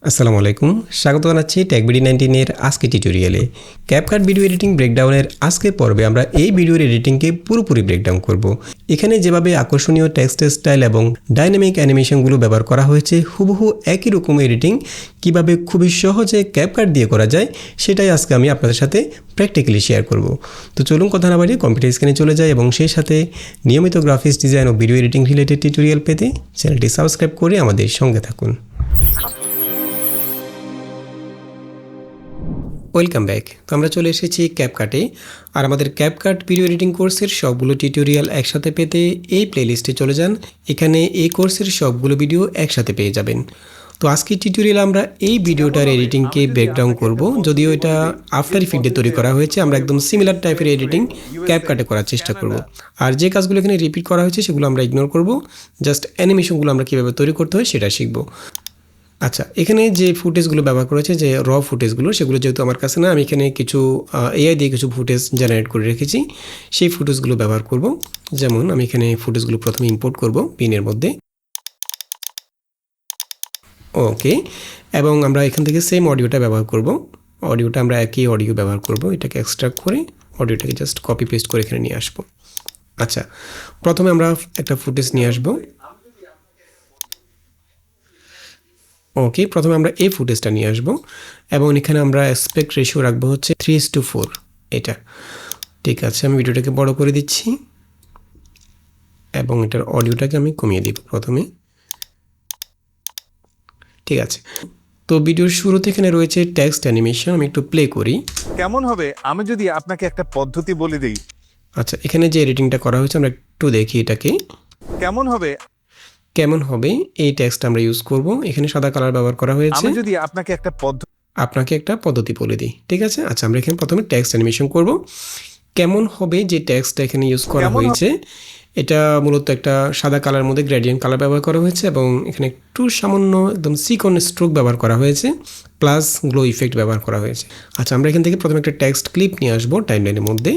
আসসালামু আলাইকুম, স্বাগত জানাচ্ছি টেকবিডি 19 এর আজকে টিউটোরিয়ালে। ক্যাপকাট ভিডিও এডিটিং ব্রেকডাউনের আজকের পর্বে আমরা এই ভিডিওর এডিটিংকে পুরোপুরি ব্রেকডাউন করব। এখানে যেভাবে আকর্ষণীয় টেক্সট স্টাইল এবং ডাইনামিক অ্যানিমেশনগুলো ব্যবহার করা হয়েছে, হুবহু একই রকম এডিটিং কিভাবে খুবই সহজে ক্যাপকাট দিয়ে করা যায় সেটাই আজকে আমি আপনাদের সাথে প্র্যাকটিক্যালি শেয়ার করব। তো চলুন কথা না বাড়িয়ে কম্পিউটার স্ক্রিনে চলে যায় এবং সেই সাথে নিয়মিত গ্রাফিক্স ডিজাইন ও ভিডিও এডিটিং রিলেটেড টিউটোরিয়াল পেতে চ্যানেলটি সাবস্ক্রাইব করে আমাদের সঙ্গে থাকুন। Welcome back. তো আমরা চলে এসেছি ক্যাপকাটে, আর আমাদের ক্যাপকাট ভিডিও এডিটিং কোর্সের সবগুলো টিউটোরিয়াল একসাথে পেতে এই প্লেলিস্টে চলে যান। এখানে এই কোর্সের সবগুলো ভিডিও একসাথে পেয়ে যাবেন। তো আজকের টিউটোরিয়াল আমরা এই ভিডিওটার এডিটিংকে ব্রেকডাউন করব। যদিও এটা আফটার ইফেক্টে তৈরি করা হয়েছে, আমরা একদম সিমিলার টাইপের এডিটিং ক্যাপকাটে করার চেষ্টা করব। আর যে কাজগুলো এখানে রিপিট করা হয়েছে সেগুলো আমরা ইগনোর করব, জাস্ট অ্যানিমেশনগুলো আমরা কীভাবে তৈরি করতে হয় সেটা শিখব। আচ্ছা, এখানে যে ফুটেজগুলো ব্যবহার করেছে, যে র ফুটেজগুলো, সেগুলো যেহেতু আমার কাছে না, আমি এখানে কিছু এআই দিয়ে কিছু ফুটেজ জেনারেট করে রেখেছি, সেই ফুটেজগুলো ব্যবহার করব। যেমন আমি এখানে ফুটেজগুলো প্রথমে ইম্পোর্ট করব পিনের মধ্যে। ওকে, এবং আমরা এখান থেকে সেম অডিওটা ব্যবহার করব। অডিওটা আমরা একই অডিও ব্যবহার করব, এটাকে এক্সট্রাক্ট করে অডিওটাকে জাস্ট কপি পেস্ট করে এখানে নিয়ে আসবো। আচ্ছা, প্রথমে আমরা একটা ফুটেজ নিয়ে আসবো। ওকে, প্রথমে আমরা এই ফুটেজটা নিয়ে আসবো এবং এখানে আমরা অ্যাসপেক্ট রেশিও রাখবো হচ্ছে 3:4। এটা ঠিক আছে। আমি ভিডিওটাকে বড় করে দিচ্ছি এবং এটার অডিওটাকে আমি কমিয়ে দিব প্রথমে। ঠিক আছে, তো ভিডিওর শুরুতে এখানে রয়েছে টেক্সট অ্যানিমেশন। আমি একটু প্লে করি। কেমন হবে আমি যদি আপনাকে একটা পদ্ধতি বলে দিই? আচ্ছা, এখানে যে এডিটিংটা করা হয়েছে আমরা একটু দেখি এটাকে কেমন হবে এই টেক্সট আমরা ইউজ করব। এখানে সাদা কালার ব্যবহার করা হয়েছে। আমি যদি আপনাকে একটা পদ্ধতি বলে দিই। ঠিক আছে। আচ্ছা, আমরা এখানে প্রথমে টেক্সট অ্যানিমেশন করব। কেমন হবে যে টেক্সটটা এখানে ইউজ করা হয়েছে, এটা মূলত একটা সাদা কালার মধ্যে গ্রেডিয়েন্ট কালার ব্যবহার করা হয়েছে এবং এখানে একটু সামান্য একদম সিকন স্ট্রোক ব্যবহার করা হয়েছে, প্লাস গ্লো ইফেক্ট ব্যবহার করা হয়েছে। আচ্ছা, আমরা এখান থেকে প্রথমে একটা টেক্সট ক্লিপ নিয়ে আসবো টাইমলাইনের মধ্যে।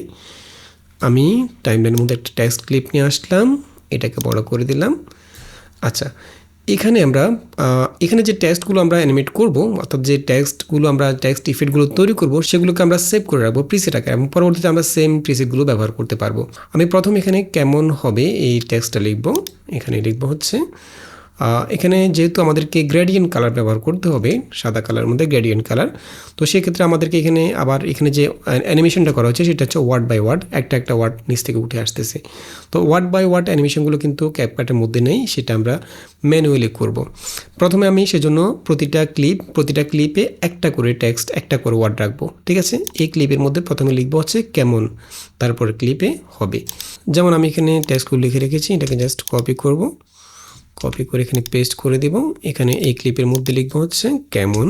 আমি টাইমলাইনের মধ্যে একটা টেক্সট ক্লিপ নিয়ে আসলাম, এটাকে বড় করে দিলাম। আচ্ছা, এখানে যে টেক্সটগুলো আমরা অ্যানিমেট করব, অর্থাৎ যে টেক্সটগুলো আমরা টেক্সট ইফেক্টগুলো তৈরি করব, সেগুলোকে আমরা সেভ করে রাখবো প্রিসেট আকারে এবং পরবর্তীতে আমরা সেম প্রিসেটগুলো ব্যবহার করতে পারবো। আমি প্রথম এখানে কেমন হবে এই টেক্সটটা লিখব। এখানে লিখব হচ্ছে এখানে যেহেতু আমাদেরকে গ্রেডিয়েন্ট কালার ব্যবহার করতে হবে, সাদা কালার মধ্যে গ্রেডিয়েন্ট কালার, তো সেক্ষেত্রে আমাদেরকে এখানে যে অ্যানিমেশনটা করা হচ্ছে সেটা হচ্ছে ওয়ার্ড বাই ওয়ার্ড, একটা ওয়ার্ড নিচ থেকে উঠে আসতেছে। তো ওয়ার্ড বাই ওয়ার্ড অ্যানিমেশনগুলো কিন্তু ক্যাপকাটের মধ্যে নেই, সেটা আমরা ম্যানুয়ালি করব। প্রথমে আমি সেজন্য প্রতিটা ক্লিপে একটা করে টেক্সট, একটা করে ওয়ার্ড রাখবো। ঠিক আছে। এই ক্লিপের মধ্যে প্রথমে লিখবো হচ্ছে কেমন, তারপরে ক্লিপে হবে। যেমন আমি এখানে টেক্সটগুলো লিখে রেখেছি, এটাকে জাস্ট কপি করে এখানে পেস্ট করে দেব। এখানে এই ক্লিপের মধ্যে লিখবো হচ্ছে কেমন।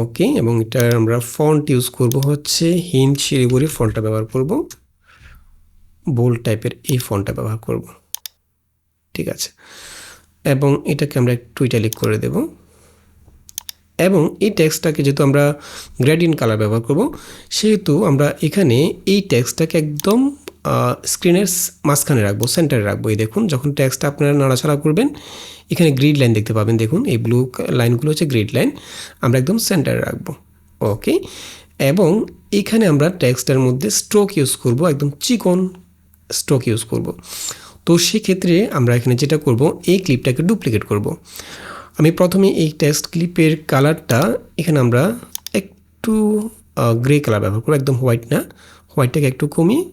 ওকে, এবং এটা আমরা ফন্ট ইউজ করব হচ্ছে হিন্ট শিলিগুড়ি ফন্টটা ব্যবহার করব, বোল্ড টাইপের এই ফন্টটা ব্যবহার করব। ঠিক আছে, এবং এটাকে আমরা একটু ইটালিক করে দেব। এবং এই টেক্সটটাকে যেহেতু আমরা গ্রেডিয়েন্ট কালার ব্যবহার করব, সেহেতু আমরা এখানে এই টেক্সটটাকে একদম স্ক্রিনের মাঝখানে রাখবো, সেন্টারে রাখবো। এই দেখুন, যখন টেক্সটটা আপনারা নাড়াচাড়া করবেন এখানে গ্রিড লাইন দেখতে পাবেন। দেখুন, এই ব্লু লাইনগুলো হচ্ছে গ্রিড লাইন, আমরা একদম সেন্টারে রাখবো। ওকে, এবং এখানে আমরা টেক্সটের মধ্যে স্ট্রোক ইউজ করব, একদম চিকন স্ট্রোক ইউজ করব। তো সেক্ষেত্রে আমরা এখানে যেটা করব, এই ক্লিপটাকে ডুপ্লিকেট করব। আমি প্রথমে এই টেক্সট ক্লিপের কালারটা এখানে আমরা একটু গ্রে কালার ব্যবহার করব, একদম হোয়াইট না, হোয়াইটটাকে একটু কমিয়ে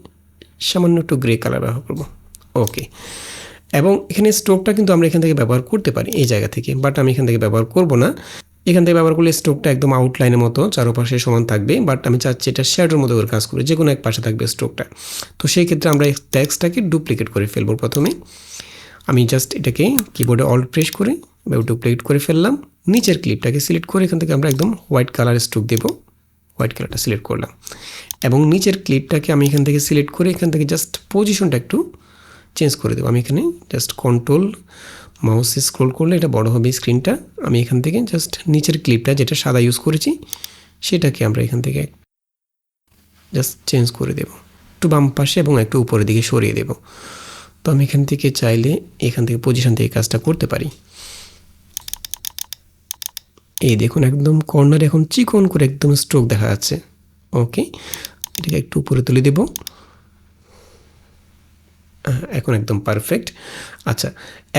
সামান্য একটু গ্রে কালার ব্যবহার করব। ওকে, এবং এখানে স্ট্রোকটা কিন্তু আমরা এখান থেকে ব্যবহার করতে পারি এই জায়গা থেকে, বাট আমি এখান থেকে ব্যবহার করব না। এখান থেকে ব্যবহার করলে স্ট্রোকটা একদম আউটলাইনের মতো চারপাশে সমান থাকবে, বাট আমি চাচ্ছি এটা শ্যাডোর মতো করে কাজ করে, যে কোনো এক পাশে থাকবে স্ট্রোকটা। তো সেই ক্ষেত্রে আমরা এই টেক্সটটাকে ডুপ্লিকেট করে ফেলবো। প্রথমে আমি জাস্ট এটাকে কিবোর্ডে অল্ট প্রেস করে ডুপ্লিকেট করে ফেললাম। নিচের ক্লিপটাকে সিলেক্ট করে এখান থেকে আমরা একদম হোয়াইট কালার স্ট্রোক দেবো, হোয়াইট কালারটা সিলেক্ট করলাম। এবং নিচের ক্লিপটাকে আমি এখান থেকে সিলেক্ট করে এখান থেকে জাস্ট পজিশনটা একটু চেঞ্জ করে দেবো। আমি এখানে জাস্ট কন্ট্রোল মাউসে স্ক্রল করলে এটা বড় হবে স্ক্রিনটা। আমি এখান থেকে জাস্ট নিচের ক্লিপটা যেটা সাদা ইউজ করেছি সেটাকে আমরা এখান থেকে জাস্ট চেঞ্জ করে দেব, একটু বাম পাশে এবং একটু উপরের দিকে সরিয়ে দেব। তো আমি এখান থেকে চাইলে এখান থেকে পজিশন থেকে কাজটা করতে পারি। এই দেখুন একদম কর্নারে এখন চিকন করে একদম স্ট্রোক দেখা যাচ্ছে। ওকে, এটাকে একটু উপরে তুলে দেব। এখন একদম পারফেক্ট। আচ্ছা,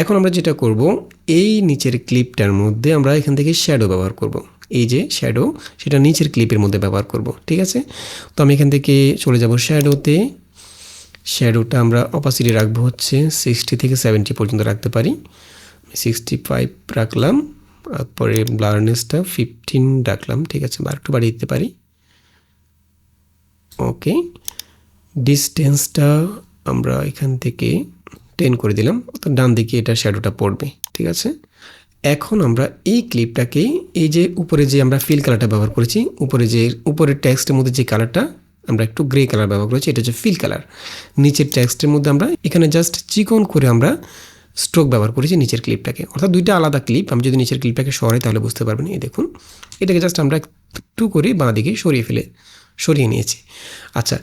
এখন আমরা যেটা করব, এই নিচের ক্লিপটার মধ্যে আমরা এখান থেকে শ্যাডো ব্যবহার করব। এই যে শ্যাডো, সেটা নিচের ক্লিপের মধ্যে ব্যবহার করব, ঠিক আছে। তো আমি এখান থেকে চলে যাব শ্যাডোতে। শ্যাডোটা আমরা অপাসিটি রাখবো হচ্ছে 60 থেকে 70 পর্যন্ত রাখতে পারি। 65 রাখলাম, তারপরে ব্লারনেসটা 15 রাখলাম, ঠিক আছে, বা একটু বাড়িয়ে দিতে পারি। ওকে, ডিস্টেন্সটা আমরা এখান থেকে 10 করে দিলাম, অর্থাৎ ডান দিকে এটা শ্যাডোটা পড়বে, ঠিক আছে। এখন আমরা এই ক্লিপটাকে, এই যে উপরে যে আমরা ফিল কালারটা ব্যবহার করেছি, উপরের টেক্সটের মধ্যে যে কালারটা আমরা একটু গ্রে কালার ব্যবহার করেছি, এটা হচ্ছে ফিল কালার। নিচের টেক্সটের মধ্যে আমরা এখানে জাস্ট চিকন করে আমরা স্ট্রোক ব্যবহার করেছি নিচের ক্লিপটাকে, অর্থাৎ দুইটা আলাদা ক্লিপ। আমি যদি নিচের ক্লিপটাকে সরাই তাহলে বুঝতে পারবেন। এই দেখুন, এটাকে জাস্ট আমরা একটু করে বাঁ দিকে সরিয়ে নিয়েছি। আচ্ছা,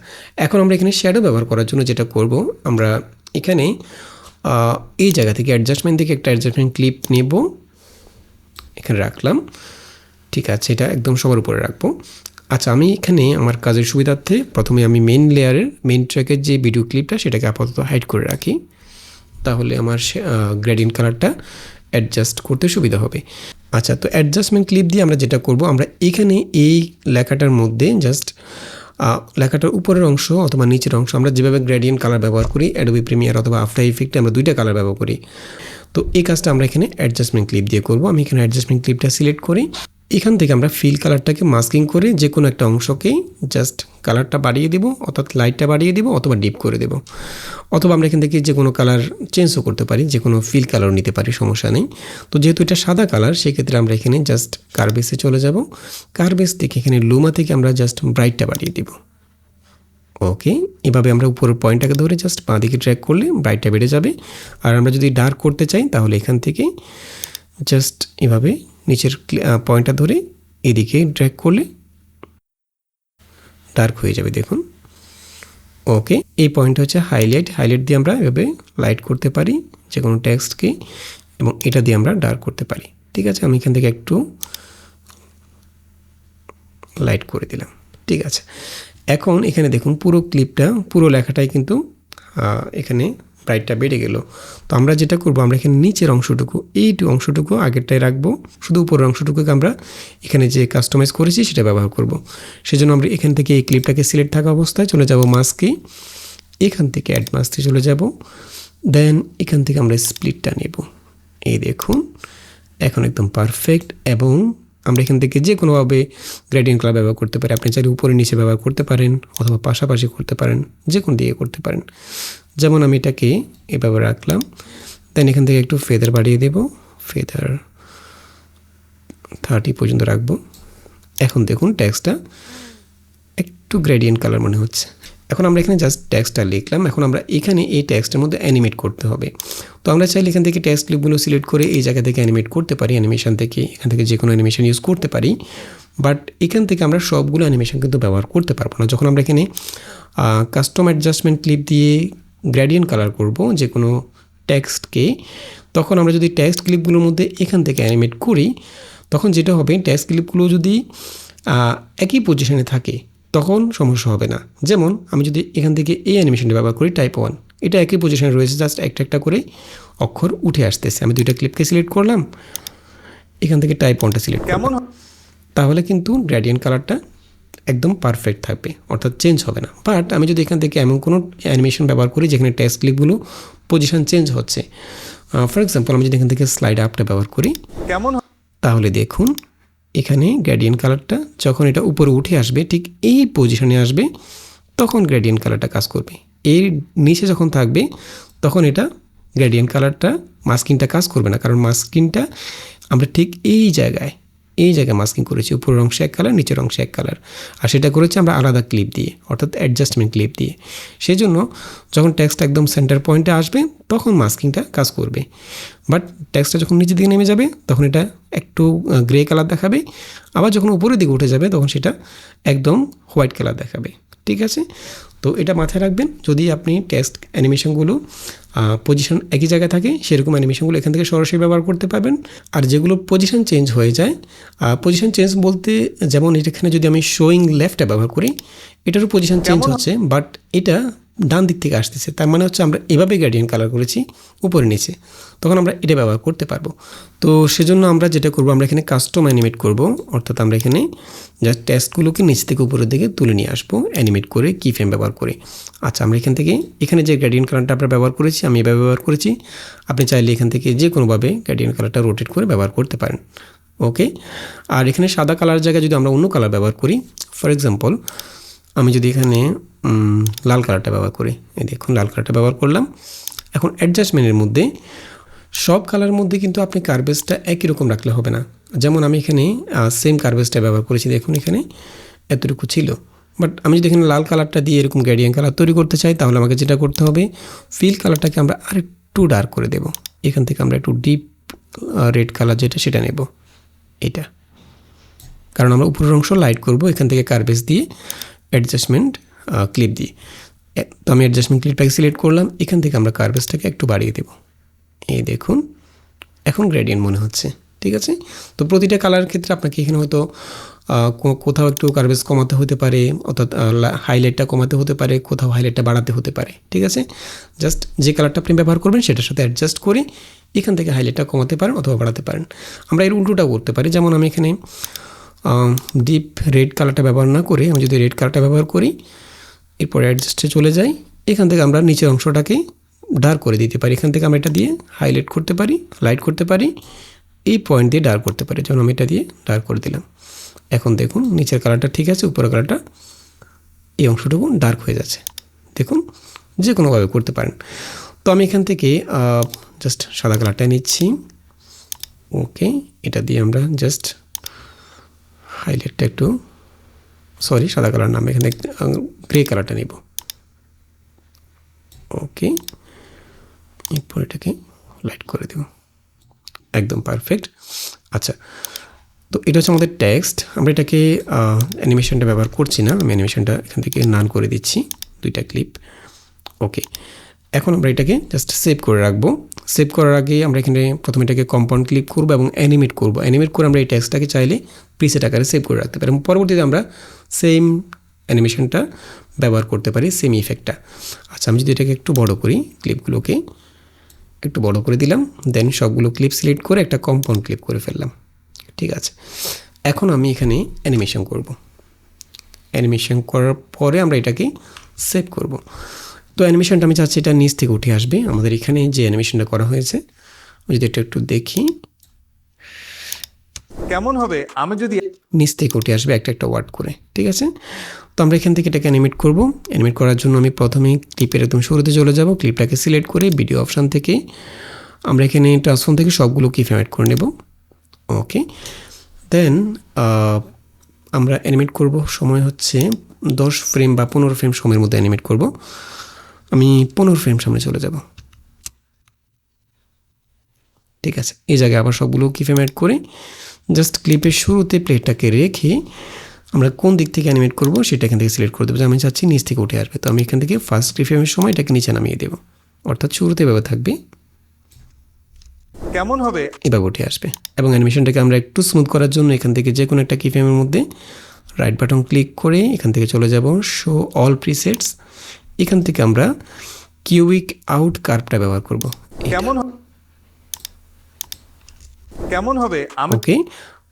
এখন আমরা এখানে শ্যাডো ব্যবহার করার জন্য যেটা করব, আমরা এখানে এই জায়গা থেকে অ্যাডজাস্টমেন্ট থেকে একটা অ্যাডজাস্টমেন্ট ক্লিপ নেব, এখানে রাখলাম, ঠিক আছে, এটা একদম সবার উপরে রাখবো। আচ্ছা, আমি এখানে আমার কাজের সুবিধার্থে প্রথমে আমি মেইন ট্র্যাকের যে ভিডিও ক্লিপটা সেটাকে আপাতত হাইড করে রাখি, তাহলে আমার গ্রেডিয়েন্ট কালারটা অ্যাডজাস্ট করতে সুবিধা হবে। আচ্ছা, তো অ্যাডজাস্টমেন্ট ক্লিপ দিয়ে আমরা যেটা করব, আমরা এখানে এই লেখাটার মধ্যে জাস্ট লেখাটার উপরের অংশ অথবা নিচের অংশ আমরা যেভাবে গ্রেডিয়েন্ট কালার ব্যবহার করি অ্যাডোবি প্রিমিয়ার অথবা আফটার ইফেক্টে আমরা দুইটা কালার ব্যবহার করি। তো এই কাজটা আমরা এখানে অ্যাডজাস্টমেন্ট ক্লিপ দিয়ে করব। আমি এখানে অ্যাডজাস্টমেন্ট ক্লিপটা সিলেক্ট করি, এখান থেকে আমরা ফিল কালারটাকে মাস্কিং করে যে কোনো একটা অংশকেই জাস্ট কালারটা বাড়িয়ে দেবো, অর্থাৎ লাইটটা বাড়িয়ে দেবো অথবা ডিপ করে দেবো, অথবা আমরা এখান থেকে যে কোনো কালার চেঞ্জও করতে পারি, যে কোনো ফিল কালার নিতে পারি, সমস্যা নেই। তো যেহেতু এটা সাদা কালার, সেক্ষেত্রে আমরা এখানে জাস্ট কার্ভেসে চলে যাব। কার্ভেস থেকে এখানে লুমা থেকে আমরা জাস্ট ব্রাইটটা বাড়িয়ে দেবো। ওকে, এভাবে আমরা উপরের পয়েন্টটাকে ধরে জাস্ট বাঁ দিকে ট্র্যাক করলে ব্রাইটটা বেড়ে যাবে। আর আমরা যদি ডার্ক করতে চাই তাহলে এখান থেকে জাস্ট এভাবে নিচের পয়েন্টটা ধরে এদিকে ড্র্যাগ করলে ডার্ক হয়ে যাবে, দেখুন। ওকে, এই পয়েন্টটা হচ্ছে হাইলাইট দিয়ে আমরা এভাবে লাইট করতে পারি যে কোনো টেক্সটকে, এবং এটা দিয়ে আমরা ডার্ক করতে পারি, ঠিক আছে। আমি এখান থেকে একটু লাইট করে দিলাম, ঠিক আছে। এখন এখানে দেখুন পুরো লেখাটাই কিন্তু এখানে ব্রাইটটা বেড়ে গেল। তো আমরা যেটা করব, আমরা এখানে নিচের অংশটুকু, এই অংশটুকু আগেরটাই রাখবো, শুধু উপরের অংশটুকুকে আমরা এখানে যে কাস্টমাইজ করেছি সেটা ব্যবহার করব। সেজন্য আমরা এখান থেকে এই ক্লিপটাকে সিলেক্ট থাকা অবস্থায় চলে যাব মাস্কে, এখান থেকে অ্যাড মাস্কে চলে যাব, দেন এখান থেকে আমরা স্প্লিটটা নেব। এই দেখুন, এখন একদম পারফেক্ট। এবং আমরা এখান থেকে যে কোনোভাবে গ্রেডিয়েন্ট কালার ব্যবহার করতে পারি, আপনি চাইলে উপরে নিচে ব্যবহার করতে পারেন অথবা পাশাপাশি করতে পারেন, যে কোনো দিকে করতে পারেন। যেমন আমি এটাকে এভাবে রাখলাম, দেন এখান থেকে একটু ফেদার বাড়িয়ে দেব, ফেদার 30 পর্যন্ত রাখবো। এখন দেখুন টেক্সটটা একটু গ্রেডিয়েন্ট কালার মনে হচ্ছে। এখন আমরা এখানে জাস্ট টেক্সটটা লিখলাম, এখন আমরা এখানে এই টেক্সটের মধ্যে অ্যানিমেট করতে হবে। তো আমরা চাইলে এখান থেকে টেক্সট ক্লিপগুলো সিলেক্ট করে এই জায়গা থেকে অ্যানিমেট করতে পারি, অ্যানিমেশন থেকে এখান থেকে যে কোনো অ্যানিমেশন ইউজ করতে পারি, বাট এখান থেকে আমরা সবগুলো অ্যানিমেশন কিন্তু ব্যবহার করতে পারবো না। যখন আমরা এখানে কাস্টম অ্যাডজাস্টমেন্ট ক্লিপ দিয়ে গ্রেডিয়েন্ট কালার করব যে কোনো টেক্সটকে, তখন আমরা যদি টেক্সট ক্লিপগুলোর মধ্যে এখান থেকে অ্যানিমেট করি, তখন যেটা হবে, টেক্সট ক্লিপগুলো যদি একই পজিশনে থাকে তখন সমস্যা হবে না। যেমন আমি যদি এখান থেকে এই অ্যানিমেশনটা ব্যবহার করি টাইপ 1, এটা একই পজিশনে রয়েছে, জাস্ট একটা করে অক্ষর উঠে আসতেছে। আমি দুইটা ক্লিপকে সিলেক্ট করলাম, এখান থেকে টাইপ 1টা সিলেক্ট কেমন তাহলে কিন্তু গ্রেডিয়েন্ট কালারটা একদম পারফেক্ট থাকবে, অর্থাৎ চেঞ্জ হবে না। বাট আমি যদি এখান থেকে এমন কোনো অ্যানিমেশন ব্যবহার করি যেখানে টেক্সট ক্লিপগুলো পজিশন চেঞ্জ হচ্ছে, ফর এক্সাম্পল আমি যদি এখান থেকে স্লাইড আপটা ব্যবহার করি, কেমন তাহলে দেখুন এখানে গ্রেডিয়েন্ট কালারটা যখন এটা উপরে উঠে আসবে, ঠিক এই পজিশনে আসবে, তখন গ্রেডিয়েন্ট কালারটা কাজ করবে। এর নিচে যখন থাকবে তখন এটা গ্রেডিয়েন্ট কালারটা মাস্কিংটা কাজ করবে না, কারণ মাস্কিংটা আমরা ঠিক এই জায়গায় মাস্কিং করেছি, উপরের অংশে এক কালার, নিচের অংশে এক কালার, আর সেটা করেছি আমরা আলাদা ক্লিপ দিয়ে, অর্থাৎ অ্যাডজাস্টমেন্ট ক্লিপ দিয়ে। সেই জন্য যখন টেক্সট একদম সেন্টার পয়েন্টে আসবে তখন মাস্কিংটা কাজ করবে, বাট টেক্সটটা যখন নিচের দিকে নেমে যাবে তখন এটা একটু গ্রে কালার দেখাবে, আবার যখন উপরের দিকে উঠে যাবে তখন সেটা একদম হোয়াইট কালার দেখাবে, ঠিক আছে? তো এটা মাথায় রাখবেন, যদি আপনি টেক্সট অ্যানিমেশনগুলো পজিশন একই জায়গায় থাকে সেরকম অ্যানিমেশনগুলো এখান থেকে সরাসরি ব্যবহার করতে পারবেন। আর যেগুলো পজিশন চেঞ্জ হয়ে যায়, পজিশন চেঞ্জ বলতে যেমন এখানে যদি আমি শোয়িং লেফটটা ব্যবহার করি, এটারও পজিশন চেঞ্জ হচ্ছে, বাট এটা ডান দিক থেকে আসতেছে, তার মানে হচ্ছে আমরা এভাবে গ্রেডিয়েন্ট কালার করেছি উপরে নিচে, তখন আমরা এটা ব্যবহার করতে পারবো। তো সেজন্য আমরা যেটা করবো, আমরা এখানে কাস্টম অ্যানিমেট করব, অর্থাৎ আমরা এখানে জাস্ট টেক্সটগুলোকে নিচ থেকে উপরের দিকে তুলে নিয়ে আসবো অ্যানিমেট করে, কি ফ্রেম ব্যবহার করে। আচ্ছা, আমরা এখান থেকে এখানে যে গ্রেডিয়েন্ট কালারটা আমরা ব্যবহার করেছি, আমি এভাবে ব্যবহার করেছি, আপনি চাইলে এখান থেকে যে কোনোভাবে গ্রেডিয়েন্ট কালারটা রোটেট করে ব্যবহার করতে পারেন। ওকে, আর এখানে সাদা কালার জায়গায় যদি আমরা অন্য কালার ব্যবহার করি, ফর এক্সাম্পল আমি যদি এখানে লাল কালারটা ব্যবহার করি, এই দেখুন লাল কালারটা ব্যবহার করলাম। এখন অ্যাডজাস্টমেন্টের মধ্যে সব কালারের মধ্যে কিন্তু আপনি কার্ভেজটা একই রকম রাখলে হবে না। যেমন আমি এখানে সেম কার্ভেজটা ব্যবহার করেছি, দেখুন এখানে এতটুকু ছিল, বাট আমি যদি এখানে লাল কালারটা দিয়ে এরকম গ্রেডিয়েন্ট কালার তৈরি করতে চাই, তাহলে আমাকে যেটা করতে হবে, ফিল কালারটাকে আমরা আরেকটু ডার্ক করে দেব। এখান থেকে আমরা একটু ডিপ রেড কালার যেটা সেটা নেব, এটা, কারণ আমরা উপরের অংশ লাইট করব এখান থেকে কার্ভেজ দিয়ে, অ্যাডজাস্টমেন্ট ক্লিপ দিয়ে। তো আমি অ্যাডজাস্টমেন্ট ক্লিপটাকে সিলেক্ট করলাম, এখান থেকে আমরা কার্ভেজটাকে একটু বাড়িয়ে দেব। এই দেখুন এখন গ্রেডিয়েন্ট মনে হচ্ছে, ঠিক আছে? তো প্রতিটা কালারের ক্ষেত্রে আপনাকে এখানে হয়তো কোথাও একটু কার্ভেজ কমাতে হতে পারে, অর্থাৎ হাইলাইটটা কমাতে হতে পারে, কোথাও হাইলাইটটা বাড়াতে হতে পারে, ঠিক আছে? জাস্ট যে কালারটা আপনি ব্যবহার করবেন সেটার সাথে অ্যাডজাস্ট করে এখান থেকে হাইলাইটটা কমাতে পারেন অথবা বাড়াতে পারেন। আমরা এর উল্টোটাও করতে পারি, যেমন আমি এখানে ডিপ রেড কালারটা ব্যবহার না করে আমি যদি রেড কালারটা ব্যবহার করি, এরপরে অ্যাডজাস্টে চলে যাই, এখান থেকে আমরা নিচের অংশটাকে ডার্ক করে দিতে পারি। এখান থেকে আমরা এটা দিয়ে হাইলাইট করতে পারি, লাইট করতে পারি, এই পয়েন্ট দিয়ে ডার্ক করতে পারি, যেমন আমি এটা দিয়ে ডার্ক করে দিলাম। এখন দেখুন নিচের কালারটা ঠিক আছে, উপরের কালারটা এই অংশটুকু ডার্ক হয়ে যাচ্ছে। দেখুন যে কোনোভাবে করতে পারেন। তো আমি এখান থেকে জাস্ট সাদা কালারটা নিচ্ছি। ওকে, এটা দিয়ে আমরা জাস্ট হাইলাইটটা একটু, সরি সাদা কালার নাম, এখানে গ্রে কালারটা নেব। ওকে, এরপর এটাকে লাইট করে দেব, একদম পারফেক্ট। আচ্ছা, তো এটা হচ্ছে আমাদের টেক্সট। আমরা এটাকে অ্যানিমেশনটা ব্যবহার করছি না, আমি অ্যানিমেশনটা এখান থেকে নান করে দিচ্ছি, দুইটা ক্লিপ। ওকে, এখন আমরা এটাকে জাস্ট সেভ করে রাখবো। সেভ করার আগে আমরা এখানে প্রথমে এটাকে কম্পাউন্ড ক্লিক করবো এবং অ্যানিমেট করবো। অ্যানিমেট করে আমরা এই টেক্সটটাকে চাইলে প্রিসেট আকারে সেভ করে রাখতে পারি এবং পরবর্তীতে আমরা সেম অ্যানিমেশনটা ব্যবহার করতে পারি, সেম ইফেক্টটা। আচ্ছা, আমি যদি এটাকে একটু বড় করি, ক্লিপগুলোকে একটু বড় করে দিলাম, দেন সবগুলো ক্লিপ সিলেক্ট করে একটা কম্পাউন্ড ক্লিপ করে ফেললাম, ঠিক আছে? এখন আমি এখানে অ্যানিমেশন করব। অ্যানিমেশন করার পরে আমরা এটাকে সেভ করব। তো অ্যানিমেশনটা আমি চাচ্ছি এটা নিচ থেকে উঠে আসবে। আমাদের এখানে যে অ্যানিমেশনটা করা হয়েছে, যদি এটা একটু দেখি, কেমন হবে আমি যদি নিচ থেকে উঠে আসবে একটা একটা ওয়ার্ড করে, ঠিক আছে? তো আমরা এখান থেকে এটাকে অ্যানিমেট করব। অ্যানিমেট করার জন্য আমি প্রথমে ক্লিপের একদম শুরুতে চলে যাব, ক্লিপটাকে সিলেক্ট করে ভিডিও অপশান থেকে আমরা এখানে ট্রান্সফর্ম থেকে সবগুলো ক্লিপ অ্যাড করে নেব। ওকে, দেন আমরা অ্যানিমেট করব, সময় হচ্ছে 10 ফ্রেম বা 15 ফ্রেম সময়ের মধ্যে অ্যানিমেট করব। আমি 15 ফ্রেম সামনে চলে যাব, ঠিক আছে? এই জায়গায় আবার সবগুলো কি ফ্রেম অ্যাড করে জাস্ট ক্লিপের শুরুতে প্লেটটাকে রেখে আমরা কোন দিক থেকে অ্যানিমেট করব সেটা এখান থেকে সিলেক্ট করে দেবো। আমি চাচ্ছি নিচ থেকে উঠে আসবে, তো আমি এখান থেকে ফার্স্ট কি ফ্রেমের সময় এটাকে নিচে নামিয়ে দেবো, অর্থাৎ শুরুতে এভাবে থাকবে, কেমন হবে এভাবে উঠে আসবে। এবং অ্যানিমেশনটাকে আমরা একটু স্মুথ করার জন্য এখান থেকে যে কোনো একটা কি ফ্রেমের মধ্যে রাইট বাটন ক্লিক করে এখান থেকে চলে যাব শো অল প্রিসেটস। এখান থেকে আমরা কিউইক আউট কার্ভটা ব্যবহার করব। কেমন হবে আমি ওকে,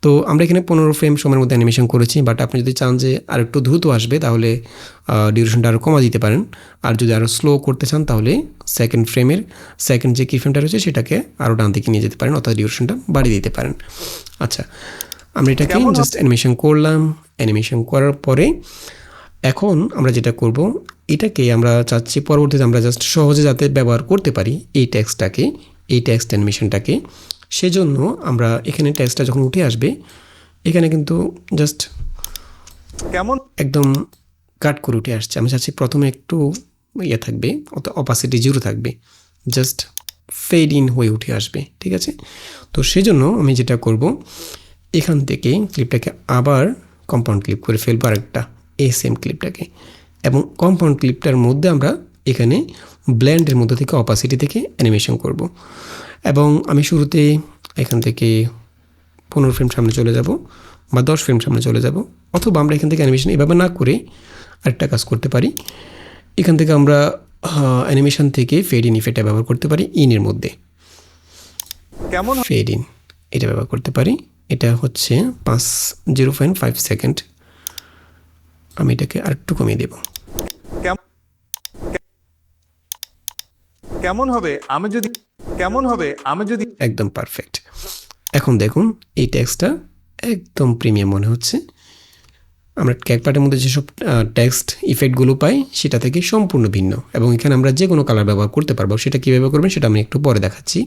তো আমরা এখানে 15 ফ্রেম সময়ের মধ্যে অ্যানিমেশন করেছি, বাট আপনি যদি চান যে আর একটু দ্রুত আসবে তাহলে ডিউরেশনটা আরও কমা দিতে পারেন। আর যদি আরও স্লো করতে চান তাহলে সেকেন্ড যে কি ফ্রেমটা রয়েছে সেটাকে আরও ডান দিকে নিয়ে যেতে পারেন, অর্থাৎ ডিউরেশনটা বাড়িয়ে দিতে পারেন। আচ্ছা, আমরা এটাকে জাস্ট অ্যানিমেশন করলাম। অ্যানিমেশন করার পরে এখন আমরা যেটা করব, এটাকে আমরা চাচ্ছি পরবর্তীতে আমরা জাস্ট সহজে যাতে ব্যবহার করতে পারি এই টেক্সটটাকে, এই টেক্সট অ্যানিমেশনটাকে। সেজন্য আমরা এখানে টেক্সটটা যখন উঠে আসবে এখানে কিন্তু জাস্ট কেমন একদম কাট করে উঠে আসছে। আমি চাচ্ছি প্রথমে একটু ইয়ে থাকবে, অপাসিটি 0 থাকবে, জাস্ট ফেড ইন হয়ে উঠে আসবে, ঠিক আছে? তো সেজন্য আমি যেটা করব, এখান থেকে ক্লিপটাকে আবার কম্পাউন্ড ক্লিপ করে ফেলবো আরেকটা, এই সেম ক্লিপটাকে এবং কম্পাউন্ড ক্লিপটার মধ্যে আমরা এখানে ব্লেন্ডের মধ্যে থেকে অপাসিটি থেকে অ্যানিমেশন করব। এবং আমি শুরুতে এখান থেকে 15 ফ্রেম সামনে চলে যাব বা 10 ফ্রেম সামনে চলে যাব, অথবা আমরা এখান থেকে অ্যানিমেশন এভাবে না করে আরেকটা কাজ করতে পারি। এখান থেকে আমরা অ্যানিমেশন থেকে ফেড ইন ইফেক্টটা ব্যবহার করতে পারি ইনের মধ্যে। কেমন ফেড ইন এটা ব্যবহার করতে পারি। এটা হচ্ছে 0.5 সেকেন্ড। আমি এটাকে আরেকটু কমিয়ে দেব। কেম- কেমন হবে আমি যদি একদম পারফেক্ট। এখন দেখুন এই টেক্সটটা একদম প্রিমিয়াম মনে হচ্ছে। আমরা ক্যাপকাটের মধ্যে যেসব টেক্সট ইফেক্টগুলো পাই সেটা থেকে সম্পূর্ণ ভিন্ন, এবং এখানে আমরা যে কোনো কালার ব্যবহার করতে পারবো। সেটা কী ব্যবহার করবেন সেটা আমি একটু পরে দেখাচ্ছি।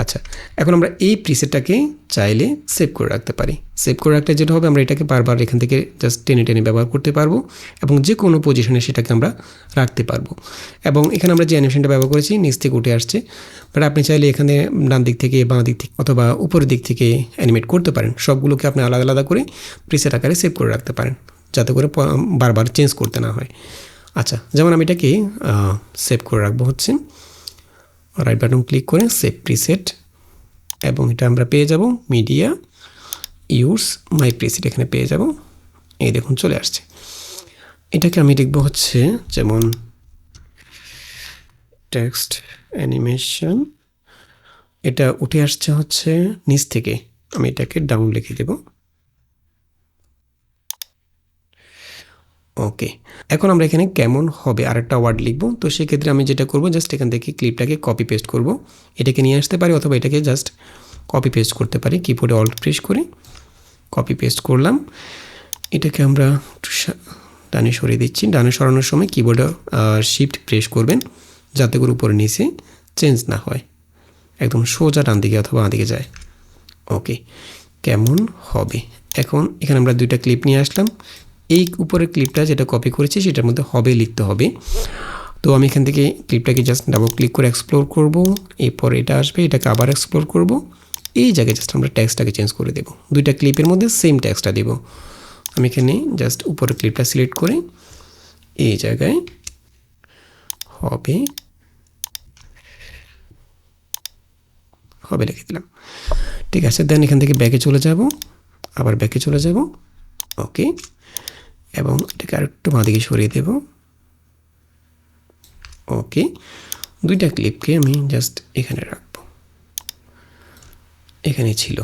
আচ্ছা, এখন আমরা এই প্রিসেটটাকে চাইলে সেভ করে রাখতে পারি। সেভ করে রাখতে যেটা হবে, আমরা এটাকে বারবার এখান থেকে জাস্ট টেনে টেনে ব্যবহার করতে পারবো এবং যে কোনো পজিশনে সেটাকে আমরা রাখতে পারবো। এবং এখানে আমরা যে অ্যানিমেশনটা ব্যবহার করেছি নিচ থেকে উঠে আসছে, বাট আপনি চাইলে এখানে ডান দিক থেকে বাঁ দিক থেকে অথবা উপরের দিক থেকে অ্যানিমেট করতে পারেন। সবগুলোকে আপনি আলাদা আলাদা করে প্রিসেট আকারে সেভ করে রাখতে পারেন, যাতে করে বারবার চেঞ্জ করতে না হয়। আচ্ছা, যেমন আমি এটাকে সেভ করে রাখবো হচ্ছে রাইট বাটন ক্লিক করে সেভ প্রিসেট, এবং এটা আমরা পেয়ে যাব মিডিয়া ইউজ মাই প্রিসেট, এখানে পেয়ে যাব। এই দেখুন চলে আসছে। এটাকে আমি লিখব হচ্ছে যেমন টেক্সট অ্যানিমেশন। এটা উঠে আসছে হচ্ছে নিচ থেকে, আমি এটাকে ডাউন লিখে দেব। ওকে, এখন আমরা এখানে কেমন হবে আরেকটা ওয়ার্ড লিখব। তো সেক্ষেত্রে আমি যেটা করব, জাস্ট এখান থেকে ক্লিপটাকে কপি পেস্ট করব। এটাকে নিয়ে আসতে পারি অথবা এটাকে জাস্ট কপি পেস্ট করতে পারি। কিবোর্ডে অল্ট প্রেস করে কপি পেস্ট করলাম। এটাকে আমরা একটু ডানে সরিয়ে দিচ্ছি। ডানে সরানোর সময় কিবোর্ডে শিফট প্রেস করবেন, যাতে করে উপরে নিচে চেঞ্জ না হয়, একদম সোজা ডান দিকে অথবা বাঁ দিকে যায়। ওকে, কেমন হবে। এখন এখানে আমরা দুইটা ক্লিপ নিয়ে আসলাম। এই উপরের ক্লিপটা যেটা কপি করেছি সেটার মধ্যে হবে লিখতে হবে। তো আমি এখান থেকে ক্লিপটাকে জাস্ট ডাবল ক্লিক করে এক্সপ্লোর করব। এরপর এটা আসবে, এটাকে আবার এক্সপ্লোর করব। এই জায়গায় জাস্ট আমরা টেক্সটটাকে চেঞ্জ করে দেব। দুইটা ক্লিপের মধ্যে সেম টেক্সটটা দেব। আমি এখানে জাস্ট উপরের ক্লিপটা সিলেক্ট করে এই জায়গায় হবে লিখে দিলাম। ঠিক আছে, দেন এখান থেকে ব্যাকে চলে যাব, আবার ব্যাকে চলে যাব। ওকে, এবং এটাকে আরেকটু বাঁ দিকে সরিয়ে দেব। ওকে, দুইটা ক্লিপকে আমি জাস্ট এখানে রাখব। এখানে ছিল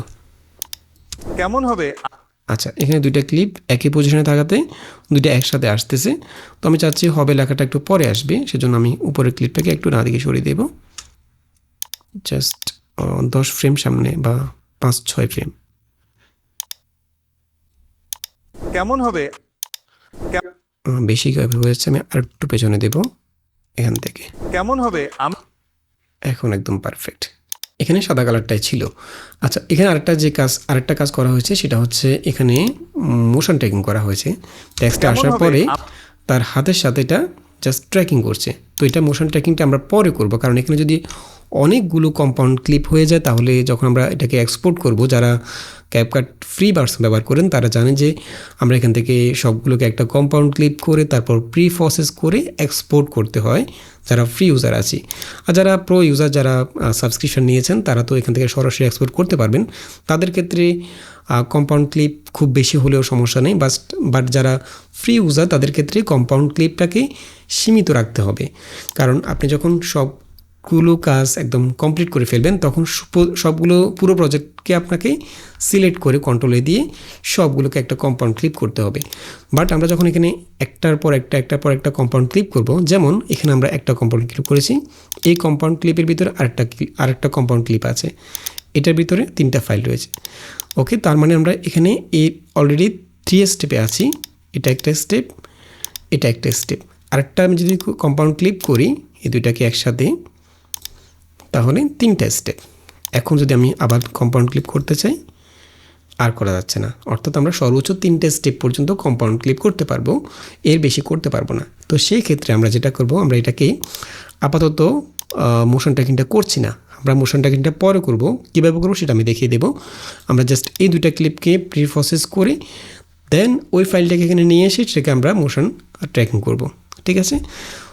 কেমন হবে আচ্ছা, এখানে দুইটা ক্লিপ একই পজিশনে থাকাতে দুইটা একসাথে আসতেছে। তো আমি চাচ্ছি হবে লেখাটা একটু পরে আসবে, সেজন্য আমি উপরের ক্লিপটাকে একটু না দিকে সরিয়ে দেব। জাস্ট 10 ফ্রেম সামনে বা 5-6 ফ্রেম। কেমন হবে বেশি হয়েছে, আমি আর একটু পেছনে দেব এখান থেকে। কেমন হবে এখন একদম পারফেক্ট। এখানে সাদা কালারটাই ছিল। আচ্ছা, এখানে আরেকটা কাজ করা হয়েছে, সেটা হচ্ছে এখানে মোশন ট্র্যাকিং করা হয়েছে। টেক্সটে আসার পরে তার হাতের সাথে এটা জাস্ট ট্র্যাকিং করছে। তো এটা মোশন ট্র্যাকিংটা আমরা পরে করব, কারণ এখানে যদি অনেকগুলো কম্পাউন্ড ক্লিপ হয়ে যায় তাহলে যখন আমরা এটাকে এক্সপোর্ট করব, যারা ক্যাপকাট ফ্রি ভার্সন ব্যবহার করেন তারা জানেন যে আমরা এখান থেকে সবগুলোকে একটা কম্পাউন্ড ক্লিপ করে তারপর প্রি প্রসেস করে এক্সপোর্ট করতে হয়, যারা ফ্রি ইউজার আছি। আর যারা প্রো ইউজার, যারা সাবস্ক্রিপশন নিয়েছেন, তারা তো এখান থেকে সরাসরি এক্সপোর্ট করতে পারবেন। তাদের ক্ষেত্রে কম্পাউন্ড ক্লিপ খুব বেশি হলেও সমস্যা নেই, বাট যারা ফ্রি ইউজার তাদের ক্ষেত্রে কম্পাউন্ড ক্লিপটাকে সীমিত রাখতে হবে। কারণ আপনি যখন সবগুলো কাজ একদম কমপ্লিট করে ফেলবেন তখন সবগুলো পুরো প্রজেক্টকে আপনাকে সিলেক্ট করে কন্ট্রোলে দিয়ে সবগুলোকে একটা কম্পাউন্ড ক্লিপ করতে হবে। বাট আমরা যখন এখানে একটার পর একটা কম্পাউন্ড ক্লিপ করব, যেমন এখানে আমরা একটা কম্পাউন্ড ক্লিপ করেছি, এই কম্পাউন্ড ক্লিপের ভিতরে আরেকটা কম্পাউন্ড ক্লিপ আছে, এটার ভিতরে 3টা ফাইল রয়েছে। ওকে, তার মানে আমরা এখানে এই অলরেডি 3 স্টেপে আছি। এটা একটা স্টেপ, এটা একটা স্টেপ, আরেকটা আমি যদি কম্পাউন্ড ক্লিপ করি এই দুইটাকে একসাথে, তাহলে 3টা স্টেপ। এখন যদি আমি আবার কম্পাউন্ড ক্লিপ করতে চাই আর করা যাচ্ছে না, অর্থাৎ আমরা সর্বোচ্চ 3টে স্টেপ পর্যন্ত কম্পাউন্ড ক্লিপ করতে পারবো, এর বেশি করতে পারবো না। তো সেই ক্ষেত্রে আমরা যেটা করব, আমরা এটাকে আপাতত মোশন ট্র্যাকিংটা করছি না, আমরা মোশন ট্র্যাকিংটা পরে করব। কীভাবে করবো সেটা আমি দেখিয়ে দেবো। আমরা জাস্ট এই দুইটা ক্লিপকে প্রি প্রসেস করে দেন ওই ফাইলটাকে এখানে নিয়ে এসে সেটাকে আমরা মোশন ট্র্যাকিং করব। ঠিক আছে,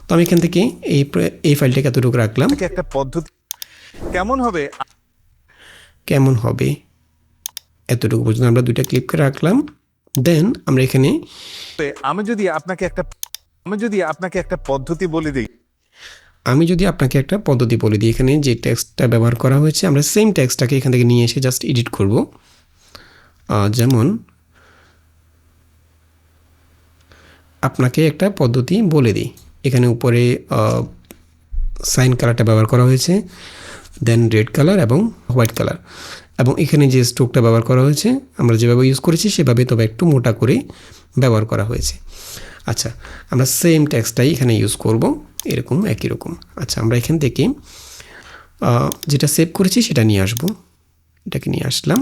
তো আমি এখান থেকে এই ফাইলটাকে এতটুকু রাখলাম। আপনাকে একটা পদ্ধতি কেমন হবে কেমন হবে এতটুকু পর্যন্ত আমরা দুইটা ক্লিপ করে রাখলাম। দেন আমরা এখানে আমি যদি আপনাকে একটা পদ্ধতি বলে দিই এখানে যে টেক্সটটা ব্যবহার করা হয়েছে আমরা সেম টেক্সটটাকে এখান থেকে নিয়ে এসে জাস্ট এডিট করব। যেমন আপনাকে একটা পদ্ধতি বলে দিই, এখানে উপরে সাইন কালারটা ব্যবহার করা হয়েছে, দেন রেড কালার এবং হোয়াইট কালার, এবং এখানে যে স্ট্রোকটা ব্যবহার করা হয়েছে আমরা যেভাবে ইউজ করেছি সেভাবে, তবে একটু মোটা করে ব্যবহার করা হয়েছে। আচ্ছা, আমরা সেম টেক্সটটাই এখানে ইউজ করব, এরকম একই রকম। আচ্ছা, আমরা এখান থেকে যেটা সেভ করেছি সেটা নিয়ে আসব, এটাকে নিয়ে আসলাম।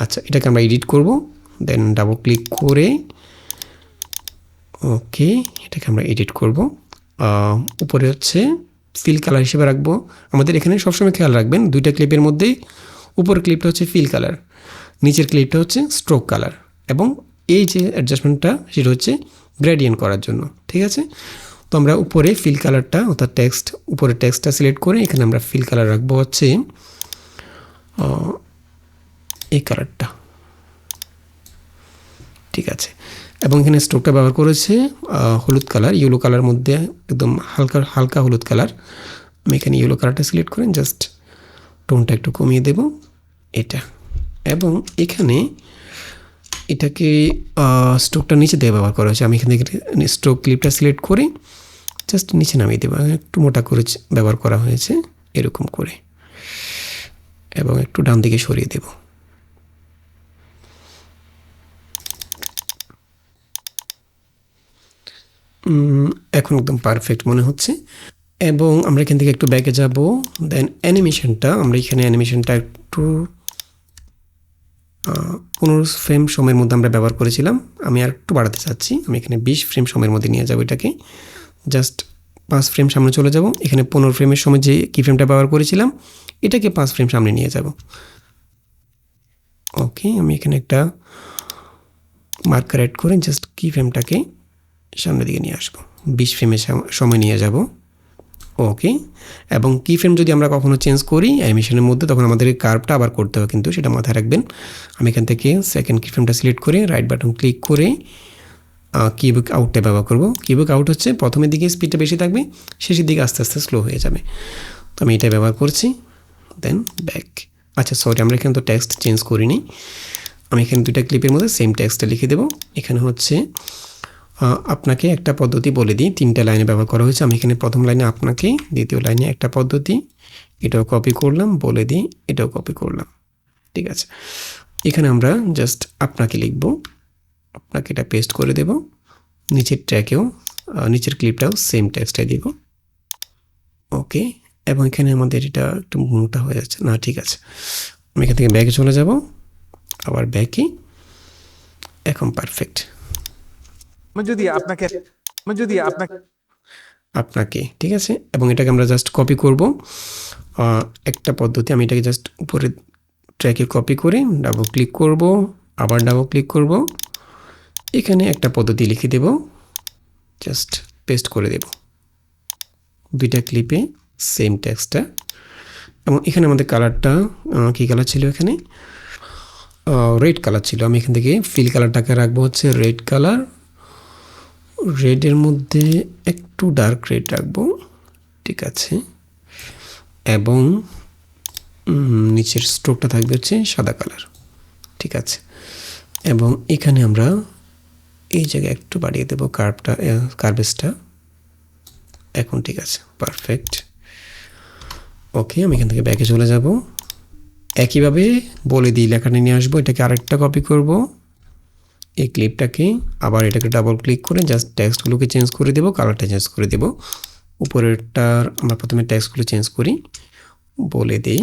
আচ্ছা, এটাকে আমরা এডিট করব, দেন ডাবল ক্লিক করে ওকে এটাকে আমরা এডিট করব। উপরে হচ্ছে ফিল কালার হিসেবে রাখবো। আমাদের এখানে সবসময় খেয়াল রাখবেন দুইটা ক্লিপের মধ্যেই উপরের ক্লিপটা হচ্ছে ফিল কালার, নিচের ক্লিপটা হচ্ছে স্ট্রোক কালার, এবং এই যে অ্যাডজাস্টমেন্টটা সেটা হচ্ছে গ্রেডিয়েন্ট করার জন্য। ঠিক আছে, তো আমরা উপরে ফিল কালারটা অর্থাৎ উপরে টেক্সটটা সিলেক্ট করে এখানে আমরা ফিল কালার রাখবো হচ্ছে এই কালারটা। ঠিক আছে, এবং এখানে স্ট্রোকটা ব্যবহার করেছে হলুদ কালার, ইয়েলো কালার মধ্যে একদম হালকা হলুদ কালার। আমি এখানে ইয়েলো কালারটা সিলেক্ট করে জাস্ট টোনটা একটু কমিয়ে দেব এটা, এবং এখানে এটাকে স্ট্রোকটা নিচে দিয়ে ব্যবহার করা হয়েছে। আমি এখান থেকে স্ট্রোক ক্লিপটা সিলেক্ট করে জাস্ট নিচে নামিয়ে দেবো, একটু মোটা করে ব্যবহার করা হয়েছে এরকম করে, এবং একটু ডান দিকে সরিয়ে দেব। এখন একদম পারফেক্ট মনে হচ্ছে। এবং আমরা এখান থেকে একটু ব্যাকে যাব, দেন অ্যানিমেশনটা আমরা এখানে একটু 15 ফ্রেম সময়ের মধ্যে আমরা ব্যবহার করেছিলাম, আমি আর একটু বাড়াতে চাচ্ছি। আমি এখানে 20 ফ্রেম সময়ের মধ্যে নিয়ে যাব এটাকে, জাস্ট 5 ফ্রেম সামনে চলে যাব। এখানে 15 ফ্রেমের সময় যে কি ফ্রেমটা ব্যবহার করেছিলাম এটাকে 5 ফ্রেম সামনে নিয়ে যাব। ওকে, আমি এখানে একটা মার্কার অ্যাড করে জাস্ট কি ফ্রেমটাকে সামনের দিকে নিয়ে আসবো, 20 ফ্রেমের সময় নিয়ে যাব। ওকে, এবং কি ফ্রেম যদি আমরা কখনো চেঞ্জ করি অ্যানিমেশনের মধ্যে তখন আমাদের কার্ভটা আবার করতে হবে, কিন্তু সেটা মাথায় রাখবেন। আমি এখান থেকে সেকেন্ড কি ফ্রেমটা সিলেক্ট করে রাইট বাটন ক্লিক করে কিবোর্ড আউটটা ব্যবহার করব। কিবোর্ড আউট হচ্ছে প্রথমের দিকে স্পিডটা বেশি থাকবে, শেষের দিকে আস্তে আস্তে স্লো হয়ে যাবে। তো আমি এটা ব্যবহার করছি, দেন ব্যাক। আচ্ছা সরি, আমরা এখানে তো টেক্সট চেঞ্জ করিনি। আমি এখানে দুইটা ক্লিপের মধ্যে সেম টেক্সটটা লিখে দেব। এখানে হচ্ছে আপনাকে একটা পদ্ধতি বলে দিই, 3টা লাইনে ব্যবহার করা হয়েছে। আমি এখানে প্রথম লাইনে আপনাকে, দ্বিতীয় লাইনে একটা পদ্ধতি, এটাও কপি করলাম, বলে দিই এটাও কপি করলাম। ঠিক আছে, এখানে আমরা জাস্ট আপনাকে লিখব, আপনাকে এটা পেস্ট করে দেব। নিচের ট্র্যাকেও নিচের ক্লিপটাও সেম টেক্সটাই দিব। ওকে, এবং এখানে আমাদের এটা একটু মোটা হয়ে যাচ্ছে না, ঠিক আছে। আমি এখান থেকে ব্যাকে চলে যাব, আবার ব্যাকে, এখন পারফেক্ট। আপনাকে ঠিক আছে, এবং এটাকে আমরা জাস্ট কপি করব। একটা পদ্ধতি, আমি এটাকে জাস্ট উপরে ট্র্যাকে কপি করে ডাবল ক্লিক করব, আবার ডাবল ক্লিক করব, এখানে একটা পদ্ধতি লিখে দেব, জাস্ট পেস্ট করে দেব দুইটা ক্লিপে সেম টেক্সটটা। এবং এখানে আমাদের কালারটা কী কালার ছিল, এখানে রেড কালার ছিল। আমি এখান থেকে ফিল কালারটাকে রাখবো হচ্ছে রেড কালার, রেডের মধ্যে একটু ডার্ক রেড রাখবো। ঠিক আছে, এবং নিচের স্ট্রোকটা থাকবে হচ্ছে সাদা কালার। ঠিক আছে, এবং এখানে আমরা এই জায়গায় একটু বাড়িয়ে দেবো কার্ভেজটা। এখন ঠিক আছে, পারফেক্ট। ওকে, আমি এখান থেকে ব্যাকে চলে যাব, একইভাবে বলে দিই লেখাটা নিয়ে আসবো। এটাকে আরেকটা কপি করব, এই ক্লিপটাকে, আবার এটাকে ডাবল ক্লিক করে জাস্ট টেক্সটগুলোকে চেঞ্জ করে দেবো, কালারটা চেঞ্জ করে দেবো। উপরেরটার আমরা প্রথমে টেক্সটগুলো চেঞ্জ করি, বলে দিই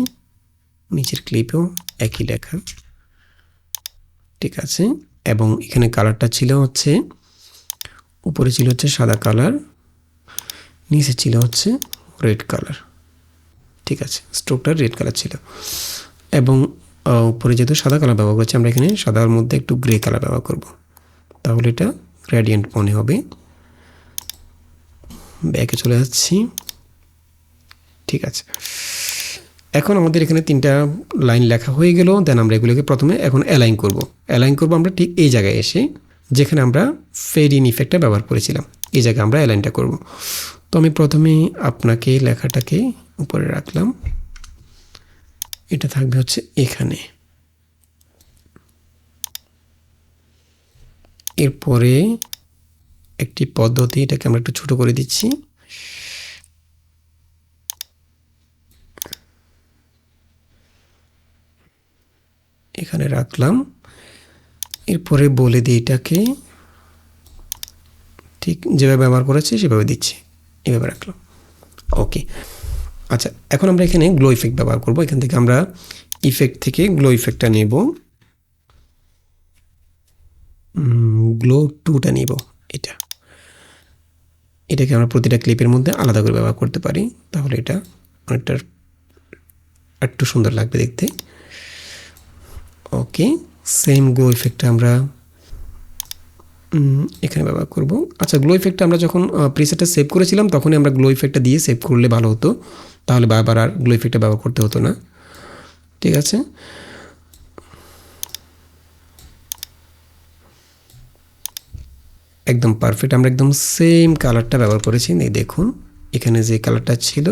নিচের ক্লিপেও একই লেখা। ঠিক আছে, এবং এখানে কালারটা ছিল হচ্ছে, উপরে ছিল হচ্ছে সাদা কালার, নিচে ছিল হচ্ছে রেড কালার। ঠিক আছে, স্ট্রোকটা রেড কালার ছিল, এবং উপরে যেহেতু সাদা কালার ব্যবহার করছি আমরা এখানে সাদার মধ্যে একটু গ্রে কালার ব্যবহার করব, তাহলে এটা গ্রেডিয়েন্ট মনে হবে। ব্যাকে চলে যাচ্ছি। ঠিক আছে, এখন আমাদের এখানে 3টা লাইন লেখা হয়ে গেল। দেন আমরা এগুলোকে প্রথমে এখন অ্যালাইন করব আমরা ঠিক এই জায়গায় এসে, যেখানে আমরা ফেড ইন ইফেক্টটা ব্যবহার করেছিলাম, এই জায়গায় আমরা অ্যালাইনটা করব। তো আমি প্রথমে আপনাকে লেখাটাকে উপরে রাখলাম, এটা থাকবে হচ্ছে এখানে। এরপরে একটি পদ্ধতি, এটাকে আমরা একটু ছোট করে দিচ্ছি। এখানে রাখলাম। এরপরে বলে দিই এটাকে ঠিক যেভাবে ব্যবহার করেছি সেভাবে দিচ্ছি, এভাবে রাখলাম। ওকে, আচ্ছা, এখন আমরা এখানে গ্লো ইফেক্ট ব্যবহার করব। এখান থেকে আমরা ইফেক্ট থেকে গ্লো ইফেক্টটা নেব, গ্লো 2টা নেব। এটাকে আমরা প্রতিটা ক্লিপের মধ্যে আলাদা করে ব্যবহার করতে পারি, তাহলে এটা অনেকটা একটু সুন্দর লাগবে দেখতে। ওকে, সেম গ্লো ইফেক্টটা আমরা এখানে ব্যবহার করব। আচ্ছা, গ্লো ইফেক্টটা আমরা যখন প্রিসেটটা সেভ করেছিলাম তখনই আমরা গ্লো ইফেক্টটা দিয়ে সেভ করলে ভালো হতো, তাহলে বারবার আর গ্লো ইফেক্টটা ব্যবহার করতে হতো না। ঠিক আছে, একদম পারফেক্ট। আমরা একদম সেম কালারটা ব্যবহার করেছি। এই দেখুন, এখানে যে কালারটা ছিল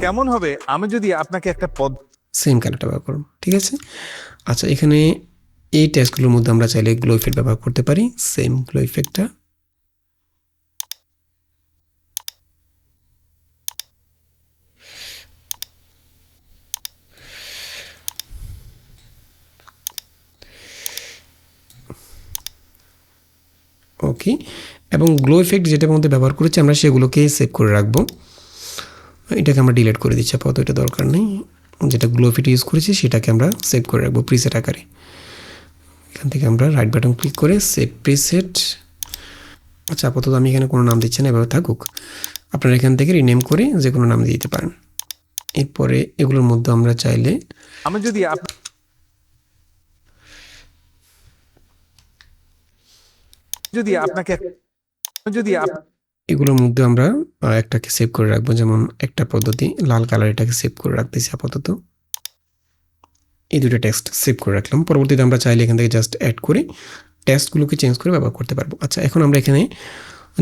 কেমন হবে আমি যদি আপনাকে একটা সেম কালারটা ব্যবহার করব। ঠিক আছে, আচ্ছা, এখানে এই টেক্সটগুলোর মধ্যে আমরা চাইলে গ্লো ইফেক্ট ব্যবহার করতে পারি, সেম গ্লো ইফেক্টটা। ওকে, এবং গ্লো ইফেক্ট যেটার মধ্যে ব্যবহার করেছি আমরা সেগুলোকে সেভ করে রাখবো। এটাকে আমরা ডিলিট করে দিচ্ছি আপাতত, এটা দরকার নেই। যেটা গ্লো ইফেক্ট ইউজ করেছি সেটাকে আমরা সেভ করে রাখবো প্রিসেট আকারে। এখান থেকে আমরা রাইট বাটন ক্লিক করে সেভ প্রিসেট। আচ্ছা, আপাতত আমি এখানে কোনো নাম দিচ্ছি না, এভাবে থাকুক। আপনারা এখান থেকে রিনেম করে যে কোনো নাম দিতে পারেন। এরপরে এগুলোর মধ্যে আমরা চাইলে আমি যদি আপনাকে এগুলোর মধ্যে আমরা একটাকে সেভ করে রাখবো, যেমন একটা পদ্ধতি লাল কালার, এটাকে সেভ করে রাখতেছি আপাতত। এই দুটো টেক্সট সেভ করে রাখলাম। পরবর্তীতে আমরা চাইলে এখান থেকে জাস্ট অ্যাড করে টেক্সটগুলোকে চেঞ্জ করে ব্যবহার করতে পারবো। আচ্ছা, এখন আমরা এখানে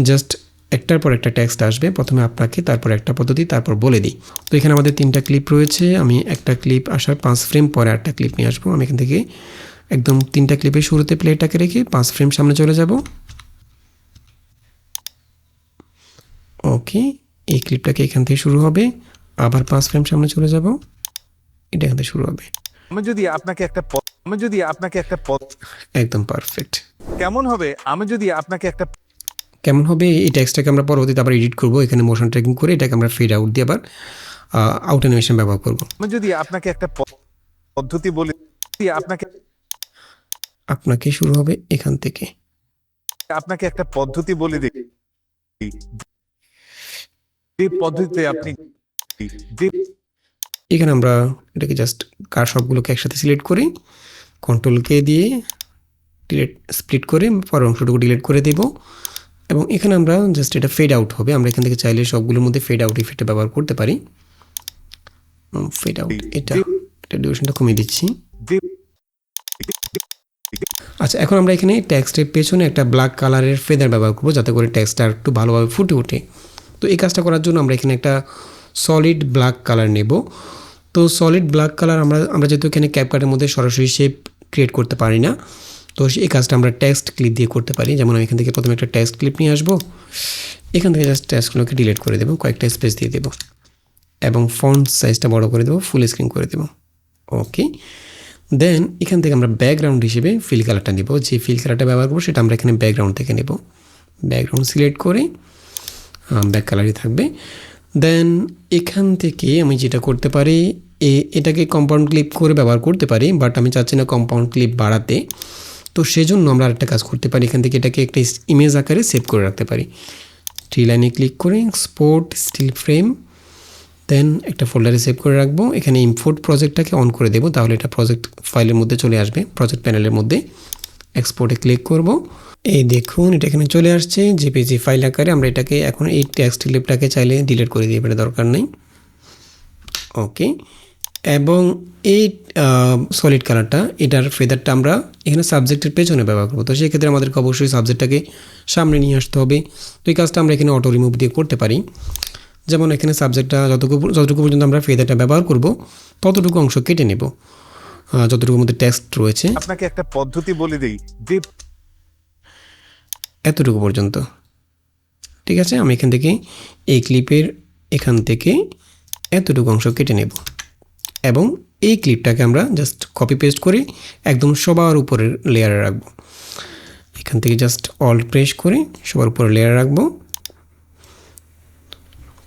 জাস্ট একটার পর একটা টেক্সট আসবে, প্রথমে আপনাকে, তারপর একটা পদ্ধতি, তারপর বলে দিই। তো এখানে আমাদের 3টা ক্লিপ রয়েছে। আমি একটা ক্লিপ আসার 5 ফ্রেম পরে একটা ক্লিপ নিয়ে আসবো। আমি এখান থেকে একদম 3টা ক্লিপের শুরুতে প্লেটাকে রেখে 5 ফ্রেম সামনে চলে যাব। ওকে, এই ক্লিপটাকে এখান থেকে শুরু হবে, আবার 5 ফ্রেম সামনে চলে যাব, এটা এখান থেকে শুরু হবে। আমি যদি আপনাকে একটা একদম পারফেক্ট। কেমন হবে আমি যদি আপনাকে একটা কেমন হবে এই টেক্সটটাকে আমরা পরবর্তীতে আবার এডিট করব। এখানে মোশন ট্র্যাকিং করে এটাকে আমরা ফেড আউট দিয়ে আবার আউট অ্যানিমেশন ব্যবহার করব। আমি যদি আপনাকে একটা পদ্ধতি বলি, আপনাকে শুরু হবে এখান থেকে। আপনাকে একটা পদ্ধতি বলে দিই, যে পদ্ধতিতে আপনি এখানে আমরা এটাকে জাস্ট কার সবগুলোকে একসাথে সিলেক্ট করি, কন্ট্রোল কে দিয়ে ডিলিট স্প্লিট করে পরের অংশটুকু ডিলিট করে দেব, এবং এখানে আমরা জাস্ট এটা ফেড আউট হবে। আমরা এখান থেকে চাইলে সবগুলোর মধ্যে ফেড আউট ইফেক্টটা ব্যবহার করতে পারি। ফেড আউট, এটা ডিউরেশনটা কমিয়ে দিচ্ছি। আচ্ছা, এখন আমরা এখানে টেক্সটের পেছনে একটা ব্ল্যাক কালারের ফেদার ব্যবহার করবো, যাতে করে টেক্সটটা একটু ভালোভাবে ফুটে ওঠে। তো এই কাজটা করার জন্য আমরা এখানে একটা সলিড ব্ল্যাক কালার নেব। তো সলিড ব্ল্যাক কালার আমরা যেহেতু এখানে ক্যাপকাটের মধ্যে সরাসরি শেপ ক্রিয়েট করতে পারি না, তো এই কাজটা আমরা টেক্সট ক্লিপ দিয়ে করতে পারি। যেমন আমি এখান থেকে প্রথমে একটা টেক্সট ক্লিপ নিয়ে আসবো, এখান থেকে জাস্ট টেক্সটগুলোকে ডিলিট করে দেবো, কয়েকটা স্পেস দিয়ে দেবো, এবং ফন্ট সাইজটা বড় করে দেবো, ফুল স্ক্রিন করে দেবো। ওকে, দেন এখান থেকে আমরা ব্যাকগ্রাউন্ড হিসেবে ফিল কালারটা নেব। যে ফিল কালারটা ব্যবহার করবো সেটা আমরা এখানে ব্যাকগ্রাউন্ড থেকে নেব। ব্যাকগ্রাউন্ড সিলেক্ট করে ব্যাক কালারই থাকবে। দেন এখান থেকে আমি যেটা করতে পারি, এটাকে কম্পাউন্ড ক্লিপ করে ব্যবহার করতে পারি, বাট আমি চাচ্ছি না কম্পাউন্ড ক্লিপ বাড়াতে। তো সেজন্য আমরা আরেকটা কাজ করতে পারি, এখান থেকে এটাকে একটা ইমেজ আকারে সেভ করে রাখতে পারি। 3 লাইনে ক্লিক করে এক্সপোর্ট স্টিল ফ্রেম, দেন একটা ফোল্ডারে সেভ করে রাখবো। এখানে ইম্পোর্ট প্রজেক্টটাকে অন করে দেবো, তাহলে এটা প্রজেক্ট ফাইলের মধ্যে চলে আসবে, প্রজেক্ট প্যানেলের মধ্যে। এক্সপোর্টে ক্লিক করব। এই দেখুন এটা এখানে চলে আসছে জেপিজি ফাইল আকারে। আমরা এটাকে এখন এই টেক্সট ক্লিপটাকে চাইলে ডিলিট করে দিয়ে এটা দরকার নেই। ওকে, এবং এই সলিড কালারটা এটার ফেদারটা আমরা এখানে সাবজেক্টের পেছনে ব্যবহার করবো। তো সেক্ষেত্রে আমাদেরকে অবশ্যই সাবজেক্টটাকে সামনে নিয়ে আসতে হবে। তো এই কাজটা আমরা এখানে অটো রিমুভ দিয়ে করতে পারি। যেমন এখানে সাবজেক্টটা যতটুকু পর্যন্ত আমরা ফেদারটা ব্যবহার করব ততটুকু অংশ কেটে নেব, যতটুকুর মধ্যে টেক্সট রয়েছে আপনাকে একটা পদ্ধতি বলে দিই যে এতটুকু পর্যন্ত। ঠিক আছে, আমি এখান থেকে এই ক্লিপের এখান থেকে এতটুকু অংশ কেটে নেব এবং এই ক্লিপটাকে আমরা জাস্ট কপি পেস্ট করে একদম সবার উপরের লেয়ারে রাখবো। এখান থেকে জাস্ট অল্ট প্রেস করে সবার উপরে লেয়ার রাখবো।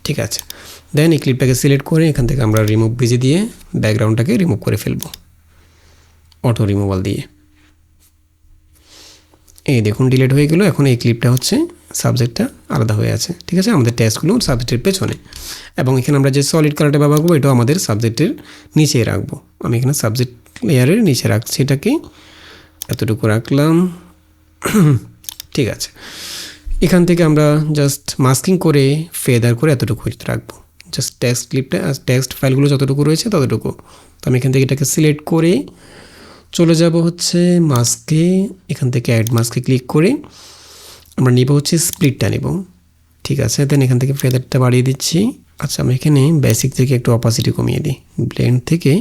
ঠিক আছে, দেন এই ক্লিপটাকে সিলেক্ট করে এখান থেকে আমরা রিমুভ ভিজি দিয়ে ব্যাকগ্রাউন্ডটাকে রিমুভ করে ফেলবো অটো রিমুভাল দিয়ে। এই দেখুন ডিলিট হয়ে গেল। এখন এই ক্লিপটা হচ্ছে সাবজেক্টটা আলাদা হয়ে আছে। ঠিক আছে, আমাদের টেক্সটগুলো সাবজেক্টের পেছনে, এবং এখানে আমরা যে সলিড কালারটা ব্যবহার করবো এটাও আমাদের সাবজেক্টের নিচে রাখবো। আমি এখানে সাবজেক্ট লেয়ারের নিচে রাখছি, এটাকে এতটুকু রাখলাম। ঠিক আছে, এখান থেকে আমরা জাস্ট মাস্কিং করে ফেদার করে এতটুকু রাখবো। জাস্ট টেক্সট ক্লিপটা টেক্সট ফাইলগুলো যতটুকু রয়েছে ততটুকু। তো আমি এখান থেকে এটাকে সিলেক্ট করে চলে যাব হচ্ছে মাস্কে। এখান থেকে অ্যাড মাস্কে ক্লিক করে আমরা নিব হচ্ছে স্প্লিটটা নেব। ঠিক আছে, দেন এখান থেকে ফেদারটা বাড়িয়ে দিচ্ছি। আচ্ছা, আমি এখানে বেসিক থেকে একটু অপাসিটি কমিয়ে দিই, ব্লেন্ড থেকে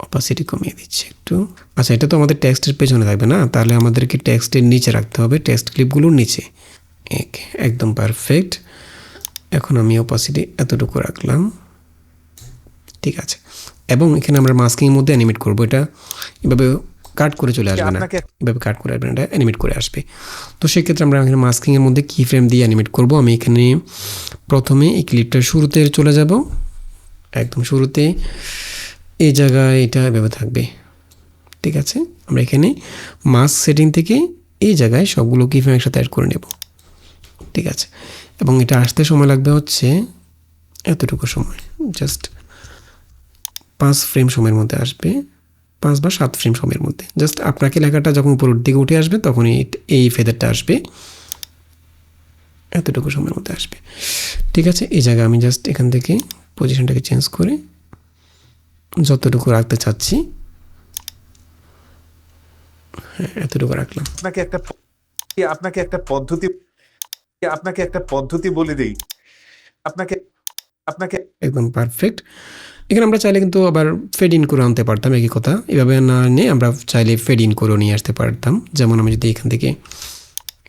অপাসিটি কমিয়ে দিচ্ছি একটু। আচ্ছা, এটা তো আমাদের টেক্সটের পেছনে থাকবে না, তাহলে আমাদেরকে টেক্সটের নিচে রাখতে হবে, টেক্সট ক্লিপগুলোর নিচে। একদম পারফেক্ট। এখন আমি অপাসিটি এতটুকু রাখলাম। ঠিক আছে, এবং এখানে আমরা মাস্কিংয়ের মধ্যে অ্যানিমেট করব। এটা এভাবে কাট করে চলে আসবে না, এভাবে কাট করে আসবে না, এটা অ্যানিমেট করে আসবে। তো সেক্ষেত্রে আমরা এখানে মাস্কিংয়ের মধ্যে কি ফ্রেম দিয়ে অ্যানিমেট করব। আমি এখানে প্রথমে এই ক্লিপটার শুরুতে চলে যাব, একদম শুরুতে এই জায়গায় এটা এভাবে থাকবে। ঠিক আছে, আমরা এখানে মাস্ক সেটিং থেকে এই জায়গায় সবগুলো কি ফ্রেম একসাথে অ্যাড করে নেব। ঠিক আছে, এবং এটা আসতে সময় লাগবে হচ্ছে এতটুকু সময়, জাস্ট 5 ফ্রেম সময়ের মধ্যে আসবে, 5 বা 7 ফ্রেম সময়ের মধ্যে। জাস্ট আপনাকে লেখাটা যখন উপরের দিকে উঠে আসবে তখন এই ফেদারটা আসবে, এতটুকু সময়ের মধ্যে আসবে। ঠিক আছে, এই জায়গায় আমি জাস্ট এখান থেকে পজিশনটাকে চেঞ্জ করে যতটুকু রাখতে চাচ্ছি এতটুকু রাখলাম। আপনাকে একটা পদ্ধতি বলে দিই আপনাকে একদম পারফেক্ট। এখানে আমরা চাইলে কিন্তু আবার ফেড ইন করে আনতে পারতাম, একই কথা। এভাবে না নিয়ে আমরা চাইলে ফেড ইন করে নিয়ে আসতে পারতাম। যেমন আমি যদি এখান থেকে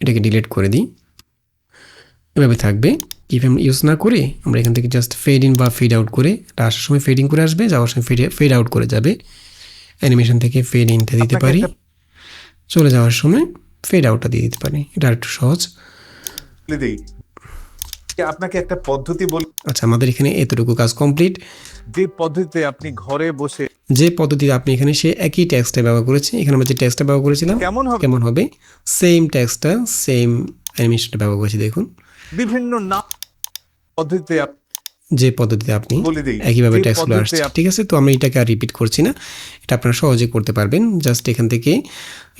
এটাকে ডিলিট করে দিই, এভাবে থাকবে। কিফ্রেম ইউজ না করে আমরা এখান থেকে জাস্ট ফেড ইন বা ফেড আউট করে, এটা আসার সময় ফেড ইন করে আসবে, যাওয়ার সময় ফেড আউট করে যাবে। অ্যানিমেশন থেকে ফেড ইনটা দিতে পারি, চলে যাওয়ার সময় ফেড আউটটা দিয়ে দিতে পারি। এটা আরেকটু সহজ। আপনাকে একটা পদ্ধতি বল। আচ্ছা, আমাদের এখানে এতটুকু কাজ কমপ্লিট। যে পদ্ধতিতে আপনি ঘরে বসে যে পদ্ধতিতে আপনি এখানে সে একই টেক্সটটা ব্যবহার করেছে, এখানে আমরা যে টেক্সটটা ব্যবহার করেছিলাম কেমন হবে সেম টেক্সটটা সেম অ্যানিমেশনটা ব্যবহার করেছি। দেখুন বিভিন্ন নাম পদ্ধতিতে যে পদ্ধতিতে আপনি একইভাবে টেক্সটগুলো আসছে। ঠিক আছে, তো আমি এটাকে আর রিপিট করছি না, এটা আপনারা সহজে করতে পারবেন। জাস্ট এখান থেকে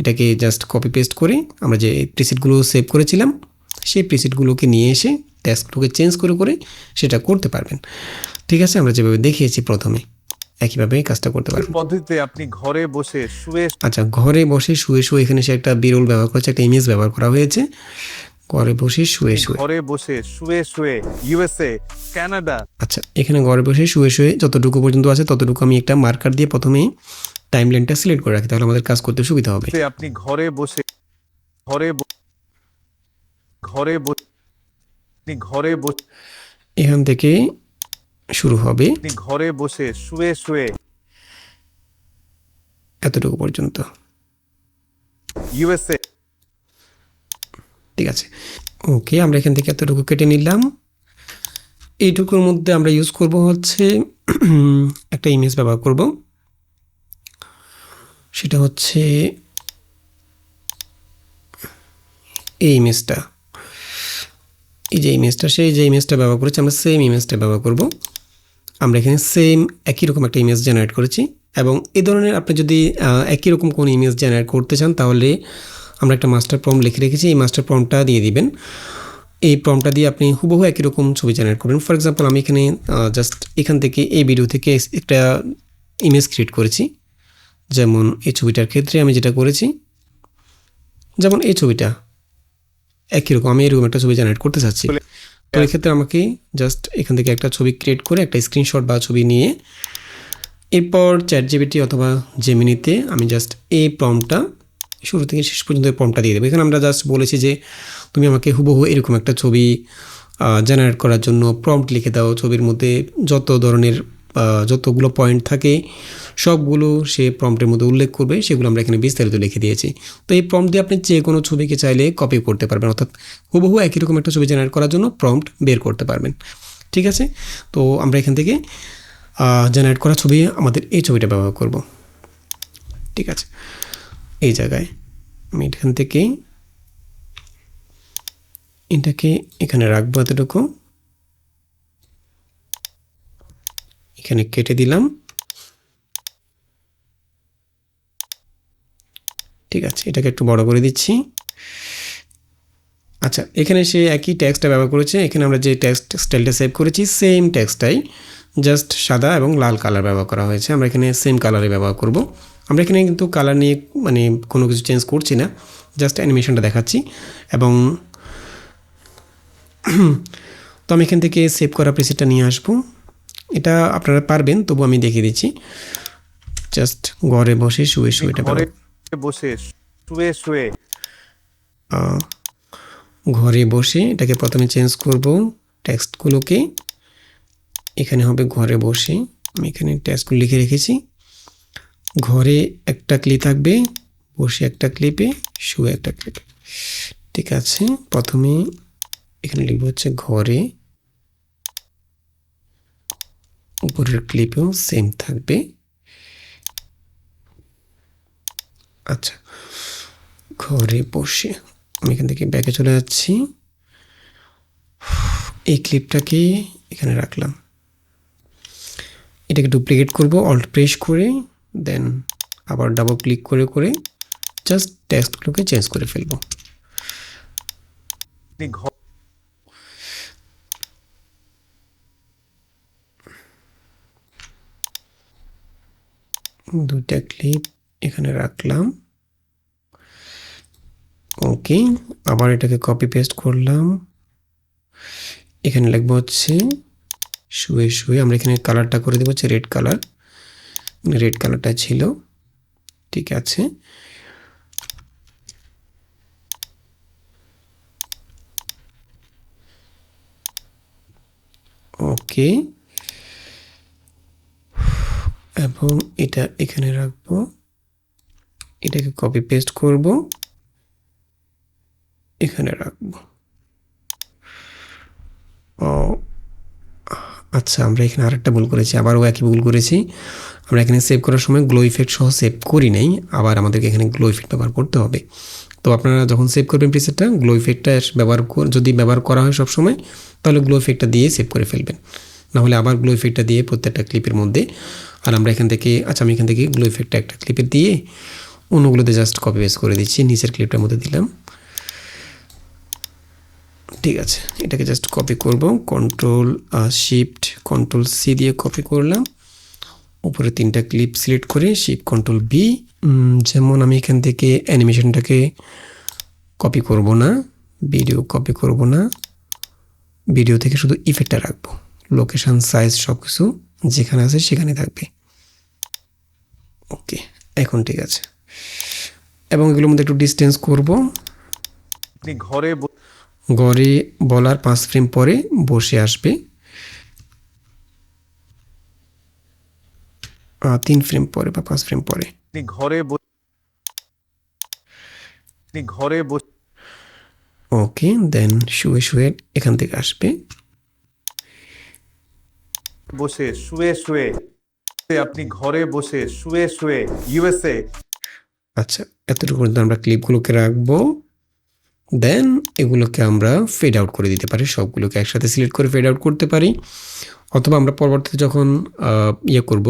এটাকে জাস্ট কপি পেস্ট করে আমরা যে প্রিসেটগুলো সেভ করেছিলাম সেই প্রিসেটগুলোকে নিয়ে এসে টেক্সটগুলোকে চেঞ্জ করে করে সেটা করতে পারবেন। ঠিক আছে, আমরা যেভাবে দেখিয়েছি প্রথমে একইভাবে কাজটা করতে পারবেন। পদ্ধতিতে আপনি ঘরে বসে শুয়ে আচ্ছা, ঘরে বসে শুয়ে শুয়ে এখানে সে একটা বিরল ব্যবহার করেছে, একটা ইমেজ ব্যবহার করা হয়েছে। ঘরে বসে শুয়ে শুয়ে ইউএসএ, কানাডা। আচ্ছা, এখানে ঘরে বসে শুয়ে শুয়ে যতটুকু পর্যন্ত আছে ততটুকু আমি একটা মার্কার দিয়ে প্রথমেই টাইমলাইনটা সিলেক্ট করে রাখি, তাহলে আমাদের কাজ করতে সুবিধা হবে। আপনি ঘরে বসে এখান থেকে শুরু হবে, ঘরে বসে শুয়ে এতটুকু পর্যন্ত ইউএসএ। ঠিক আছে, ওকে, আমরা এখান থেকে এতটুকু কেটে নিলাম। এইটুকুর মধ্যে আমরা ইউজ করব হচ্ছে একটা ইমেজ ব্যবহার করব, সেটা হচ্ছে এই ইমেজটা। এই যে ইমেজটা, সেই যে ইমেজটা ব্যবহার করেছি আমরা সেম ইমেজটা ব্যবহার করব। আমরা এখানে সেম একই রকম একটা ইমেজ জেনারেট করেছি, এবং এই ধরনের আপনি যদি একই রকম কোনো ইমেজ জেনারেট করতে চান তাহলে আমরা একটা মাস্টার প্রম্পট লিখে রেখেছি, এই মাস্টার প্রম্পটটা দিয়ে দিবেন। এই প্রম্পটটা দিয়ে আপনি হুবহু একই রকম ছবি জেনারেট করবেন। ফর এক্সাম্পল আমি এখানে জাস্ট এখান থেকে এই ভিডিও থেকে একটা ইমেজ ক্রিয়েট করেছি। যেমন এই ছবিটার ক্ষেত্রে আমি যেটা করেছি, যেমন এই ছবিটা একই রকম, আমি এরকম একটা ছবি জেনারেট করতে চাচ্ছি। তো এক্ষেত্রে আমাকে জাস্ট এখান থেকে একটা ছবি ক্রিয়েট করে একটা স্ক্রিনশট বা ছবি নিয়ে এরপর চ্যাটজিপিটি অথবা জেমিনিতে আমি জাস্ট এই প্রম্পটটা শুরু থেকে শেষ পর্যন্ত এই প্রম্পটটা দিয়ে দেবো। এখানে আমরা জাস্ট বলেছি যে তুমি আমাকে হুবহু এরকম একটা ছবি জেনারেট করার জন্য প্রম্পট লিখে দাও। ছবির মধ্যে যত ধরনের যতগুলো পয়েন্ট থাকে সবগুলো সে প্রম্পটের মধ্যে উল্লেখ করবে, সেগুলো আমরা এখানে বিস্তারিত লিখে দিয়েছি। তো এই প্রম্পট দিয়ে আপনি যে কোনো ছবিকে চাইলে কপি করতে পারবেন, অর্থাৎ হুবহু একই রকম একটা ছবি জেনারেট করার জন্য প্রম্পট বের করতে পারবেন। ঠিক আছে, তো আমরা এখান থেকে জেনারেট করা ছবি আমাদের এই ছবিটা ব্যবহার করব। ঠিক আছে, এই জায়গায় আমি এখান থেকে এটাকে এখানে রাখবো, এতটুকু এখানে কেটে দিলাম। ঠিক আছে, এটাকে একটু বড় করে দিচ্ছি। আচ্ছা, এখানে সে একই টেক্সটটা ব্যবহার করেছে। এখানে আমরা যে টেক্সট স্টাইলটা সেভ করেছি সেম টেক্সটটাই, জাস্ট সাদা এবং লাল কালার ব্যবহার করা হয়েছে। আমরা এখানে সেম কালারে ব্যবহার করব। আমরা এখানে কিন্তু কালার নিয়ে মানে কোনো কিছু চেঞ্জ করছি না, জাস্ট অ্যানিমেশনটা দেখাচ্ছি। এবং তো আমি এখান থেকে সেভ করা প্রিসেটটা নিয়ে আসবো। এটা আপনারা পারবেন, তবু আমি দেখিয়ে দিচ্ছি। জাস্ট ঘরে বসে শুয়ে শুয়ে এটা ঘরে বসে শুয়ে ঘরে বসে এটাকে প্রথমে চেঞ্জ করব টেক্সটগুলোকে। এখানে হবে ঘরে বসে, আমি এখানে টেক্সটগুলো লিখে রেখেছি। ঘরে একটা ক্লিপ থাকবে, বসে একটা ক্লিপে, শুয়ে একটা ক্লিপে। ঠিক আছে, প্রথমে এখানে লিখব হচ্ছে ঘরে, উপরের ক্লিপেও সেম থাকবে। আচ্ছা, ঘরে বসে আমি এখান থেকে ব্যাকে চলে যাচ্ছি। এই ক্লিপটাকে এখানে রাখলাম, এটাকে ডুপ্লিকেট করব অল্ট প্রেস করে, দেন আবার ডাবল ক্লিক করে করে জাস্ট টেক্সটগুলোকে চেঞ্জ করে ফেলবো। দুইটা ক্লিপ এখানে রাখলাম। ওকে, আবার এটাকে কপি পেস্ট করলাম। এখানে লিখবো হচ্ছে শুয়ে শুয়ে। আমরা এখানে কালারটা করে দেবো হচ্ছে রেড কালার, রেড কালারটা ছিল। ঠিক আছে, ওকে, এবং এটা এখানে রাখবো। এটাকে কপি পেস্ট করব, এখানে রাখবো। ও আচ্ছা, আমরা এখানে আরেকটা ভুল করেছি, আবারও একই ভুল করেছি। আমরা এখানে সেভ করার সময় গ্লো ইফেক্ট সহ সেভ করি নাই, আবার আমাদেরকে এখানে গ্লো ইফেক্ট ব্যবহার করতে হবে। তো আপনারা যখন সেভ করবেন প্রিসেটটা, গ্লো ইফেক্টটা যদি ব্যবহার করা হয় সবসময়, তাহলে গ্লো ইফেক্টটা দিয়ে সেভ করে ফেলবেন। নাহলে আবার গ্লো ইফেক্টটা দিয়ে প্রত্যেকটা ক্লিপের মধ্যে, আর আমরা এখান থেকে আমি এখান থেকে গ্লো ইফেক্টটা একটা ক্লিপে দিয়ে অন্যগুলোতে জাস্ট কপি পেস্ট করে দিচ্ছি, নিচের ক্লিপটার মধ্যে দিলাম। ঠিক আছে, এটাকে জাস্ট কপি করব, কন্ট্রোল শিফট কন্ট্রোল সি দিয়ে কপি করলাম। উপরে তিনটা ক্লিপ সিলেক্ট করে শিফট কন্ট্রোল বি। যেমন আমি এখান থেকে অ্যানিমেশনটাকে কপি করব না, ভিডিও কপি করব না, ভিডিও থেকে শুধু ইফেক্টটা রাখবো। লোকেশন সাইজ সব কিছু যেখানে আছে সেখানে থাকবে। ওকে, এখন ঠিক আছে। এবং এগুলোর মধ্যে একটু ডিস্টেন্স করব। আপনি ঘরে ঘরে বলার 5 ফ্রেম পরে বসে আসবে, 3 ফ্রেম পরে বা 5 ফ্রেম পরে। ঘরে ওকে, দেন শুয়ে শুয়ে এখান থেকে আসবে, বসে শুয়ে আপনি ঘরে বসে শুয়ে ইউএসএ। আচ্ছা, এতটুকু পর্যন্ত আমরা ক্লিপগুলোকে রাখবো। দেন এগুলোকে আমরা ফেড আউট করে দিতে পারি, সবগুলোকে একসাথে সিলেক্ট করে ফেড আউট করতে পারি। অথবা আমরা পরবর্তীতে যখন করব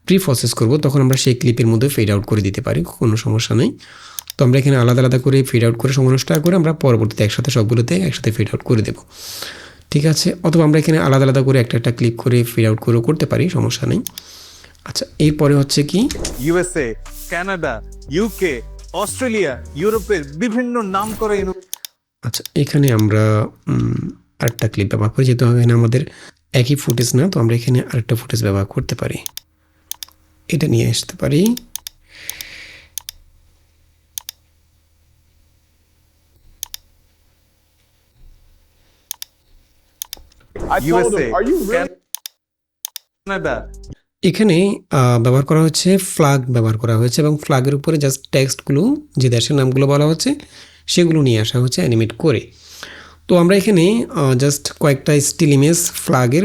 প্রি প্রসেস করব তখন আমরা সেই ক্লিপের মধ্যে ফেড আউট করে দিতে পারি, কোনো সমস্যা নেই। তো আমরা এখানে আলাদা আলাদা করে ফেড আউট করে সময় নষ্ট করে আমরা পরবর্তীতে একসাথে সবগুলোতে একসাথে ফেড আউট করে দেব, ঠিক আছে। অথবা আমরা এখানে আলাদা আলাদা করে একটা একটা ক্লিপ করে ফেড আউট করেও করতে পারি, সমস্যা নেই। আচ্ছা, এরপরে হচ্ছে কি ইউএসএ, কানাডা, ইউকে, অস্ট্রেলিয়া, ইউরোপের বিভিন্ন নাম করা আচ্ছা, এখানে আমরা আরেকটা ক্লিপ ব্যবহার করি, যেহেতু এখানে আমাদের একই ফুটেজ না, তো আমরা এখানে আরেকটা ফুটেজ ব্যবহার করতে পারি, এটা নিয়ে আসতে পারি। ইউএসএ, কানাডা, এখানে ব্যবহার করা হচ্ছে ফ্ল্যাগ ব্যবহার করা হয়েছে এবং ফ্ল্যাগের উপরে জাস্ট টেক্সটগুলো যে দেশের নামগুলো বলা হচ্ছে সেগুলো নিয়ে আসা হচ্ছে অ্যানিমেট করে। তো আমরা এখানে জাস্ট কয়েকটা স্টিল ইমেজ ফ্ল্যাগের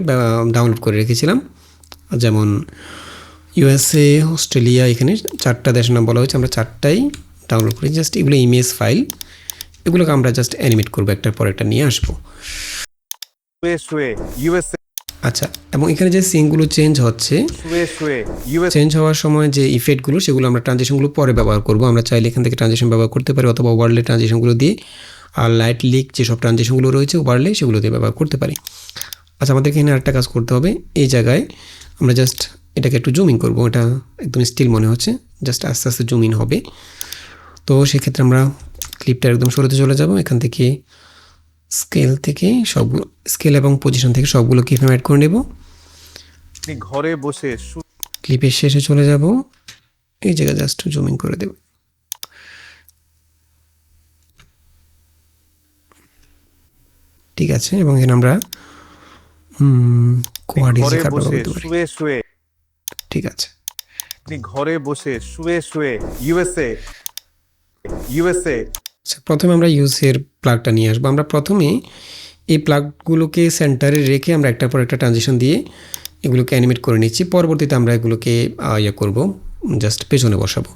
ডাউনলোড করে রেখেছিলাম, যেমন ইউএসএ, অস্ট্রেলিয়া, এখানে 4টা দেশের নাম বলা হয়েছে, আমরা 4টাই ডাউনলোড করি। জাস্ট এগুলো ইমেজ ফাইল, এগুলোকে আমরা জাস্ট অ্যানিমেট করবো, একটার পর একটা নিয়ে আসবো। ইউএসএ, আচ্ছা, এবং এখানে যে সিনগুলো চেঞ্জ হচ্ছে, ইউএসএ, চেঞ্জ হওয়ার সময় যে ইফেক্টগুলো সেগুলো আমরা ট্রানজিশনগুলো পরে ব্যবহার করব। আমরা চাইলে এখান থেকে ট্রানজিশন ব্যবহার করতে পারি, অথবা ওভারলে ট্রানজিশনগুলো দিয়ে আর লাইট লিক যেসব ট্রানজিশনগুলো রয়েছে ওভারলে সেগুলো দিয়ে ব্যবহার করতে পারি। আচ্ছা, আমাদের এখানে আরেকটা কাজ করতে হবে, এই জায়গায় আমরা জাস্ট এটাকে একটু জুম ইন করবো, এটা একদম স্টিল মনে হচ্ছে, জাস্ট আস্তে আস্তে জুম ইন হবে। তো সেক্ষেত্রে আমরা ক্লিপটা একদম সরতে চলে যাব, এখান থেকে স্কেল থেকে সবগুলো, স্কেল এবং পজিশন থেকে সবগুলো ক্লিপ অ্যাড করে নেব। আপনি ঘরে বসে ক্লিপের শেষে চলে যাব, এই জায়গায় জাস্ট জুম ইন করে দেব। ঠিক আছে, এবং এখানে আমরা কোয়াড্রিজে কাট ব্যবহার করতে পারি। শুয়ে ঠিক আছে, আপনি ঘরে বসে শুয়ে ইউএসএ, ইউএসএ, আচ্ছা, প্রথমে আমরা ইউএসএর প্লাগটা নিয়ে আসবো। আমরা প্রথমে এই প্লাগগুলোকে সেন্টারে রেখে আমরা একটার পর একটা ট্রানজিশন দিয়ে এগুলোকে অ্যানিমেট করে নিচ্ছি, পরবর্তীতে আমরা এগুলোকে করব, জাস্ট পেছনে বসাবো।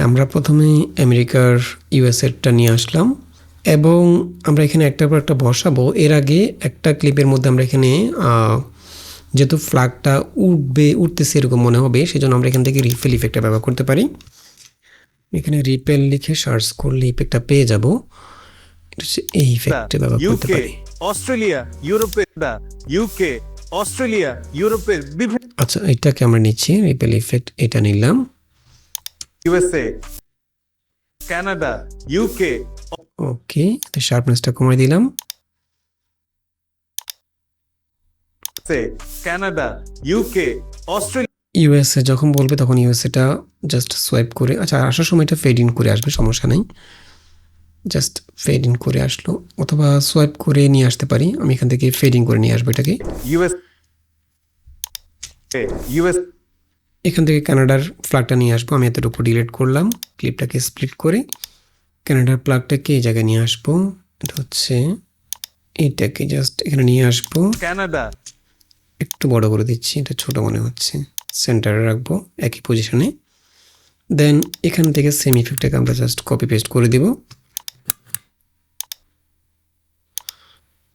আমরা প্রথমে আমেরিকার ইউএসএরটা নিয়ে আসলাম এবং আমরা এখানে একটার পর একটা বসাবো। এর আগে একটা ক্লিপের মধ্যে আমরা এখানে যেহেতু ফ্ল্যাগটা উঠতেছে এরকম মনে হবে, সেজন্য আমরা এখান থেকে রিপেল ইফেক্টটা ব্যবহার করতে পারি। এখানে রিপেল লিখে সার্চ করলে ইফেক্টটা পেয়ে যাব, এটা হচ্ছে এই ইফেক্টটা ব্যবহার করতে ইউকে, পারি। অস্ট্রেলিয়া, ইউরোপের, ইউকে, অস্ট্রেলিয়া, ইউরোপের বিভিন্ন, আচ্ছা, এটাকে আমরা নিচ্ছি, রিপেল ইফেক্ট এটা নিলাম। ইউএসএ, কানাডা, ইউকে, ওকে, শার্পনেসটা কমাই দিলাম। কানাডা, ইউকে, অস্ট্রেলিয়া, ইউএসএ যখন বলবে তখন ইউএসএটা জাস্ট সোয়াইপ করে, আচ্ছা আসার সময় এটা ফেড ইন করে আসবে, সমস্যা নেই, জাস্ট ফেড ইন করে আসলো, অথবা সোয়াইপ করে নিয়ে আসতে পারি। আমি এখান থেকে ফেড ইন করে নিয়ে আসবো এটাকে। ইউএস, ইউএস, এখান থেকে কানাডার প্লাগটা নিয়ে আসবো, আমি এতটুকু ডিলিট করলাম, ক্লিপটাকে স্প্লিট করে কানাডার প্লাগটাকে এই জায়গায় নিয়ে আসবো। এটা হচ্ছে এইটাকে জাস্ট এখানে নিয়ে আসবো, কানাডা, একটু বড় করে দিচ্ছি, এটা ছোট মনে হচ্ছে, সেন্টারে রাখবো একই পজিশনে। দেন এখান থেকে সেম ইফেক্টটাকে আমরা জাস্ট কপি পেস্ট করে দিব।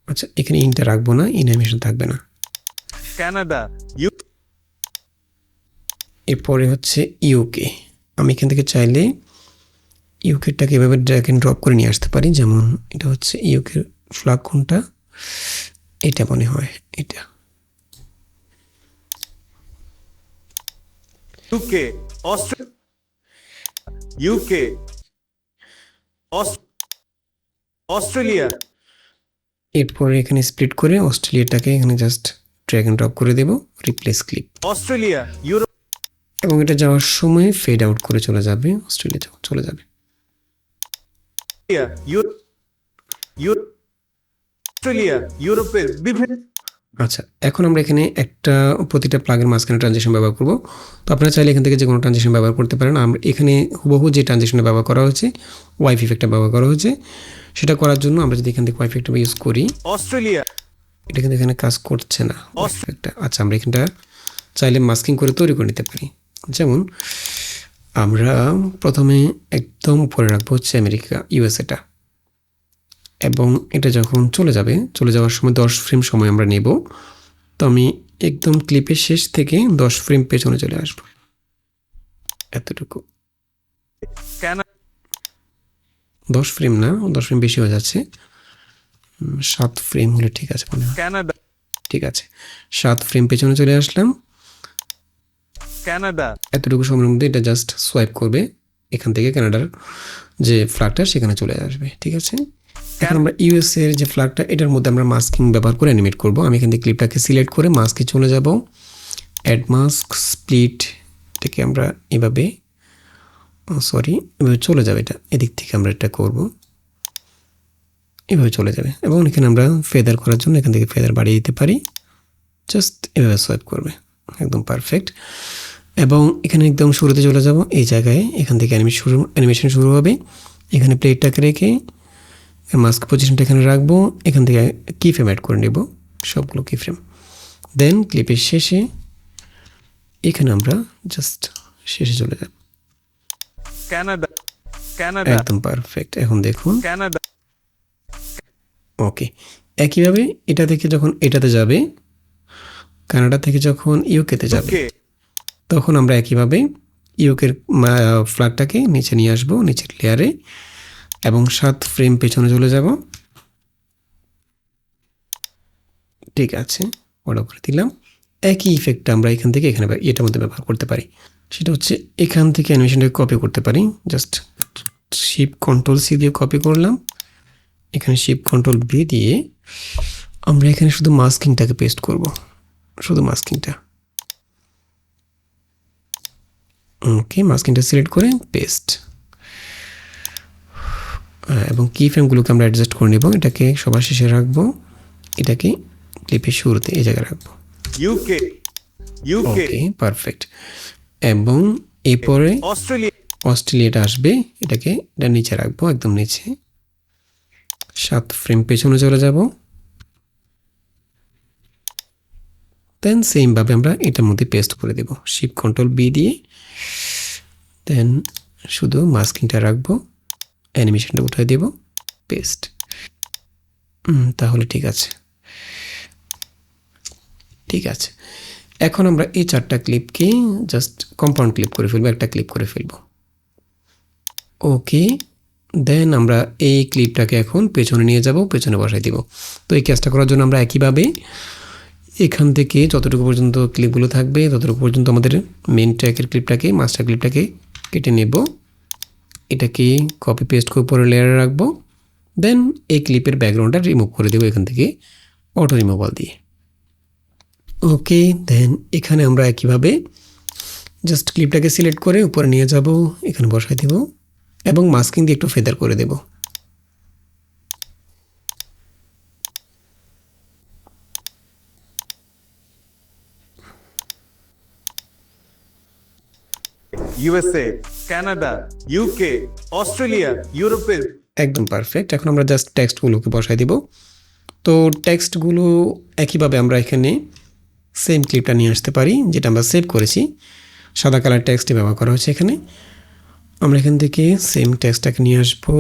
আচ্ছা, এখানে ইনটা রাখবো না, অ্যানিমেশন থাকবে না। কানাডা, এরপরে হচ্ছে ইউকে, আমি এখান থেকে চাইলে ইউকেটাকে এভাবে ড্র্যাগ এন্ড ড্রপ করে নিয়ে আসতে পারি, যেমন এটা হচ্ছে ইউকের ফ্ল্যাগ কোনটা, এটা মনে হয় এটা। ইউকে, ইউকে, অস্ট্রেলিয়া, এরপরে এখানে স্প্লিট করে অস্ট্রেলিয়াটাকে এখানে জাস্ট ড্র্যাগ এন্ড ড্রপ করে দেব, রিপ্লেস ক্লিপ, অস্ট্রেলিয়া, ইউরোপ, এবং এটা যাওয়ার সময় ফেড আউট করে চলে যাবে, অস্ট্রেলিয়া চলে যাবে। অস্ট্রেলিয়া, ইউরোপের বিভিন্ন, আচ্ছা, এখন আমরা এখানে একটা প্রতিটা প্লাগের মাঝখানে ট্রানজিশন ব্যবহার করব। তো আপনারা চাইলে এখান থেকে যে কোনো ট্রানজিশন ব্যবহার করতে পারেন। আমরা এখানে হুবহু যে ট্রানজিশনটা ব্যবহার করা হয়েছে, ওয়াইফ ইফেক্টটা ব্যবহার করা হয়েছে, সেটা করার জন্য আমরা যদি এখান থেকে ওয়াইফ ইফেক্টটা ইউজ করি, অস্ট্রেলিয়া, এটা কিন্তু এখানে কাজ করছে না ইফেক্টটা। আচ্ছা, আমরা এখানটা চাইলে মাস্কিং করে তৈরি করে নিতে পারি। যেমন আমরা প্রথমে একদম উপরে রাখবো হচ্ছে আমেরিকা ইউএসএটা, এবং এটা যখন চলে যাবে, চলে যাওয়ার সময় 10 ফ্রেম সময় আমরা নেব। তো আমি একদম ক্লিপের শেষ থেকে 10 ফ্রেম পেছনে চলে আসবো, এতটুকু। কেন 10 ফ্রেম না, 10 ফ্রেম বেশি হয়ে যাচ্ছে, 7 ফ্রেম হলে ঠিক আছে মনে হয়। কানাডা ঠিক আছে, 7 ফ্রেম পেছনে চলে আসলাম। কানাডা এতটুকু সময়ের মধ্যে এটা জাস্ট সোয়াইপ করবে, এখান থেকে কানাডার যে ফ্ল্যাগটা সেখানে চলে আসবে। ঠিক আছে, এখন আমরা ইউএসএ এর যে ফ্ল্যাগটা, এটার মধ্যে আমরা মাস্কিং ব্যবহার করে অ্যানিমেট করব। আমি এখান থেকে ক্লিপটাকে সিলেক্ট করে মাস্কে চলে যাব, অ্যাড মাস্ক স্প্লিট, এটাকে আমরা এভাবে এভাবে চলে যাবে, এটা এদিক থেকে আমরা এটা করব, এভাবে চলে যাবে। এবং এখানে আমরা ফেদার করার জন্য এখান থেকে ফেদার বাড়িয়ে দিতে পারি, জাস্ট এভাবে সোয়াইপ করবে, একদম পারফেক্ট। এবং এখানে একদম শুরুতে চলে যাব, এই জায়গায় এখান থেকে অ্যানিমেশন শুরু হবে। এখানে প্লেটটাকে রেখে মাস্ক পজিশনটা এখানে রাখবো, এখান থেকে কি ফ্রেম অ্যাড করে নেব, সবগুলো কি ফ্রেম। দেন ক্লিপের শেষে এখানে আমরা জাস্ট শেষে চলে যাব, কানাডা কানাডা একদম পারফেক্ট। এখন দেখুন, কানাডা ওকে। একইভাবে এটা থেকে যখন এটাতে যাবে, কানাডা থেকে যখন ইউকেতে যাবে, ওকে তখন আমরা একইভাবে ইউকের ফ্ল্যাগটাকে নিচে নিয়ে আসবো, নিচের লেয়ারে, এবং 7 ফ্রেম পেছনে চলে যাব। ঠিক আছে, অর্ডার করে দিলাম। একই ইফেক্টটা আমরা এখান থেকে এখানে এটার মধ্যে ব্যবহার করতে পারি। সেটা হচ্ছে এখান থেকে অ্যানিমেশনটাকে কপি করতে পারি, জাস্ট শিফট কন্ট্রোল সি দিয়ে কপি করলাম, এখানে শিফট কন্ট্রোল বি দিয়ে আমরা এখানে শুধু মাস্কিংটাকে পেস্ট করব, শুধু মাস্কিংটা। ওকে, মাস্কিংটা সিলেক্ট করে পেস্ট, এবং কি ফ্রেমগুলোকে আমরা অ্যাডজাস্ট করে নেব। এটাকে সবার শেষে রাখবো, এটাকে ক্লিপের শুরুতে এই জায়গায় রাখবো। ইউকে ইউকে ওকে, পারফেক্ট। এবং এরপরে অস্ট্রেলিয়া অস্ট্রেলিয়াটা আসবে, এটাকে এটা নিচে রাখবো, একদম নিচে। 7 ফ্রেম পেছনে চলে যাব। দেন সেমভাবে আমরা এটার মধ্যে পেস্ট করে দেব, শিফট কন্ট্রোল বি দিয়ে। দেন শুধু মাস্কিংটা রাখবো, অ্যানিমেশনটা উঠিয়ে দেব, পেস্ট। তাহলে ঠিক আছে, ঠিক আছে। এখন আমরা এই 4টা ক্লিপকে জাস্ট কম্পাউন্ড ক্লিপ করে ফেলবো, একটা ক্লিপ করে ফেলবো। ওকে, দেন আমরা এই ক্লিপটাকে এখন পেছনে নিয়ে যাব, পেছনে বসাই দিব। তো এই কাজটা করার জন্য আমরা একইভাবে এখান থেকে যতটুকু পর্যন্ত ক্লিপগুলো থাকবে ততটুকু পর্যন্ত আমাদের মেন ট্র্যাকের ক্লিপটাকে, মাস্টার ক্লিপটাকে কেটে নেব, এটাকে কপি পেস্ট করে পরে লেয়ারে রাখবো। দেন এই ক্লিপের ব্যাকগ্রাউন্ডটা রিমুভ করে দেবো এখান থেকে অটো রিমুভাল দিয়ে। ওকে, দেন এখানে আমরা একইভাবে জাস্ট ক্লিপটাকে সিলেক্ট করে উপরে নিয়ে যাব, এখানে বসাই দেব, এবং মাস্কিং দিয়ে একটু ফেদার করে দেব। ইউএসএ কানাডা ইউকে অস্ট্রেলিয়া ইউরোপের একদম পারফেক্ট। এখন আমরা জাস্ট টেক্সটগুলোকে বসাই দেব। তো টেক্সটগুলো একইভাবে আমরা এখানে সেম ক্লিপটা নিয়ে আসতে পারি, যেটা আমরা সেভ করেছি, সাদা কালার টেক্সটে ব্যবহার করা হয়েছে এখানে। আমরা এখান থেকে সেম টেক্সটটাকে নিয়ে আসবো,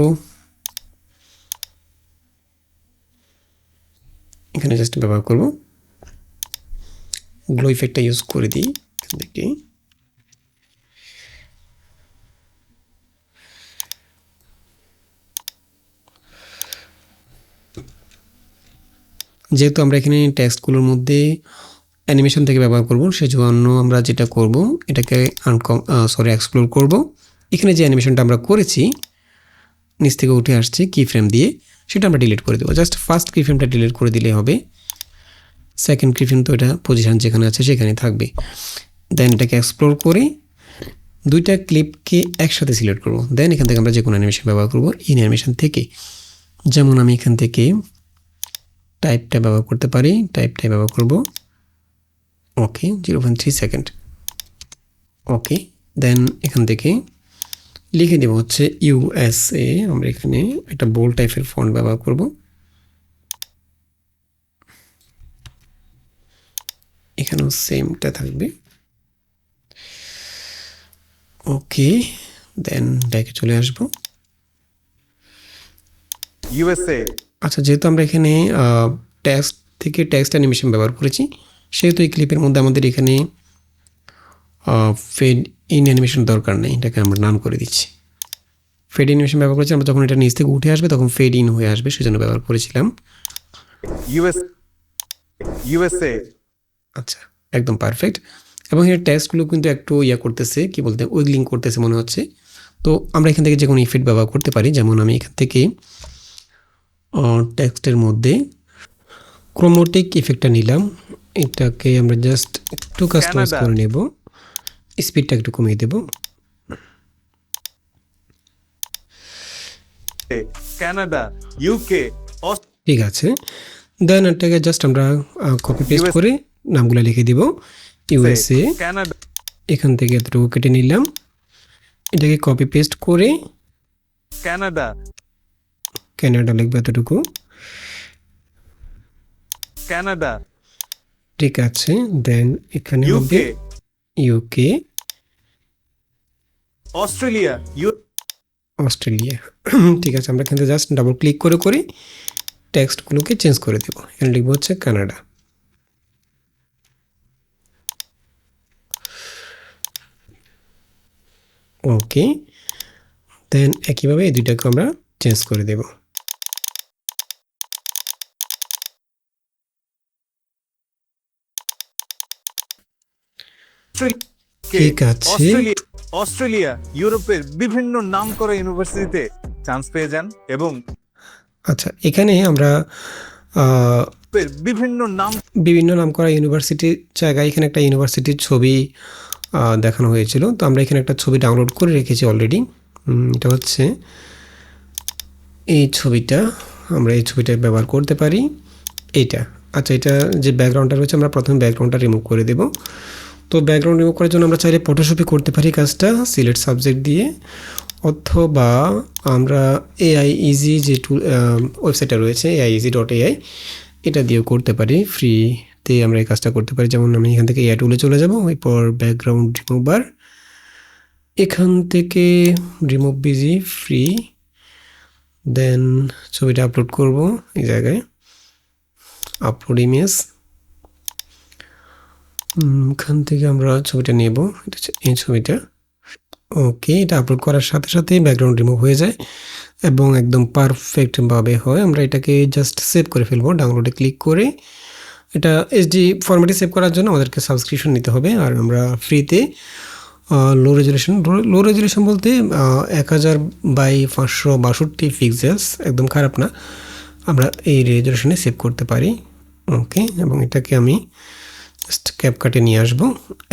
এখানে জাস্ট ব্যবহার করব, গ্লো ইফেক্টটা ইউজ করে দিই এখান থেকে। যেহেতু আমরা এখানে টেক্সটগুলোর মধ্যে অ্যানিমেশন থেকে ব্যবহার করব, সেজন্য আমরা যেটা করব, এটাকে এক্সপ্লোর করব। এখানে যে অ্যানিমেশনটা আমরা করেছি নিচ থেকে উঠে আসছে কি ফ্রেম দিয়ে, সেটা আমরা ডিলিট করে দেবো। জাস্ট ফার্স্ট কি ফ্রেমটা ডিলিট করে দিলেই হবে, সেকেন্ড কি ফ্রেম তো এটা পজিশন যেখানে আছে সেখানে থাকবে। দেন এটাকে এক্সপ্লোর করে 2টা ক্লিপকে একসাথে সিলেক্ট করব। দেন এখান থেকে আমরা যে কোনো অ্যানিমেশন ব্যবহার করব, ইন অ্যানিমেশন থেকে। যেমন আমি এখান থেকে টাইপটা ব্যবহার করতে পারি, টাইপটা ব্যবহার করব। ওকে, 0.3 সেকেন্ড। ওকে, দেন এখান থেকে লিখে দেব হচ্ছে ইউএসএ। আমরা এখানে একটা বোল্ড টাইপের ফন্ট ব্যবহার করব, এখানেও সেমটা থাকবে। ওকে, দেন ব্যাকে চলে আসব। ইউএসএ আচ্ছা, যেহেতু আমরা এখানে টেক্সট থেকে টেক্সট অ্যানিমেশন ব্যবহার করেছি, সেহেতু এই ক্লিপের মধ্যে আমাদের এখানে ফেড ইন অ্যানিমেশন দরকার নেই, এটাকে আমরা নান করে দিচ্ছি। ফেড অ্যানিমেশন ব্যবহার করেছি আমরা, যখন এটা নিচ থেকে উঠে আসবে তখন ফেড ইন হয়ে আসবে, সেজন্য ব্যবহার করেছিলাম। ইউএসএ। আচ্ছা, একদম পারফেক্ট। এবং এর টেক্সটগুলো কিন্তু একটু করতেছে, কি বলতে, উইগলিং করতেছে মনে হচ্ছে। তো আমরা এখান থেকে যে কোনো ইফেক্ট ব্যবহার করতে পারি, যেমন আমি এখান থেকে টেক্সটের মধ্যে ক্রোমোটিক ইফেক্টটা নিলাম, এটাকে আমরা জাস্ট একটু কাস্টমাইজ করে নেব, স্পিডটা একটু কমিয়ে দেব। কানাডা, ইউকে, ঠিক আছে, দেন এটাকে জাস্ট আমরা কপি পেস্ট করে নামগুলো লিখে দিব। ইউএসএ, কানাডা, এখান থেকে এতটুকু কেটে নিলাম, এটাকে কপি পেস্ট করে কানাডা, কানাডা লিখবো এতটুকু। কানাডা, ঠিক আছে, দেন এখানে হবে ইউকে, অস্ট্রেলিয়া, অস্ট্রেলিয়া। ঠিক আছে, আমরা এখানে জাস্ট ডাবল ক্লিক করে করে টেক্সটগুলোকে চেঞ্জ করে দেবো। এখানে লিখবো হচ্ছে কানাডা। ওকে, দেন একইভাবে এই দুইটাকে আমরা চেঞ্জ করে দেব। ঠিক আছে, অস্ট্রেলিয়া ইউরোপের বিভিন্ন নামকরা ইউনিভার্সিটিতে চান্স পেয়ে যান এবং আচ্ছা এখানে আমরা বিভিন্ন নামকরা ইউনিভার্সিটির জায়গায় এখানে একটা ইউনিভার্সিটির ছবি দেখানো হয়েছিল। তো আমরা এখানে একটা ছবি ডাউনলোড করে রেখেছি অলরেডি, এটা হচ্ছে এই ছবিটা। আমরা এই ছবিটা ব্যবহার করতে পারি, এইটা। আচ্ছা, এটা যে ব্যাকগ্রাউন্ডটা রয়েছে আমরা প্রথমে ব্যাকগ্রাউন্ডটা রিমুভ করে দেব। তো ব্যাকগ্রাউন্ড রিমুভ করার জন্য আমরা চাইলে ফটোশপে করতে পারি কাজটা, সিলেক্ট সাবজেক্ট দিয়ে, অথবা আমরা এআই ইজি যে টুল ওয়েবসাইটটা রয়েছে aiz.ai, এটা দিয়েও করতে পারি, ফ্রিতে আমরা এই কাজটা করতে পারি। যেমন আমি এখান থেকে এআই টুলে চলে যাব, এরপর ব্যাকগ্রাউন্ড রিমুভার, এখান থেকে রিমুভ বিজি ফ্রি, দেন ছবিটা আপলোড করব এই জায়গায়, আপলোড ইমেজ, এখান থেকে আমরা ছবিটা নেব, এটা হচ্ছে এই ছবিটা। ওকে, এটা আপলোড করার সাথে সাথে ব্যাকগ্রাউন্ড রিমুভ হয়ে যায় এবং একদম পারফেক্টভাবে হয়। আমরা এটাকে জাস্ট সেভ করে ফেলবো, ডাউনলোডে ক্লিক করে। এটা এইচডি ফরম্যাটে সেভ করার জন্য আমাদেরকে সাবস্ক্রিপশন নিতে হবে, আর আমরা ফ্রিতে লো রেজুলেশন বলতে 1000x562 পিক্সেলস, একদম খারাপ না, আমরা এই রেজুলেশনে সেভ করতে পারি। ওকে, এবং এটাকে আমি জাস্ট ক্যাপকাটে নিয়ে আসব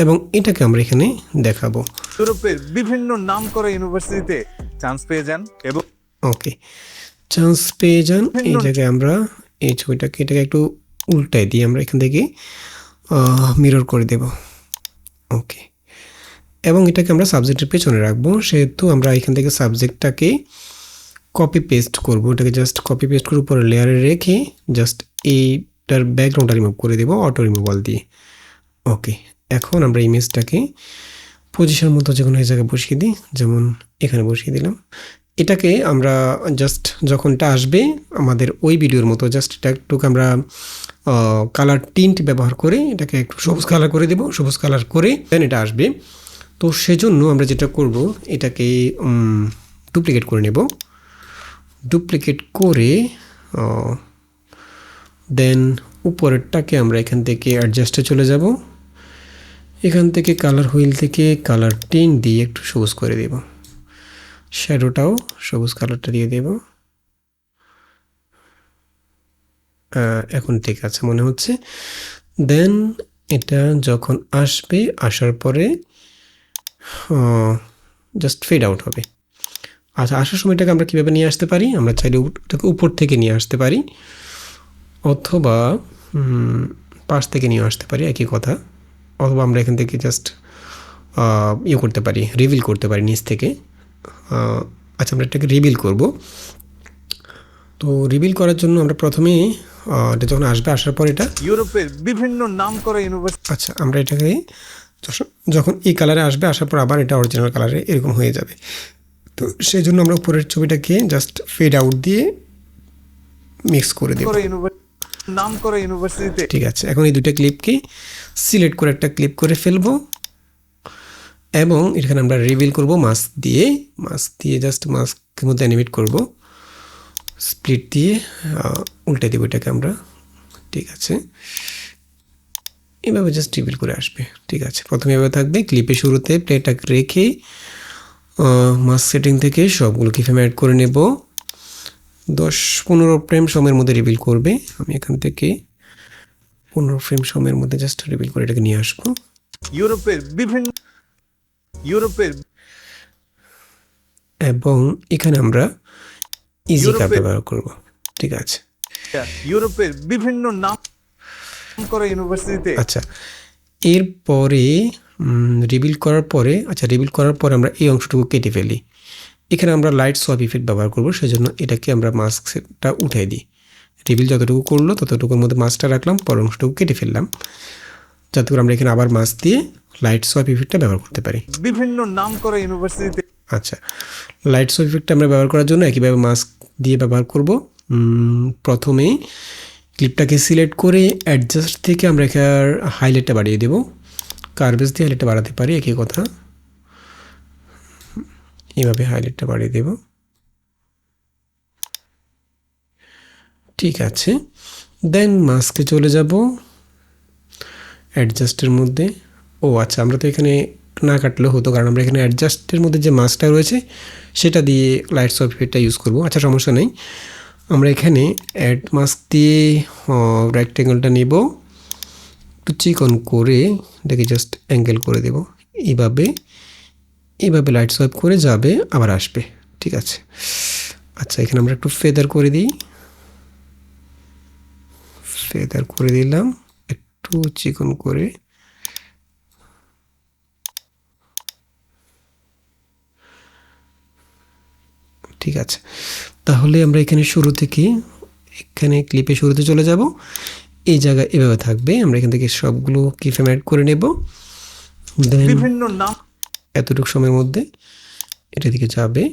এবং এটাকে আমরা এখানে দেখাবো। ইউরোপের বিভিন্ন নামকরা ইউনিভার্সিটিতে চান্স পেয়ে যান এবং ওকে, চান্স পেয়ে যান। এই জায়গায় আমরা এই ছবিটাকে, এটাকে একটু উল্টায় দিয়ে আমরা এখান থেকে মিরর করে দেব। ওকে, এবং এটাকে আমরা সাবজেক্টের পেছনে রাখবো, সেহেতু আমরা এখান থেকে সাবজেক্টটাকে কপি পেস্ট করব। এটাকে জাস্ট কপি পেস্ট করে উপরে লেয়ারে রেখে জাস্ট এইটার ব্যাকগ্রাউন্ডটা রিমুভ করে দেবো অটো রিমুভাল দিয়ে। ওকে, এখন আমরা ইমেজটাকে পজিশন মতো যে কোনো জায়গায় বসিয়ে দিই, যেমন এখানে বসিয়ে দিলাম। এটাকে আমরা জাস্ট যখন এটা আসবে আমাদের ওই ভিডিওর মতো, জাস্ট এটা একটু আমরা কালার টিন্ট ব্যবহার করে এটাকে একটু সবুজ কালার করে দেব, সবুজ কালার করে দেন এটা আসবে। তো সেজন্য আমরা যেটা করব, এটাকে ডুপ্লিকেট করে নেব, ডুপ্লিকেট করে দেন উপরেরটাকে আমরা এখান থেকে অ্যাডজাস্টে চলে যাব, এখান থেকে কালার হুইল থেকে কালার টিন্ট দিয়ে একটু সবুজ করে দেব, শ্যাডোটাও সবুজ কালারটা দিয়ে দেব। এখন ঠিক আছে মনে হচ্ছে। দেন এটা যখন আসবে, আসার পরে জাস্ট ফেড আউট হবে। আচ্ছা, আসার সময়টাকে আমরা কীভাবে নিয়ে আসতে পারি, আমরা চাইলে ওটাকে উপর থেকে নিয়ে আসতে পারি অথবা পাশ থেকে নিয়ে আসতে পারি, একই কথা। অথবা আমরা এখান থেকে জাস্ট করতে পারি, রিভিল করতে পারি নিচ থেকে। আচ্ছা, আমরা এটাকে রিভিল করব। তো রিভিল করার জন্য আমরা প্রথমে এটা যখন আসবে, আসার পর এটা ইউরোপের বিভিন্ন নামকরা ইউনিভার্সিটি, আচ্ছা আমরা এটাকে যখন এই কালারে আসবে, আসার পর আবার এটা অরিজিনাল কালারে এরকম হয়ে যাবে। তো সেই জন্য আমরা উপরের ছবিটাকে জাস্ট ফেড আউট দিয়ে মিক্স করে দেব। নাম করা ইউনিভার্সিটিতে ঠিক আছে, এখন এই দুইটা ক্লিপকে সিলেক্ট করে একটা ক্লিপ করে ফেলবো এবং এখানে আমরা রিভিল করব মাস্ক দিয়ে জাস্ট মাস্কের মধ্যে অ্যানিমেট করব, স্প্লিট দিয়ে উল্টে দেবো এটাকে আমরা। ঠিক আছে, এভাবে জাস্ট রিভিল করে আসবে। ঠিক আছে, প্রথমে এভাবে থাকবে, ক্লিপের শুরুতে প্লেটা রেখে মাস্ক সেটিং থেকে সবগুলো কিফ্রেম অ্যাড করে নেব। 10-15 ফ্রেম সময়ের মধ্যে রিভিল করবে। আমি এখান থেকে 15 ফ্রেম সময়ের মধ্যে জাস্ট রিভিল করে এটাকে নিয়ে আসবো। ইউরোপের এবং এখানে আমরা ইজি কাপ ব্যবহার করব। ঠিক আছে, ইউরোপের বিভিন্ন নাম করা ইউনিভার্সিটিতে আচ্ছা এরপরে রিভিল করার পরে আমরা এই অংশটুকু কেটে ফেলি। এখানে আমরা লাইট সোয়াপ ইফেক্ট ব্যবহার করব, সেজন্য এটাকে আমরা মাস্কটা উঠাই দিই। রিভিল যতটুকু করলো ততটুকুর মধ্যে মাস্কটা রাখলাম, পরের অংশটুকু কেটে ফেললাম, যাতে করে আমরা এখানে আবার মাস্ক দিয়ে লাইট সোয়াপ ইফেক্টটা ব্যবহার করতে পারি। বিভিন্ন নাম করা ইউনিভার্সিটিতে আচ্ছা, লাইট সোয়াপ ইফেক্টটা আমরা ব্যবহার করার জন্য একইভাবে মাস্ক দিয়ে ব্যবহার করব। প্রথমে ক্লিপটাকে সিলেক্ট করে অ্যাডজাস্ট থেকে আমরা এখানে হাইলাইটটা বাড়িয়ে দেব, কার্ভেজ দিয়ে হাইলাইটটা বাড়াতে পারি, একই কথা। এইভাবে হাইলাইটটা বাড়িয়ে দেব। ঠিক আছে, দেন মাস্কে চলে যাব, অ্যাডজাস্টের মধ্যে। ও আচ্ছা, আমরা তো এখানে না কাটলেও হতো, কারণ আমরা এখানে অ্যাডজাস্টের মধ্যে যে মাস্কটা রয়েছে সেটা দিয়ে লাইট সোয়াপ ইফেক্টটা ইউজ করব। আচ্ছা, সমস্যা নেই, আমরা এখানে অ্যাড মাস্ক দিয়ে রেক্ট্যাঙ্গেলটা নেব, একটু চিকন করে এটাকে জাস্ট অ্যাঙ্গেল করে দেব। এইভাবে লাইট সোয়াপ করে যাবে, আবার আসবে। ঠিক আছে, আচ্ছা এখানে আমরা একটু ফেদার করে দিই, ফেদার করে দিলাম একটু চিকন করে। ঠিক আছে, তাহলে আমরা এখানে ক্লিপে শুরুতে চলে যাব, এই জায়গায় এভাবে থাকবে। আমরা এখান থেকে সবগুলো কিফ্রেম অ্যাড করে নেব, দেন বিভিন্ন নাম এতটুকু সময়ের মধ্যে এটা দিকে যাবে।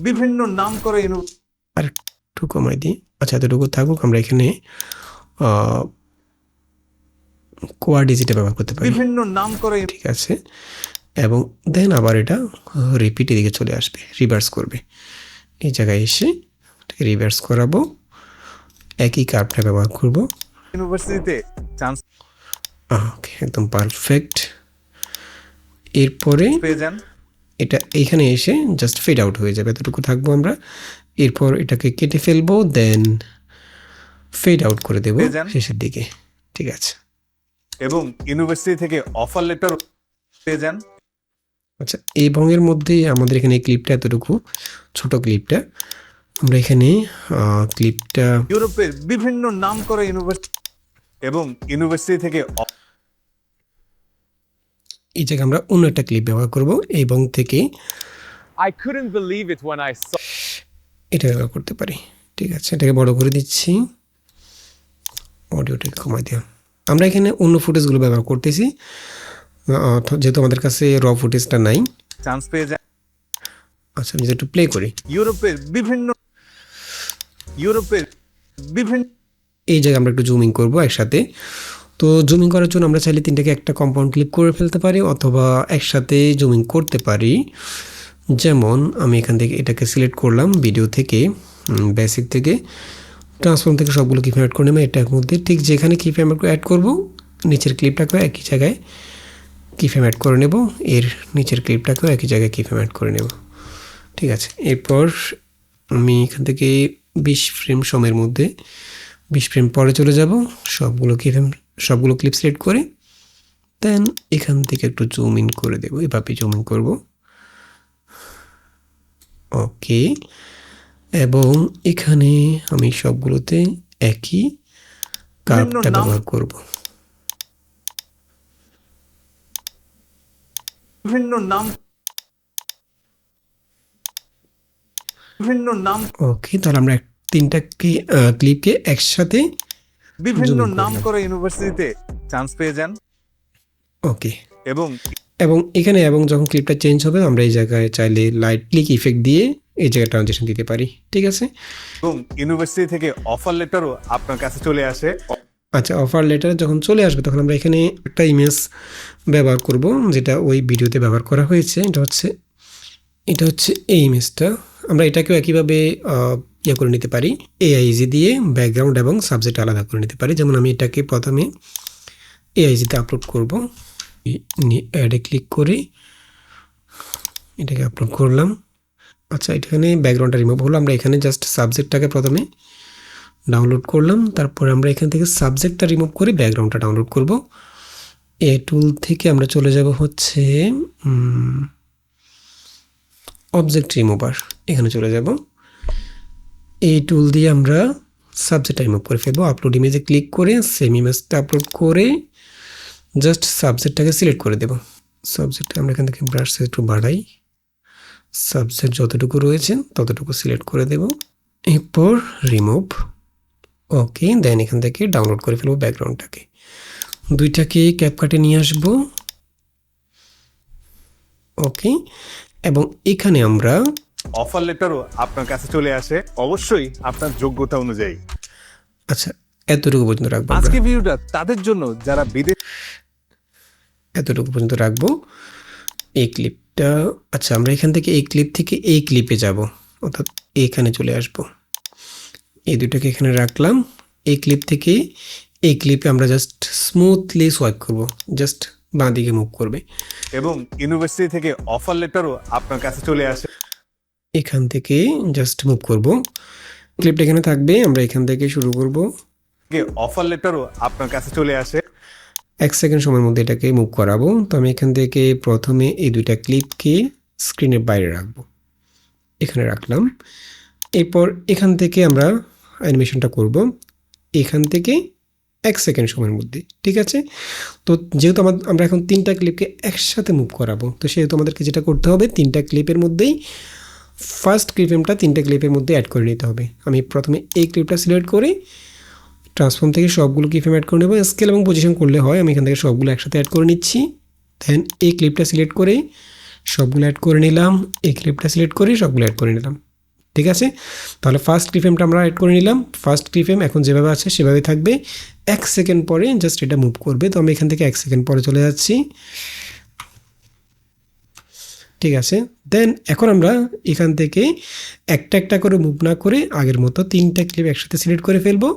বিভিন্ন নাম করা আর একটু কমাই দিই। আচ্ছা, এতটুকু থাকুক, আমরা এখানে কোয়াড ডিজিটে ব্যবহার করতে পারি। বিভিন্ন নাম করা ঠিক আছে, এবং দেন আবার এটা রিপিটের দিকে চলে আসবে, রিভার্স করবে। এই জায়গায় এসে এটাকে রিভার্স করাবো, একই কার্ভটা ব্যবহার করব। ইউনিভার্সিটিতে চান্স ওকে, একদম পারফেক্ট। এরপরে পেয়ে যান। এটা এইখানে এসে জাস্ট ফেড আউট হয়ে যাবে, এতটুকু থাকবো আমরা। এরপর এটাকে কেটে ফেলবো, দেন ফেড আউট করে দেবো পেয়ে যান। শেষের দিকে। ঠিক আছে, এবং ইউনিভার্সিটি থেকে অফার লেটার পেয়ে যান। আচ্ছা এবং এর মধ্যে আমাদের এখানে ক্লিপটা এতটুকু ছোট ক্লিপটা, আমরা এখানে ক্লিপটা ইউরোপের বিভিন্ন নাম করা ইউনিভার্সিটি এবং ইউনিভার্সিটি থেকে এই জায়গায় আমরা অন্য একটা ক্লিপ ব্যবহার করব, এবং থেকে I couldn't believe it when I saw. এটা ব্যবহার করতে পারি। ঠিক আছে, এটাকে বড় করে দিচ্ছি, অডিওটাকে কমাই দিলাম। আমরা এখানে অন্য ফুটেজগুলো ব্যবহার করতেছি, যেহেতু আমাদের কাছে র ফুটেজটা নাই। চান্স পেয়ে যান। আচ্ছা, আমি যদি একটু প্লে করি, ইউরোপের বিভিন্ন এই জায়গায় আমরা একটু জুমিং করব একসাথে। তো জুমিং করার জন্য আমরা চাইলে তিনটাকে একটা কম্পাউন্ড ক্লিপ করে ফেলতে পারি, অথবা একসাথে জুমিং করতে পারি। যেমন আমি এখান থেকে এটাকে সিলেক্ট করলাম, ভিডিও থেকে বেসিক থেকে ট্রান্সফর্ম থেকে সবগুলো কিফ্রেম অ্যাড করে নেব এটার মধ্যে। ঠিক যেখানে কিফ্রেম অ্যাড করব, নিচের ক্লিপটাকেও একই জায়গায় কিফ্রেম অ্যাড করে নেব, এর নিচের ক্লিপটাকেও একই জায়গায় কিফ্রেম অ্যাড করে নেব। ঠিক আছে, এরপর আমি এখান থেকে 20 ফ্রেম সময়ের মধ্যে 20 ফ্রেম পরে চলে যাব, সবগুলো ক্লিপ সিলেক্ট করে, দেন এখান থেকে একটু জুম ইন করে দেবো, এভাবে জুম ইন করবো। ওকে, এবং এখানে আমি সবগুলোতে একই কার্ভটা ব্যবহার করব। বিভিন্ন নাম ওকে, তাহলে আমরা তিনটা ক্লিপকে একসাথে বিভিন্ন zoom in নাম করলাম। করা ইউনিভার্সিটিতে চান্স পেয়ে যান। ওকে, এবং এবং এখানে এবং যখন ক্লিপটা চেঞ্জ হবে আমরা এই জায়গায় চাইলে লাইট ক্লিক ইফেক্ট দিয়ে এই জায়গায় ট্রানজিশন দিতে পারি। ঠিক আছে, এবং ইউনিভার্সিটি থেকে অফার লেটারও আপনার কাছে চলে আসে। আচ্ছা অফার লেটার যখন চলে আসবে তখন আমরা এখানে একটা ইমেজ ব্যবহার করব যেটা ওই ভিডিওতে ব্যবহার করা হয়েছে। এটা হচ্ছে এই ইমেজটা। আমরা এটাকেও একইভাবে ইয়ে করে নিতে পারি, এআইজি দিয়ে ব্যাকগ্রাউন্ড এবং সাবজেক্ট আলাদা করে নিতে পারি। যেমন আমি এটাকে প্রথমে এআইজিতে আপলোড করব, অ্যাডে ক্লিক করে এটাকে আপলোড করলাম। আচ্ছা এখানে ব্যাকগ্রাউন্ডটা রিমুভ হলো, আমরা এখানে জাস্ট সাবজেক্টটাকে প্রথমে ডাউনলোড করলাম, তারপরে আমরা এখান থেকে সাবজেক্টটা রিমুভ করে ব্যাকগ্রাউন্ডটা ডাউনলোড করব। এ টুল থেকে আমরা চলে যাব হচ্ছে অবজেক্ট রিমুভার, এখানে চলে যাব। এই টুল দিয়ে আমরা সাবজেক্টটা রিমুভ করে ফেলবো। আপলোড ইমেজে ক্লিক করে সেম ইমেজটা আপলোড করে জাস্ট সাবজেক্টটাকে সিলেক্ট করে দেব। সাবজেক্টটা আমরা এখান থেকে ব্রাশ একটু বাড়াই, সাবজেক্ট যতটুকু রয়েছে ততটুকু সিলেক্ট করে দেব। এরপর রিমুভ, ওকে, দেন এখান থেকে ডাউনলোড করে ফেলবো ব্যাকগ্রাউন্ডটাকে। দুইটাকে ক্যাপকাটে নিয়ে আসব, ওকে, এবং এখানে আমরা অফার লেটারও আপনার কাছে চলে আসে, অবশ্যই আপনার যোগ্যতা অনুযায়ী। আচ্ছা এতটুকু পর্যন্ত রাখবো, আজকে ভিডিওটা তাদের জন্য যারা বিদেশ এতটুকু পর্যন্ত রাখবো এই ক্লিপটা। আচ্ছা আমরা এখান থেকে এই ক্লিপ থেকে এই ক্লিপে যাব, অর্থাৎ এইখানে চলে আসব। এই দুটাকে এখানে রাখলাম। এই ক্লিপ থেকে এই ক্লিপে আমরা জাস্ট স্মুথলি সোয়াইপ করব, জাস্ট বাঁ দিকে মুভ করবে। এবং ইউনিভার্সিটি থেকে অফার লেটারও আপনার কাছে চলে আসে। এখান থেকে জাস্ট মুভ করব, ক্লিপটা এখানে থাকবে, আমরা এখান থেকে শুরু করব। অফার লেটারও আপনার কাছে চলে আসে। 1 সেকেন্ড সময়ের মধ্যে এটাকে মুভ করাবো। তো আমি এখান থেকে প্রথমে এই দুইটা ক্লিপকে স্ক্রিনের বাইরে রাখবো, এখানে রাখলাম। এরপর এখান থেকে আমরা অ্যানিমেশনটা করব, এখান থেকে 1 সেকেন্ড সময়ের মধ্যে। ঠিক আছে, তো যেহেতু আমরা এখন 3টা ক্লিপকে একসাথে মুভ করাবো, তো সেহেতু আমাদেরকে যেটা করতে হবে 3টা ক্লিপের মধ্যেই ফার্স্ট ক্লিপটা 3টা ক্লিপের মধ্যে অ্যাড করে নিতে হবে। আমি প্রথমে এই ক্লিপটা সিলেক্ট করে ট্রান্সফর্ম থেকে সবগুলো কিফ্রেম অ্যাড করে নেব। স্কেল এবং পজিশন করলে হয়, আমি এখান থেকে সবগুলো একসাথে অ্যাড করে নিচ্ছি। দেন এই ক্লিপটা সিলেক্ট করে সবগুলো অ্যাড করে নিলাম, এই ক্লিপটা সিলেক্ট করে সবগুলো অ্যাড করে নিলাম। ঠিক আছে, তাহলে ফার্স্ট কিফ্রেমটা আমরা অ্যাড করে নিলাম। ফার্স্ট কিফ্রেম এখন যেভাবে আছে সেভাবে থাকবে, 1 সেকেন্ড পরে জাস্ট এটা মুভ করবে। তো আমি এখান থেকে 1 সেকেন্ড পরে চলে যাচ্ছি। ঠিক আছে, দেন এখন আমরা এখান থেকে একটা একটা করে মুভ না করে আগের মতো 3টা ক্লিপ একসাথে সিলেক্ট করে ফেলবো।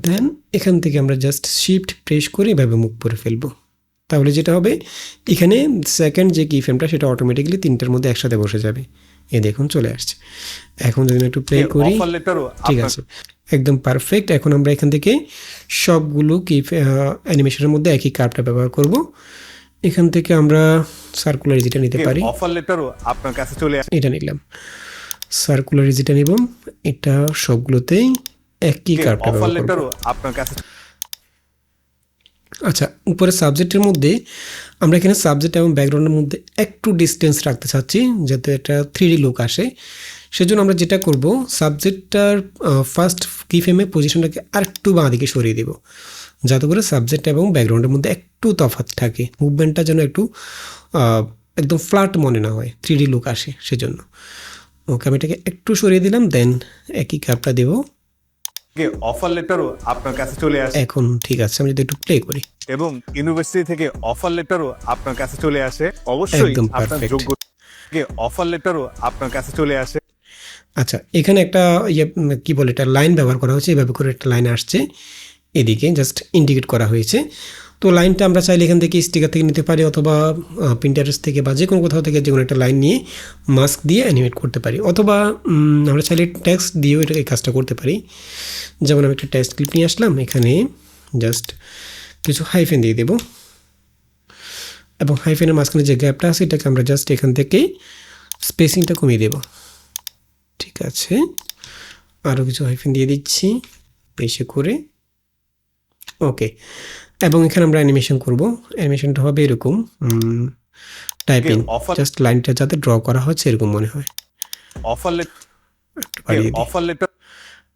দেন এখান থেকে আমরা জাস্ট শিফট প্রেস করে এভাবে মুভ করে ফেলবো। তাহলে যেটা হবে এখানে সেকেন্ড যে কি ফ্রেমটা সেটা অটোমেটিক্যালি 3টার মধ্যে একসাথে বসে যাবে। এই দেখুন চলে আসছে। এখন যদি আমি একটু প্লে করি, ঠিক আছে, একদম পারফেক্ট। এখন আমরা এখান থেকে সবগুলো কি অ্যানিমেশনের মধ্যে একই কার্ভটা ব্যবহার করব। এখান থেকে আমরা সার্কুলার ইজিটা নিতে পারি, অফার লেটারও আপনার কাছে চলে আসে। এটা নিলাম, সার্কুলার ইজিটা নিব, এটা সবগুলোতেই একই কার্ভটা অফার ব্যবহার লেটারও করব। আপনার কাছে। আচ্ছা উপরে সাবজেক্টের মধ্যে আমরা এখানে সাবজেক্ট এবং ব্যাকগ্রাউন্ডের মধ্যে একটু ডিস্টেন্স রাখতে চাচ্ছি যাতে একটা 3D লুক আসে। সেজন্য আমরা যেটা করব, সাবজেক্টটার ফার্স্ট কি ফ্রেমে পজিশনটাকে আরেকটু বাঁ দিকে সরিয়ে দেব, যাতে করে সাবজেক্ট এবং ব্যাকগ্রাউন্ডের মধ্যে একটু তফাৎ থাকে, মুভমেন্টটা যেন একটু একদম ফ্ল্যাট মনে না হয়, 3D লুক আসে সেজন্য। ওকে, আমি এটাকে একটু সরিয়ে দিলাম, দেন একই কার্ভটা দেব। অফার লেটারও আপনার কাছে চলে আসে। এখন ঠিক আছে, আমি যদি একটু প্লে করি, এবং ইউনিভার্সিটি থেকে অফার লেটারও আপনার কাছে চলে আসে, অবশ্যই একদম আপনার perfect। যোগ্য অফার লেটারও আপনার কাছে চলে আসে। আচ্ছা এখানে একটা কি বলে এটা লাইন ব্যবহার করা হয়েছে, এভাবে করে একটা লাইন আসছে, এদিকে জাস্ট ইন্ডিকেট করা হয়েছে। তো লাইনটা আমরা চাইলে এখান থেকে স্টিকার থেকে নিতে পারি, অথবা প্রিন্টারেস্ট থেকে বা যে কোনো কোথাও থেকে যে কোনো একটা লাইন নিয়ে মাস্ক দিয়ে অ্যানিমেট করতে পারি, অথবা আমরা চাইলে টেক্সট দিয়েও এটা এই কাজটা করতে পারি। যেমন আমি একটা টেক্সট ক্লিপ নিয়ে আসলাম, এখানে জাস্ট কিছু হাইফেন দিয়ে দেব, এবং হাইফেনের মাঝখানে যে গ্যাপটা আছে এটাকে আমরা জাস্ট এখান থেকে স্পেসিংটা কমিয়ে দেব। ঠিক আছে, আরও কিছু হাইফেন দিয়ে দিচ্ছি বেশি করে, ওকে। এবং এখানে আমরা অ্যানিমেশন করব, অ্যানিমেশনটা হবে এরকম টাইপিং, জাস্ট লাইনটা যাতে ড্র করা হচ্ছে এরকম মনে হয়। অফার লেটার,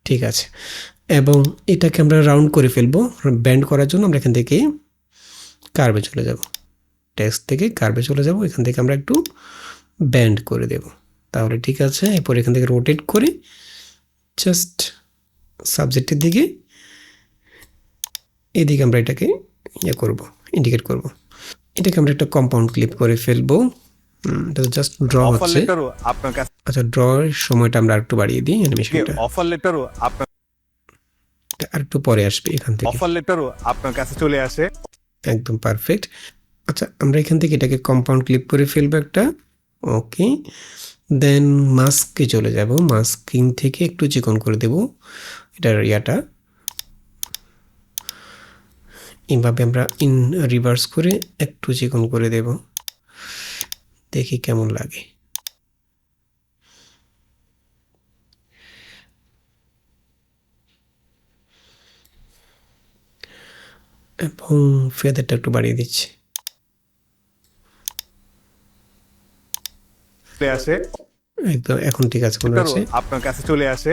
ঠিক আছে, এবং এটাকে আমরা রাউন্ড করে ফেলবো। ব্যান্ড করার জন্য আমরা এখান থেকে কার্ভে চলে যাব, টেক্সট থেকে কার্ভে চলে যাব, এখান থেকে আমরা একটু ব্যান্ড করে দেব, তাহলে ঠিক আছে। এরপর এখান থেকে রোটেট করে জাস্ট সাবজেক্টের দিকে এদিকে আমরা এটাকে করব, ইন্ডিকেট করব। এটাকে আমরা একটা কম্পাউন্ড ক্লিপ করে ফেলবো। এটা জাস্ট ড্র অফার হচ্ছে। লেটারও আপনার কাছে আচ্ছা, ড্রয়ের সময়টা আমরা আরেকটু বাড়িয়ে দিই, অ্যানিমেশনটা অফার লেটারও আপনার আরেকটু পরে আসবে এখান থেকে। অফার লেটারও আপনার কাছে চলে আসে। একদম পারফেক্ট। আচ্ছা, আমরা এখান থেকে এটাকে কম্পাউন্ড ক্লিপ করে ফেলবো একটা। ওকে, দেন মাস্কে চলে যাব, মাস্কিং থেকে একটু চিকন করে দেব এটার ইয়াটা। এইভাবে আমরা রিভার্স করে একটু চিকন করে দেব, দেখি কেমন লাগে। এবং ফেদারটা একটু বাড়িয়ে দিচ্ছি। চলে আসে একদম এখন ঠিক আছে, মনে লেটারও হচ্ছে। আপনার কাছে চলে আসে,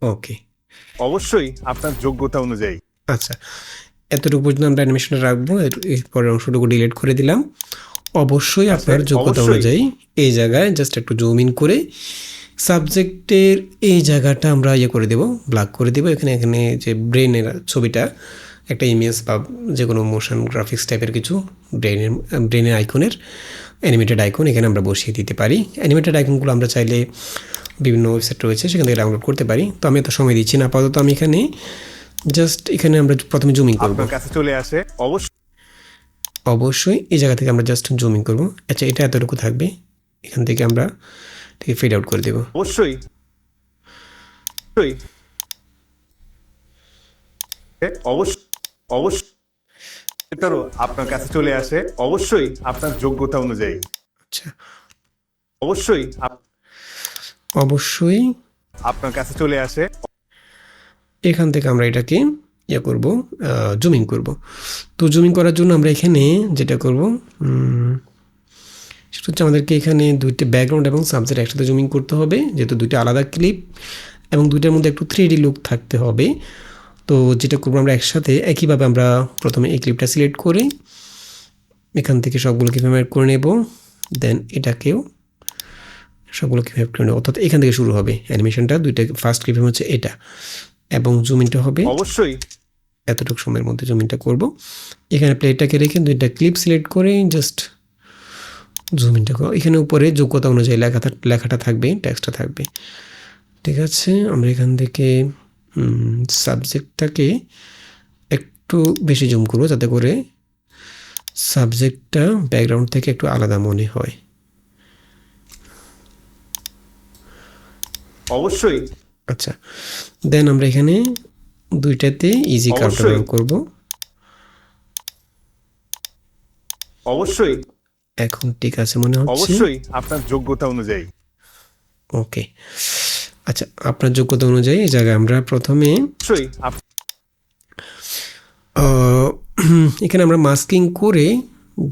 ওকে, অবশ্যই আপনার যোগ্যতা অনুযায়ী। আচ্ছা, এতটুকু পর্যন্ত আমরা অ্যানিমেশনটা রাখবো। এরপরের অংশটুকু ডিলিট করে দিলাম। অবশ্যই আপনার যোগ্যতা অবশ্যই। অনুযায়ী এই জায়গায় জাস্ট একটু জুম ইন করে সাবজেক্টের এই জায়গাটা আমরা করে দেব, ব্ল্যাক করে দেব। এখানে এখানে যে ব্রেনের ছবিটা, একটা ইমেজ বা যে কোনো মোশন গ্রাফিক্স টাইপের কিছু ব্রেনের আইকনের অ্যানিমেটেড আইকন এখানে আমরা বসিয়ে দিতে পারি। অ্যানিমেটেড আইকনগুলো আমরা চাইলে বিভিন্ন ওয়েবসাইট রয়েছে, সেখান থেকে ডাউনলোড করতে পারি। তো আমি এত সময় দিচ্ছি না, আপাতত আমি এখানে জাস্ট এখানে আমরা প্রথমে জুমিং করব। আপনার কাছে চলে আসে, অবশ্যই এই জায়গা থেকে আমরা জাস্ট জুমিং করব। আচ্ছা, এটা এতটুকু থাকবে, এখান থেকে আমরা ঠিক ফেড আউট করে দেব। অবশ্যই অবশ্যই অবশ্যই লেটারও আপনার কাছে চলে আসে, অবশ্যই আপনার যোগ্যতা অনুযায়ী। আচ্ছা, অবশ্যই অবশ্যই আপনার কাছে চলে আসে। এখান থেকে আমরা এটাকে করব, জুমিং করব। তো জুমিং করার জন্য আমরা এখানে যেটা করব সেটা হচ্ছে আমাদেরকে এখানে দুইটা ব্যাকগ্রাউন্ড এবং সাবজেক্ট একসাথে জুমিং করতে হবে, যেহেতু দুইটা আলাদা ক্লিপ এবং দুইটার মধ্যে একটু 3D লুক থাকতে হবে। তো যেটা করবো আমরা একসাথে একইভাবে আমরা প্রথমে এই ক্লিপটা সিলেক্ট করে এখান থেকে সবগুলোকে ফেভারিট করে নেব, দেন এটাকেও সবগুলোকে ফেভারিট করে নেব। অর্থাৎ এখান থেকে শুরু হবে অ্যানিমেশনটা। দুইটা ফার্স্ট ক্লিপ হচ্ছে এটা, এবং জুমিংটা হবে অবশ্যই এতটুকু সময়ের মধ্যে জুমিংটা করব। এখানে প্লেটটাকে রেখে দুইটা ক্লিপ সিলেক্ট করে জাস্ট জুমিংটা করব। এখানে উপরে যোগ্যতা অনুযায়ী লেখাটা থাকবে, টেক্সটটা থাকবে। ঠিক আছে, আমরা এখান থেকে সাবজেক্টটাকে একটু বেশি জুম করবো, যাতে করে সাবজেক্টটা ব্যাকগ্রাউন্ড থেকে একটু আলাদা মনে হয়। অবশ্যই আচ্ছা, দেন আমরা এখানে দুইটাতে ইজি কার্ভটা অবশ্যই। ব্যবহার করব। অবশ্যই এখন ঠিক আছে মনে হচ্ছে। অবশ্যই আপনার যোগ্যতা অনুযায়ী। ওকে, আচ্ছা, আপনার যোগ্যতা অনুযায়ী এই জায়গায় আমরা প্রথমে অবশ্যই এখানে আমরা মাস্কিং করে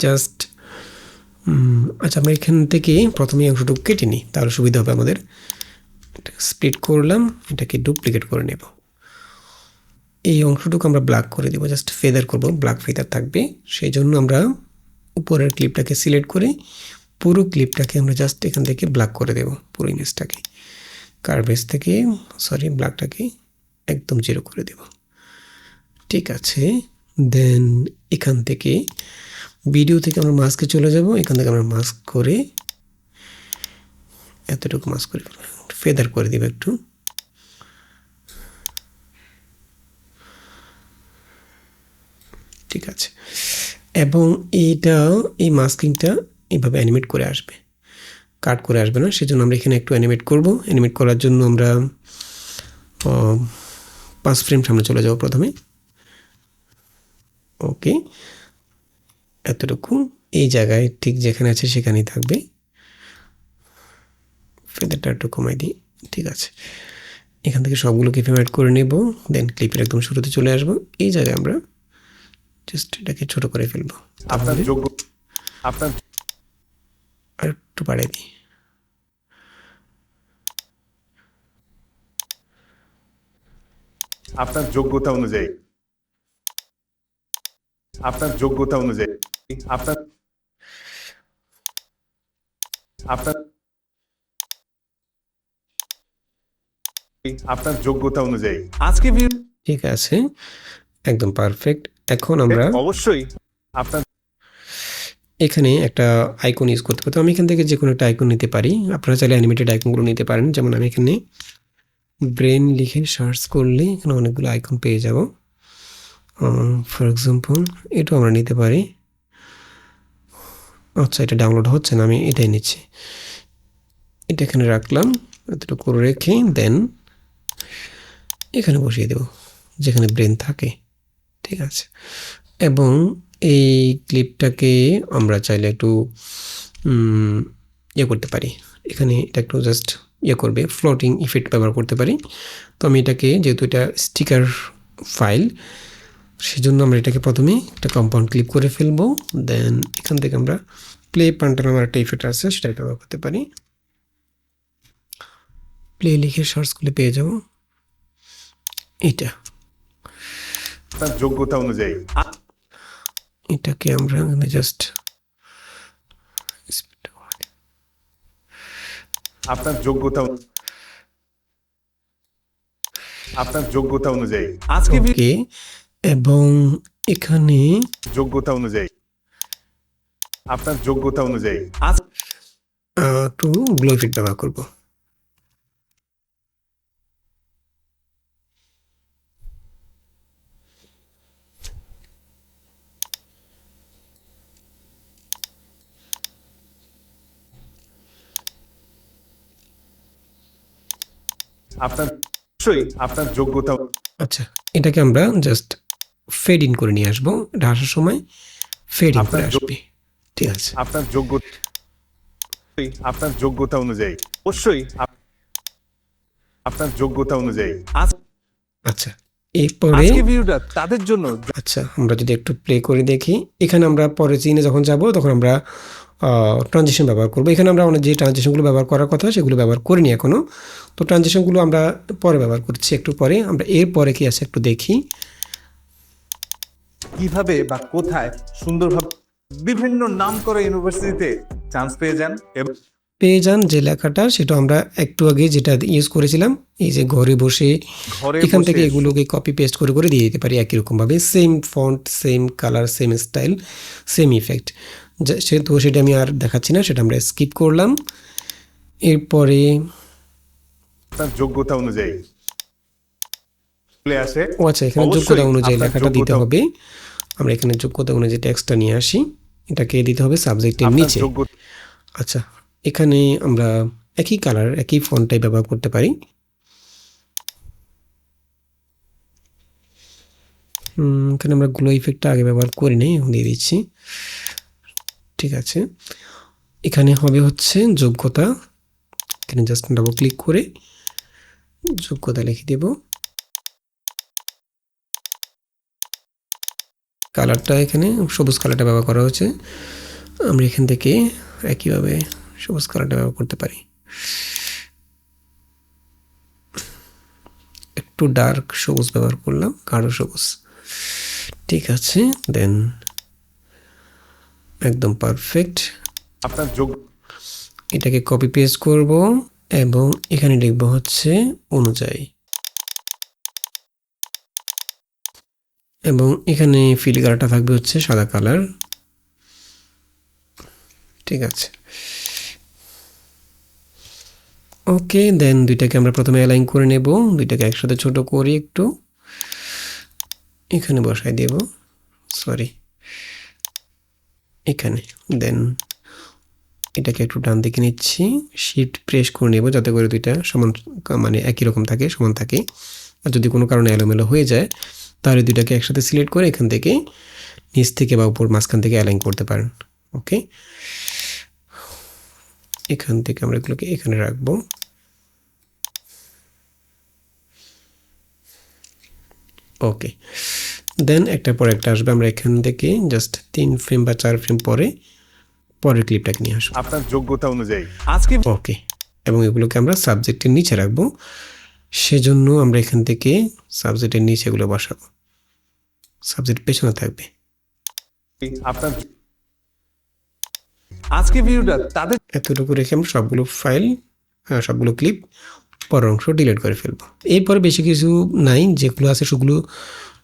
জাস্ট আচ্ছা, আমরা এখান থেকে প্রথমে অংশটুকু কেটে নিই, তাহলে সুবিধা হবে আমাদের। স্প্লিট করলাম, এটাকে ডুপ্লিকেট করে নেব। এই অংশটুকু আমরা ব্ল্যাক করে দেবো, জাস্ট ফেদার করব, ব্ল্যাক ফেদার থাকবে। সেই জন্য আমরা উপরের ক্লিপটাকে সিলেক্ট করে পুরো ক্লিপটাকে আমরা জাস্ট এখান থেকে ব্ল্যাক করে দেব, পুরো ইমেজটাকে কার্ভেজ থেকে ব্ল্যাকটাকে একদম 0 করে দেব। ঠিক আছে, দেন এখান থেকে ভিডিও থেকে আমরা মাস্কে চলে যাব। এখান থেকে আমরা মাস্ক করে এতটুকু মাস্ক করে ফেদার করে দেব একটু। ঠিক আছে, এবং এই মাস্কিংটা এইভাবে অ্যানিমেট করে আসবে, কাট করে আসবে না। সেজন্য আমরা এখানে একটু অ্যানিমেট করব। অ্যানিমেট করার জন্য আমরা 5 ফ্রেম সামনে চলে যাব প্রথমে। ওকে, এতটুকু এই জায়গায় ঠিক যেখানে আছে সেখানেই থাকবে। ফেদারটা একটু কমাই দিই। ঠিক আছে, এখান থেকে সবগুলোকে ফেভারিট করে নেব, দেন ক্লিপের একদম শুরুতে চলে আসব। এই জায়গায় আমরা জাস্ট এটাকে ছোট করে ফেলবো, আপনার যোগ্য আপনার আর একটু বাড়িয়ে দিই। আপনার যোগ্যতা অনুযায়ী। আপনার যোগ্যতা অনুযায়ী আপনার আপনার আপনার যোগ্যতা অনুযায়ী আজকে ঠিক আছে, একদম পারফেক্ট। এখন আমরা অবশ্যই আপনার এখানে একটা আইকন ইউজ করতে পারি। তো আমি এখান থেকে যে কোনো একটা আইকন নিতে পারি। আপনারা চাইলে অ্যানিমেটেড আইকনগুলো নিতে পারেন। যেমন আমি এখানে ব্রেন লিখে সার্চ করলে এখানে অনেকগুলো আইকন পেয়ে যাব। ফর এক্সাম্পল এটাও আমরা নিতে পারি। আচ্ছা, এটা ডাউনলোড হচ্ছে না, আমি এটাই নিচ্ছি। এটা এখানে রাখলাম, এতটুকু রেখে দেন এখানে বসিয়ে দেব যেখানে ব্রেন থাকে। ঠিক আছে, এবং এই ক্লিপটাকে আমরা চাইলে একটু ইয়ে করতে পারি। এখানে এটা একটু জাস্ট ইয়ে করবে, ফ্লোটিং ইফেক্ট ব্যবহার করতে পারি। তো আমি এটাকে, যেহেতু এটা স্টিকার ফাইল, সেজন্য আমরা এটাকে প্রথমে একটা কম্পাউন্ড ক্লিপ করে ফেলবো। দেন এখান থেকে আমরা প্লে পান্টার আমার একটা ইফেক্ট আছে, সেটা ব্যবহার করতে পারি। প্লে লিখে সার্চ করলে পেয়ে যাব এটা। আপনার যোগ্যতা অনুযায়ী এটাকে আমরা জাস্ট আপনার যোগ্যতা অনুযায়ী আজকে ওকে, এবং এখানে যোগ্যতা অনুযায়ী আপনার যোগ্যতা অনুযায়ী আজ একটু গ্লো ইফেক্ট ব্যবহার করব। আপনার অবশ্যই আপনার যোগ্যতা আচ্ছা, এটাকে আমরা জাস্ট ফেড ইন করে নিয়ে আসবো। এটা আসার সময় ফেড ইন করে আপনার আসবে। ঠিক আছে, আপনার যোগ্যতা অনুযায়ী অবশ্যই আপনার যোগ্যতা অনুযায়ী আচ্ছা এরপরে আজকে ভিডিওটা তাদের জন্য আচ্ছা, আমরা যদি একটু প্লে করে দেখি, এখানে আমরা পরে সিনে যখন যাব তখন আমরা ট্রানজিশন ব্যবহার করব। এখানে আমরা অনেক যে ট্রানজিশনগুলো ব্যবহার করার কথা সেগুলো ব্যবহার করিনি এখনও। তো ট্রানজিশনগুলো আমরা পরে ব্যবহার করছি, একটু পরে। আমরা এর পরে কি আছে একটু দেখি। কিভাবে বা কোথায় সুন্দরভাবে বিভিন্ন নামকরা ইউনিভার্সিটিতে চান্স পেয়ে যান এবং পেয়ে যান যে লেখাটা, সেটা আমরা একটু আগে যেটা ইউজ করেছিলাম, এই যে ঘরে বসে এখান থেকে এগুলোকে কপি পেস্ট করে করে দিয়ে দিতে পারি একই রকমভাবে। Same font, same colour, same style, same effect. সেহেতু সেটা আমি আর দেখাচ্ছি না, সেটা আমরা স্কিপ করলাম। এরপরে আপনার যোগ্যতা অনুযায়ী চলে আসে। ও আচ্ছা, এখানে অবশ্যই যোগ্যতা অনুযায়ী আপনার লেখাটা দিতে যোগ্যতা- হবে। আমরা এখানে যোগ্যতা অনুযায়ী টেক্সটটা নিয়ে আসি, এটাকে দিতে হবে সাবজেক্টের আপনার নিচে। যোগ্যতা আচ্ছা, এখানে আমরা একই কালার একই ফন্টটাই ব্যবহার করতে পারি। এখানে আমরা গ্লো ইফেক্টটা আগে ব্যবহার করি নাই, এখন দিয়ে দিচ্ছি। ঠিক আছে, এখানে হবে হচ্ছে যোগ্যতা। এখানে জাস্ট ডাবল ক্লিক করে যোগ্যতা লিখে দেব। কালারটা এখানে সবুজ কালারটা ব্যবহার করা হয়েছে। আমরা এখান থেকে একইভাবে সবুজ কালারটা ব্যবহার করতে পারি, একটু ডার্ক সবুজ ব্যবহার করলাম, গাঢ় সবুজ। ঠিক আছে, দেন একদম পারফেক্ট। আপনার যোগ্য এটাকে কপি পেস্ট করব এবং এখানে লিখব হচ্ছে অনুযায়ী, এবং এখানে ফিল কালারটা থাকবে হচ্ছে সাদা কালার। ঠিক আছে, ওকে। দেন দুইটাকে আমরা প্রথমে অ্যালাইন করে নেব, দুইটাকে একসাথে ছোট করি, একটু এখানে বসাই দেব, সরি এখানে। দেন এটাকে একটু ডান দিকে নিচ্ছি, শিফট প্রেস করে নেব যাতে করে দুইটা সমান, মানে একই রকম থাকে, সমান থাকে। আর যদি কোনো কারণে এলোমেলো হয়ে যায় তাহলে দুইটাকে একসাথে সিলেক্ট করে এখান থেকে নিচ থেকে বা উপর মাঝখান থেকে অ্যালাইন করতে পারেন। ওকে, এখান থেকে আমরা এগুলোকে এখানে রাখবো। ওকে, দেন একটার পর একটা আসবে। আমরা এখান থেকে জাস্ট 3 ফ্রেম বা 4 ফ্রেম পরে পরের ক্লিপটাকে নিয়ে আসবো। আপনার যোগ্যতা অনুযায়ী আজকে ওকে, এবং এগুলোকে আমরা সাবজেক্টের নিচে রাখবো। সেজন্য আমরা এখান থেকে সাবজেক্টের নিচে এগুলো বসাবো, সাবজেক্ট পেছনে থাকবে। আপনার আজকে ভিডিওটা তাদের এতটুকু রেখে আমরা সবগুলো ফাইল সবগুলো ক্লিপ পরের অংশ ডিলিট করে ফেলবো। এরপরে বেশি কিছু নাই, যেগুলো আছে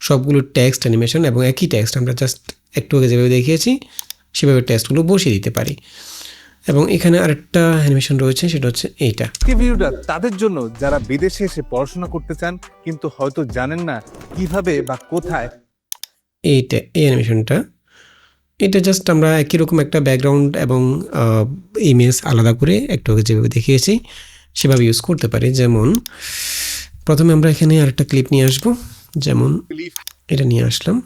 সবগুলো টেক্সট অ্যানিমেশন এবং একই টেক্সট আমরা জাস্ট একটু আগে যেভাবে দেখিয়েছি সেভাবে টেক্সটগুলো বসিয়ে দিতে পারি। এবং এখানে আরেকটা অ্যানিমেশন রয়েছে, সেটা হচ্ছে এইটা। আজকে ভিডিওটা তাদের জন্য যারা বিদেশে এসে পড়াশোনা করতে চান কিন্তু হয়তো জানেন না কিভাবে বা কোথায়। এই অ্যানিমেশনটা, এটা জাস্ট আমরা একই রকম একটা ব্যাকগ্রাউন্ড এবং ইমেজ আলাদা করে একটু আগে যেভাবে দেখিয়েছি সেভাবে ইউজ করতে পারি। যেমন প্রথমে আমরা এখানে আরেকটা ক্লিপ নিয়ে আসবো, যেমন এটা নিয়ে আসলাম।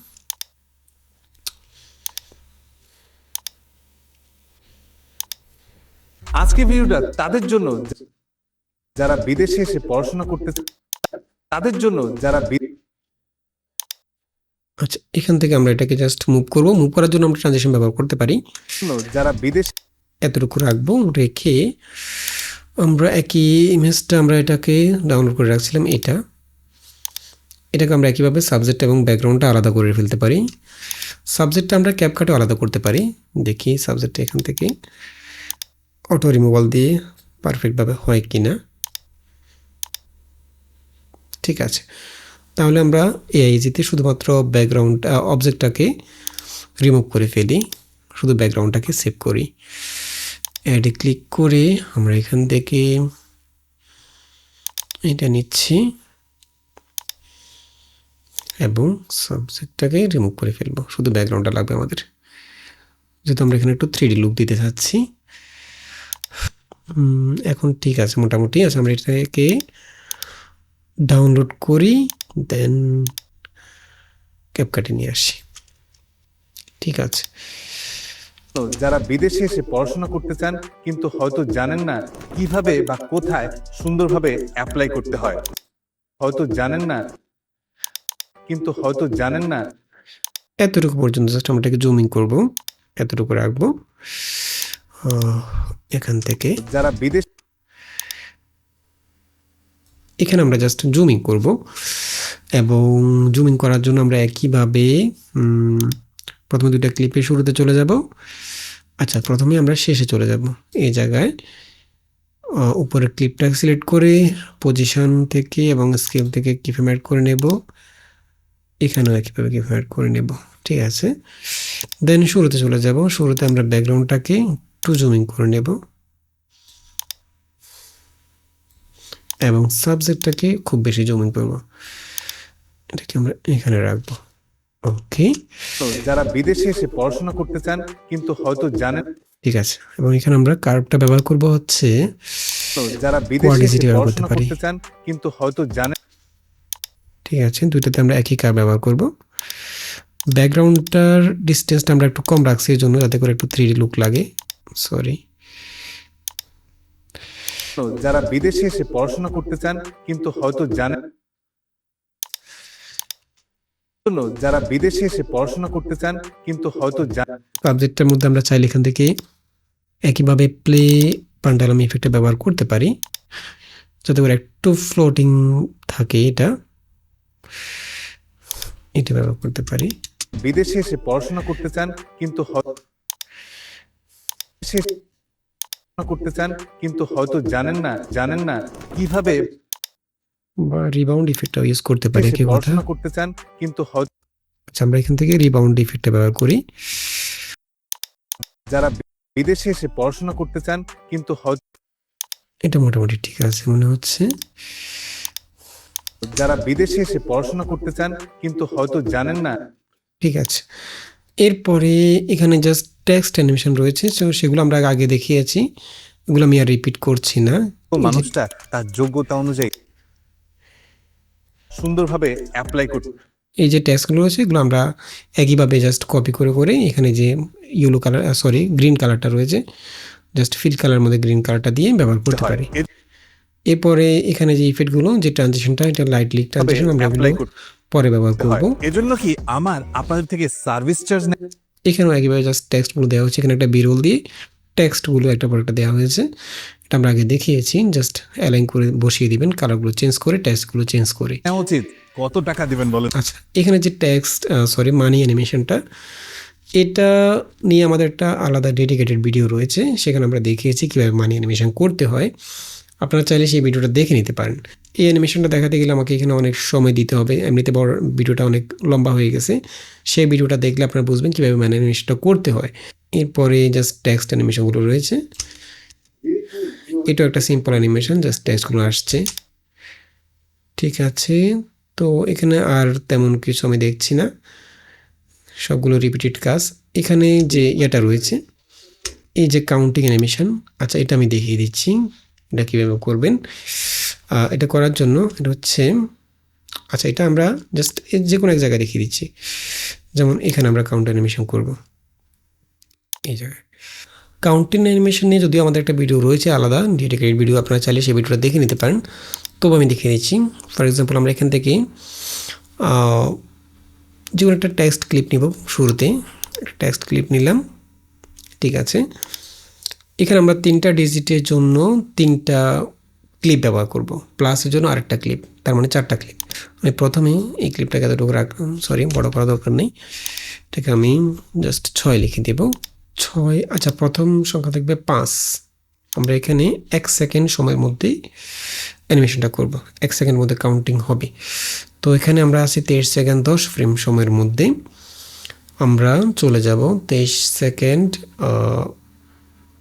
আজকে ভিডিওটা তাদের জন্য যারা বিদেশে এসে পড়াশোনা করতে চান, তাদের জন্য যারা আচ্ছা, এখান থেকে আমরা এটাকে জাস্ট মুভ করব। মুভ করার জন্য আমরা ট্রানজিশন ব্যবহার করতে পারি। যারা বিদেশে এতটুকু রাখবো, রেখে আমরা একই ইমেজটা আমরা এটাকে ডাউনলোড করে রাখছিলাম, এটাকে আমরা একইভাবে সাবজেক্ট এবং ব্যাকগ্রাউন্ডটা আলাদা করে ফেলতে পারি। সাবজেক্টটা আমরা ক্যাপকাটে আলাদা করতে পারি। দেখি সাবজেক্টটা এখান থেকে অটো রিমুভাল দিয়ে পারফেক্টভাবে হয় কি না। ঠিক আছে, তাহলে আমরা এআইজিতে শুধুমাত্র ব্যাকগ্রাউন্ড অবজেক্টটাকে রিমুভ করে ফেলি, শুধু ব্যাকগ্রাউন্ডটাকে সেভ করি। অ্যাডে ক্লিক করে আমরা এখান থেকে এটা নিচ্ছি এবং সাবজেক্টটাকে রিমুভ করে ফেলবো, শুধু ব্যাকগ্রাউন্ডটা লাগবে আমাদের, যেহেতু আমরা এখানে একটু 3D লুক দিতে চাচ্ছি। এখন ঠিক আছে মোটামুটি। আচ্ছা, আমরা এটাকে ডাউনলোড করি, দেন ক্যাপকাটে নিয়ে আসি। ঠিক আছে, যারা বিদেশে এসে পড়াশোনা করতে চান কিন্তু হয়তো জানেন না কিভাবে বা কোথায় সুন্দরভাবে অ্যাপ্লাই করতে হয়, হয়তো জানেন না এতটুকু পর্যন্ত জাস্ট আমরা এটাকে জুমিং করবো, এতটুকু রাখবো। এখান থেকে যারা বিদেশ এখানে আমরা জাস্ট জুমিং করব এবং জুমিং করার জন্য আমরা একইভাবে প্রথমে দুইটা ক্লিপের শুরুতে চলে যাব। আচ্ছা, প্রথমে আমরা শেষে চলে যাব। এই জায়গায় উপরের ক্লিপটা সিলেক্ট করে পজিশন থেকে এবং স্কেল থেকে কিফ্রেম অ্যাড করে নেব, এখানেও একইভাবে কিফ্রেম অ্যাড করে নেব। ঠিক আছে, দেন শুরুতে চলে যাব। শুরুতে আমরা ব্যাকগ্রাউন্ডটাকে একটু জুমিং করে নেব এবং সাবজেক্টটাকে খুব বেশি জুমিং করব, এটাকে আমরা এখানে রাখবো। ওকে, যারা বিদেশে এসে পড়াশোনা করতে চান কিন্তু হয়তো জানেন। ঠিক আছে, এবং এখানে আমরা কার্ভটা ব্যবহার করব হচ্ছে যারা বিদেশে এসে quadricity ব্যবহার করতে পড়াশোনা পারি। করতে চান কিন্তু হয়তো জানেন। ঠিক আছে, দুইটাতে আমরা একই কার্ভ ব্যবহার করব। ব্যাকগ্রাউন্ডটার ডিস্টেন্সটা আমরা একটু কম রাখছি এই জন্য, যাতে করে একটু 3D লুক লাগে। সরি, যারা বিদেশে এসে পড়াশোনা করতে চান কিন্তু হয়তো জানেন, যারা বিদেশে এসে পড়াশোনা করতে চান কিন্তু হয়তো জানেন। সাবজেক্টের মধ্যে আমরা চাইলে এখান থেকে একইভাবে প্লে পান্ডালাম ইফেক্টটা ব্যবহার করতে পারি, যাতে করে একটু ফ্লোটিং থাকে। এটা ব্যবহার করতে পারি। বিদেশে এসে পড়াশোনা করতে চান কিন্তু হয়তো জানেন না কিভাবে বা রিবাউন্ড ইফেক্টটা ইউজ করতে পারি। এসে কি কথা, পড়াশোনা করতে চান কিন্তু হয়তো। আচ্ছা, আমরা এখান থেকে রিবাউন্ড ইফেক্টটা ব্যবহার করি। যারা বিদেশে এসে পড়াশোনা করতে চান কিন্তু হয়তো, এটা মোটামুটি ঠিক আছে মনে হচ্ছে। যারা বিদেশে এসে পড়াশোনা করতে চান কিন্তু হয়তো জানেন না। ঠিক আছে, এরপরে এখানে জাস্ট টেক্সট অ্যানিমেশন রয়েছে, তো সেগুলো আমরা আগে দেখিয়েছি, এগুলো আমি আর রিপিট করছি না। মানুষটা তার যোগ্যতা অনুযায়ী সুন্দরভাবে অ্যাপ্লাই করতে। এই যে টেক্সটগুলো রয়েছে এগুলো আমরা একইভাবে জাস্ট কপি করে এখানে যে গ্রিন কালারটা রয়েছে, জাস্ট ফিল কালার মধ্যে গ্রিন কালারটা দিয়ে ব্যবহার করতে পারি। এরপরে এখানে যে ইফেক্টগুলো, যে ট্রানজিশনটা, এটা লাইটলি ট্রানজিশন, আমরা এগুলো পরে ব্যবহার করব। এজন্য কি আপনাদের থেকে সার্ভিস চার্জ নেই। এখানেও একইভাবে জাস্ট টেক্সটগুলো দেওয়া হচ্ছে, এখানে একটা বিরল দিয়ে টেক্সটগুলো একটা পর একটা দেওয়া হয়েছে, এটা আমরা আগে দেখিয়েছি। জাস্ট অ্যালাইন করে বসিয়ে দিবেন, কালারগুলো চেঞ্জ করে, টেক্সটগুলো চেঞ্জ করে। উচিত কত টাকা দিবেন বলেন। আচ্ছা, এখানে যে মানি অ্যানিমেশনটা, এটা নিয়ে আমাদের একটা আলাদা ডেডিকেটেড ভিডিও রয়েছে, সেখানে আমরা দেখিয়েছি কীভাবে মানি অ্যানিমেশন করতে হয়। আপনারা চাইলে সেই ভিডিওটা দেখে নিতে পারেন। এই অ্যানিমেশনটা দেখাতে গেলে আমাকে এখানে অনেক সময় দিতে হবে, এমনিতে বড় ভিডিওটা অনেক লম্বা হয়ে গেছে। সেই ভিডিওটা দেখলে আপনারা বুঝবেন কীভাবে মানি অ্যানিমেশনটা করতে হয়। এরপরে জাস্ট টেক্সট অ্যানিমেশনগুলো রয়েছে, এটাও একটা সিম্পল অ্যানিমেশন, জাস্ট টেক্সটগুলো আসছে। ঠিক আছে, তো এখানে আর তেমন কিছু আমি দেখছি না, সবগুলো রিপিটেড কাজ। এখানে যে ইয়েটা রয়েছে, এই যে কাউন্টিং অ্যানিমেশন, আচ্ছা এটা আমি দেখিয়ে দিচ্ছি এটা কীভাবে করবেন। এটা করার জন্য এটা হচ্ছে, আচ্ছা এটা আমরা জাস্ট যে কোনো এক জায়গায় দেখিয়ে দিচ্ছি। যেমন এখানে আমরা কাউন্ট অ্যানিমেশন করব, এই জায়গায় কাউন্টিং অ্যানিমেশন নিয়ে যদিও আমাদের একটা ভিডিও রয়েছে আলাদা ডেডিকেটেড ভিডিও, আপনারা চাইলে সেই ভিডিওটা দেখে নিতে পারেন। তবু আমি দেখিয়ে দিচ্ছি। ফর এক্সাম্পল আমরা এখান থেকে যে কোনো একটা টেক্সট ক্লিপ নিব, শুরুতে টেক্সট ক্লিপ নিলাম। ঠিক আছে, এখানে আমরা 3টা ডিজিটের জন্য 3টা ক্লিপ ব্যবহার করব, প্লাসের জন্য আরেকটা ক্লিপ, তার মানে 4টা ক্লিপ। আমি প্রথমে এই ক্লিপটাকে এতটুকু রাখলাম, সরি বড় করা দরকার নেই, এটাকে আমি জাস্ট 6 লিখে দেব। 6, আচ্ছা প্রথম সংখ্যা থাকবে 5। আমরা এখানে 1 সেকেন্ড সময়ের মধ্যেই অ্যানিমেশনটা করব, 1 সেকেন্ড মধ্যে কাউন্টিং হবে। তো এখানে আমরা আছি 23 সেকেন্ড 10 ফ্রেম সময়ের মধ্যে। আমরা চলে যাব 23 সেকেন্ড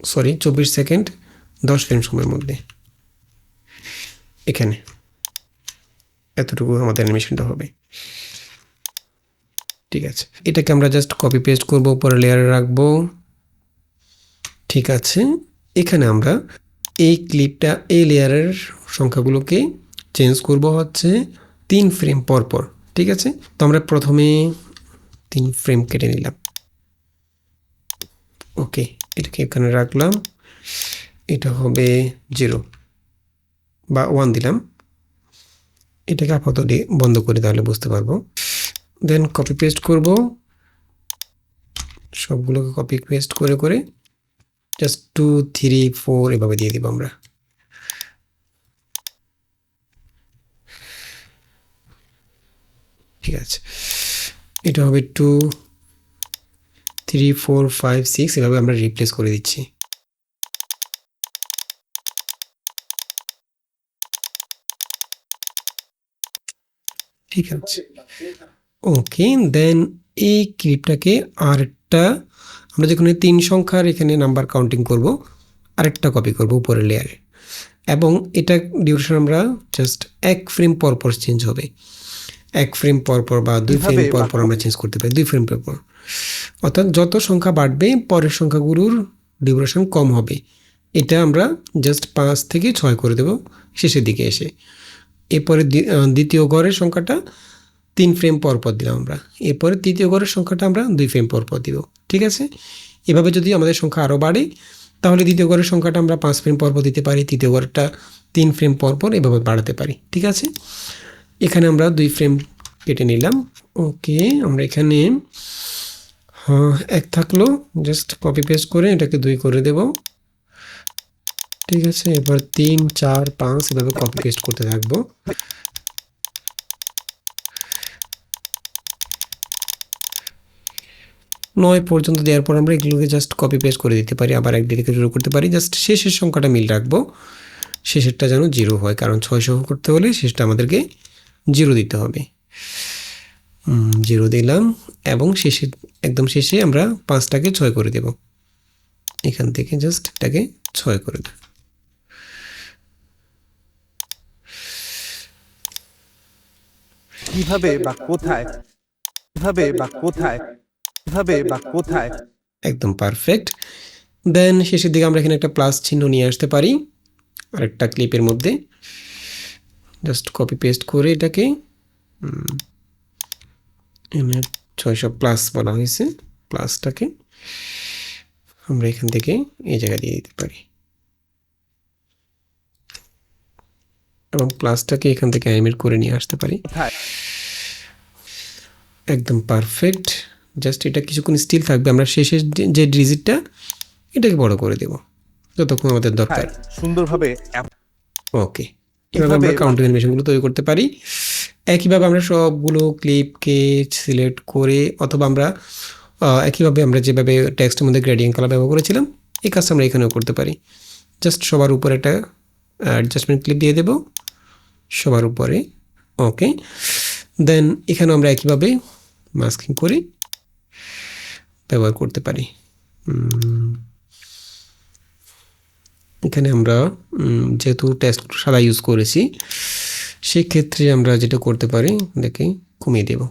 24 সেকেন্ড 10 ফ্রেম সময়ের মধ্যে। এখানে এতটুকু আমাদের অ্যানিমেশনটা হবে। ঠিক আছে, এটাকে আমরা জাস্ট কপি পেস্ট করব, উপরে লেয়ারে রাখবো। ঠিক আছে, এখানে আমরা এই ক্লিপটা এই লেয়ারের সংখ্যাগুলোকে চেঞ্জ করব হচ্ছে 3 ফ্রেম পর পর। ঠিক আছে, তো আমরা প্রথমে 3 ফ্রেম কেটে নিলাম। ওকে, এটাকে এখানে রাখলাম, এটা হবে 0 বা 1 দিলাম। এটাকে আপাতত বন্ধ করে তাহলে বুঝতে পারবো। দেন কপি পেস্ট করব, সবগুলোকে কপি পেস্ট করে করে জাস্ট 2, 3, 4 এভাবে দিয়ে দিব আমরা। ঠিক আছে, এটা হবে 2, 3, 4, 5, 6 এভাবে আমরা রিপ্লেস করে দিচ্ছি। ঠিক আছে, ওকে। দেন এই ক্লিপটাকে আরেকটা, আমরা যেখানে 3 সংখ্যার এখানে নাম্বার কাউন্টিং করব, আরেকটা কপি করব উপরের লেয়ারে, এবং এটা ডিউরেশন আমরা জাস্ট 1 ফ্রেম পর পর চেঞ্জ হবে। 1 ফ্রেম পর পর বা 2 ফ্রেম পর পর আমরা চেঞ্জ করতে পারি, 2 ফ্রেম পর পর। অর্থাৎ যত সংখ্যা বাড়বে পরের সংখ্যাগুলোর ডিউরেশন কম হবে। এটা আমরা জাস্ট 5 থেকে 6 করে দেব শেষের দিকে এসে। এরপরে দ্বিতীয় ঘরের সংখ্যাটা 3 ফ্রেম পর পর দিলাম আমরা, এরপরে তৃতীয় ঘরের সংখ্যাটা আমরা 2 ফ্রেম পর পর দিব। ঠিক আছে, এভাবে যদি আমাদের সংখ্যা আরও বাড়ে তাহলে দ্বিতীয় ঘরের সংখ্যাটা আমরা 5 ফ্রেম পর পর দিতে পারি, তৃতীয় ঘরটা 3 ফ্রেম পর পর এভাবে বাড়াতে পারি। ঠিক আছে, এখানে আমরা 2 ফ্রেম কেটে নিলাম। ওকে, আমরা এখানে 1 থাকলো, জাস্ট কপি পেস্ট করে এটাকে 2 করে দেব। ঠিক আছে, এবার 3, 4, 5 এভাবে কপি পেস্ট করতে থাকবো। নয় পর্যন্ত দেওয়ার পর আমরা এগুলোকে জাস্ট কপি পেস্ট করে দিতে পারি, আবার একদিকে শুরু করতে পারি। জাস্ট শেষের সংখ্যাটা মিল রাখবো, শেষেরটা যেন 0 হয়, কারণ 600 করতে হলে শেষটা আমাদেরকে 0 দিতে হবে। 0 দিলাম, এবং শেষে একদম শেষে আমরা 5টাকে 6 করে দেব। এখান থেকে জাস্ট এটাকে 6 করে দেব। কিভাবে বা কোথায়, কিভাবে বা কোথায়, কিভাবে বা কোথায়। একদম পারফেক্ট। দেন শেষের দিকে আমরা এখানে একটা প্লাস চিহ্ন নিয়ে আসতে পারি আরেকটা ক্লিপের মধ্যে, জাস্ট কপি পেস্ট করে এটাকে 600 প্লাস বলা হয়েছে, প্লাসটাকে আমরা এখান থেকে এই জায়গায় দিয়ে দিতে পারি, এবং প্লাসটাকে এখান থেকে অ্যানিমেট করে নিয়ে আসতে পারি। একদম পারফেক্ট। জাস্ট এটা কিছুক্ষণ স্টিল থাকবে, আমরা শেষের যে ডিজিটটা এটাকে বড় করে দেব যতক্ষণ আমাদের দরকার। সুন্দরভাবে ওকে, এভাবে আমরা কাউন্টিং অ্যানিমেশনগুলো তৈরি করতে পারি। একইভাবে আমরা সবগুলো ক্লিপকে সিলেক্ট করে, অথবা আমরা একইভাবে আমরা যেভাবে টেক্সটের মধ্যে গ্রেডিয়েন্ট কালার ব্যবহার করেছিলাম এই কাজটা আমরা এখানেও করতে পারি। জাস্ট সবার উপরে একটা অ্যাডজাস্টমেন্ট ক্লিপ দিয়ে দেব সবার উপরে। ওকে, দেন এখানেও আমরা একইভাবে মাস্কিং করে ব্যবহার করতে পারি। এখানে আমরা যেহেতু টেক্সট সাদা ইউজ করেছি সেক্ষেত্রে আমরা যেটা করতে পারি দেখে কমিয়ে দেব।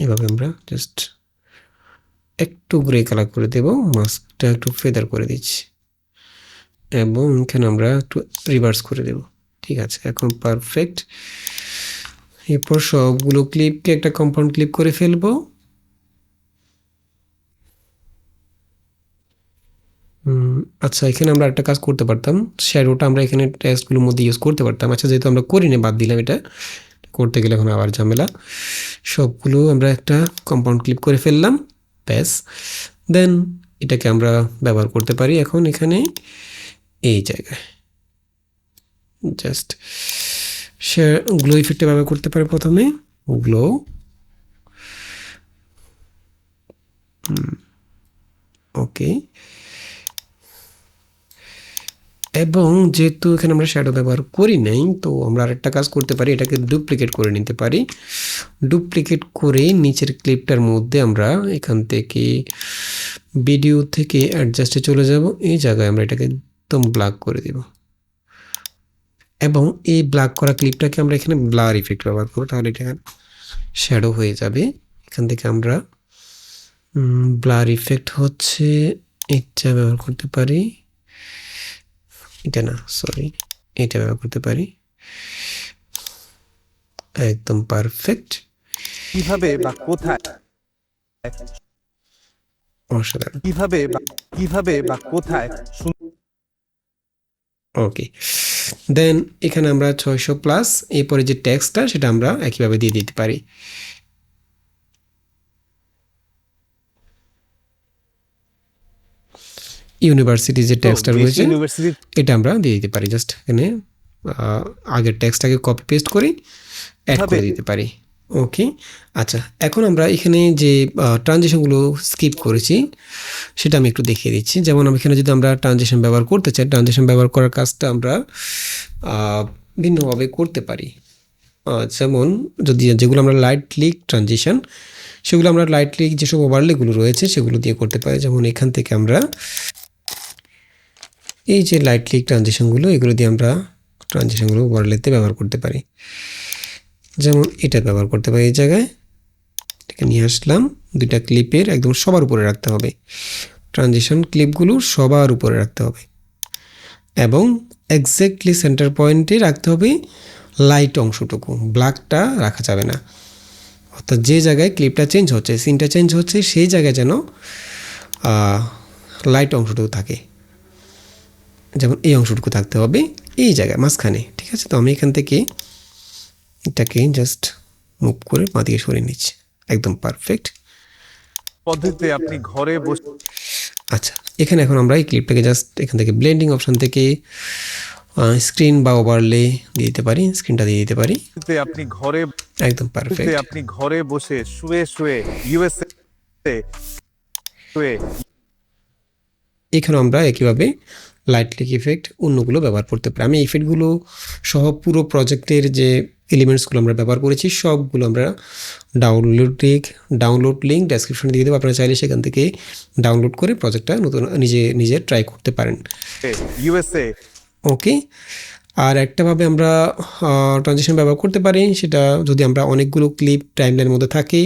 এভাবে আমরা জাস্ট একটু গ্রে কালার করে দেব, মাস্কটা একটু ফেদার করে দিচ্ছি এবং এখানে আমরা একটু রিভার্স করে দেব। ঠিক আছে, এখন পারফেক্ট। এরপর সবগুলো ক্লিপকে একটা কম্পাউন্ড ক্লিপ করে ফেলবো। আচ্ছা, এখানে আমরা একটা কাজ করতে পারতাম, শ্যাডোটা আমরা এখানে টেক্সটগুলোর মধ্যে ইউজ করতে পারতাম। আচ্ছা, যেহেতু আমরা করি না বাদ দিলাম, এটা করতে গেলে এখন আবার ঝামেলা। সবগুলো আমরা একটা কম্পাউন্ড ক্লিপ করে ফেললাম, ব্যাস। দেন এটাকে আমরা ব্যবহার করতে পারি এখন এখানে এই জায়গায় জাস্ট গ্লো ইফেক্টে ব্যবহার করতে পারি। প্রথমে গ্লো, ওকে, এবং যেহেতু এখানে আমরা শ্যাডো ব্যবহার করি নাই তো আমরা আরেকটা কাজ করতে পারি, এটাকে ডুপ্লিকেট করে নিতে পারি। ডুপ্লিকেট করে নিচের ক্লিপটার মধ্যে আমরা এখান থেকে ভিডিও থেকে অ্যাডজাস্টে চলে যাব, এই জায়গায় আমরা এটাকে একদম ব্ল্যাক করে দেব এবং এই ব্ল্যাক করা ক্লিপটাকে আমরা এখানে ব্লার ইফেক্ট ব্যবহার করব, তাহলে এটা শ্যাডো হয়ে যাবে। এখান থেকে আমরা ব্লার ইফেক্ট হচ্ছে এটা ব্যবহার করতে পারি, এটা না সরি এটা ব্যবহার করতে পারি, একদম পারফেক্ট। কিভাবে বা কোথায় অসাধারণ। কিভাবে বা কোথায় ওকে, দেন এখানে আমরা 600 প্লাস এরপরে যে টেক্সটটা সেটা আমরা একইভাবে দিয়ে দিতে পারি। ইউনিভার্সিটি যে টেক্সটটা রয়েছে এটা আমরা দিয়ে দিতে পারি। জাস্ট এখানে আগের টেক্সটটাকে কপি পেস্ট করে অ্যাড করে দিতে পারি। ওকে, আচ্ছা, এখন আমরা এখানে যে ট্রানজিশনগুলো স্কিপ করেছি সেটা আমি একটু দেখিয়ে দিচ্ছি। যেমন এখানে যদি আমরা ট্রানজিশন ব্যবহার করতে চাই, ট্রানজিশন ব্যবহার করার কাজটা আমরা ভিন্নভাবে করতে পারি। যেমন যদি যেগুলো আমরা লাইট ক্লিক ট্রানজিশন, সেগুলো আমরা লাইট ক্লিক যেসব ওভারলেগুলো রয়েছে সেগুলো দিয়ে করতে পারি। যেমন এখান থেকে আমরা এই যে লাইট ক্লিক ট্রানজিশনগুলো, এগুলো দিয়ে আমরা ট্রানজিশনগুলো ওভারলেতে ব্যবহার করতে পারি। যেমন এটা ব্যবহার করতে পারি, এই জায়গায় এটাকে নিয়ে আসলাম, দুইটা ক্লিপের একদম সবার উপরে রাখতে হবে, ট্রানজিশন ক্লিপগুলো সবার উপরে রাখতে হবে এবং এক্স্যাক্টলি সেন্টার পয়েন্টে রাখতে হবে লাইট অংশটুকু, ব্ল্যাকটা রাখা যাবে না। অর্থাৎ যে জায়গায় ক্লিপটা চেঞ্জ হচ্ছে, সিনটা চেঞ্জ হচ্ছে, সেই জায়গায় যেন লাইট অংশটুকু থাকে। যেমন এই অংশটুকু থাকতে হবে এই জায়গায় মাঝখানে। ঠিক আছে, তো আমি এখান থেকে এটাকে জাস্ট মুভ করে বাঁ দিকে সরিয়ে নিচ্ছি, একদম পারফেক্ট পদ্ধতিতে আপনি ঘরে বসে। আচ্ছা, এখানে এখন আমরা এই ক্লিপটাকে জাস্ট এখান থেকে ব্লেন্ডিং অপশন থেকে স্ক্রিন বা ওভারলে দিয়ে দিতে পারি, স্ক্রিনটা দিয়ে দিতে পারি, আপনি ঘরে একদম পারফেক্ট। আপনি ঘরে বসে শুয়ে ইউএসএ এখানে আমরা একইভাবে লাইট ক্লিক ইফেক্ট অন্যগুলো ব্যবহার করতে পারি। আমি ইফেক্টগুলো সহ পুরো প্রজেক্টের যে এলিমেন্টসগুলো আমরা ব্যবহার করেছি সবগুলো আমরা ডাউনলোড লিঙ্ক ডেসক্রিপশনে দিয়ে দেবো। আপনারা চাইলে সেখান থেকে ডাউনলোড করে প্রজেক্টটা নতুন নিজে ট্রাই করতে পারেন। ইউএসএ ওকে, আর একটাভাবে আমরা ট্রানজিশন ব্যবহার করতে পারি, সেটা যদি আমরা অনেকগুলো ক্লিপ টাইমলাইনের মধ্যে থাকে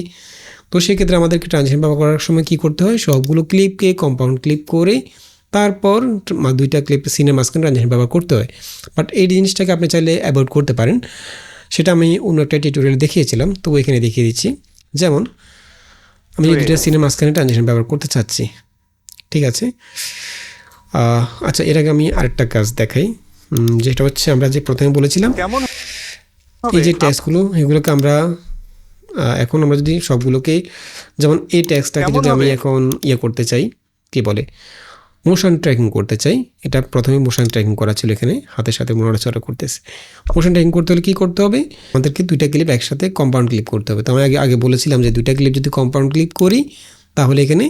তো সেক্ষেত্রে আমাদেরকে ট্রানজিশন ব্যবহার করার সময় কী করতে হয়, সবগুলো ক্লিপকে কম্পাউন্ড ক্লিপ করে তারপর দুইটা ক্লিপ সিনের মাঝখানে ট্রানজিশন ব্যবহার করতে হয়। বাট এই জিনিসটাকে আপনি চাইলে অ্যাভয়েড করতে পারেন, সেটা আমি অন্য একটা টিউটোরিয়াল দেখিয়েছিলাম, তো এখানে দেখিয়ে দিচ্ছি। যেমন আমি দুইটা সিনের মাঝখানে ট্রানজিশন ব্যবহার করতে চাচ্ছি, ঠিক আছে। আচ্ছা, এর আগে আমি আরেকটা কাজ দেখাই, যেটা হচ্ছে আমরা যে প্রথমে বলেছিলাম এই যে ট্যাক্সগুলো, এগুলোকে আমরা এখন আমরা যদি সবগুলোকে, যেমন এই ট্যাক্সটাকে যদি আমি এখন করতে চাই, কি বলে মোশন ট্র্যাকিং করতে চাই, এটা প্রথমে মোশন ট্র্যাকিং করা ছিল, এখানে হাতের সাথে নড়াচড়া করতেছে। মোশন ট্র্যাকিং করতে হলে কী করতে হবে, আমাদেরকে দুইটা ক্লিপ একসাথে কম্পাউন্ড ক্লিপ করতে হবে। তো আমি আগে বলেছিলাম যে দুইটা ক্লিপ যদি কম্পাউন্ড ক্লিপ করি তাহলে এখানে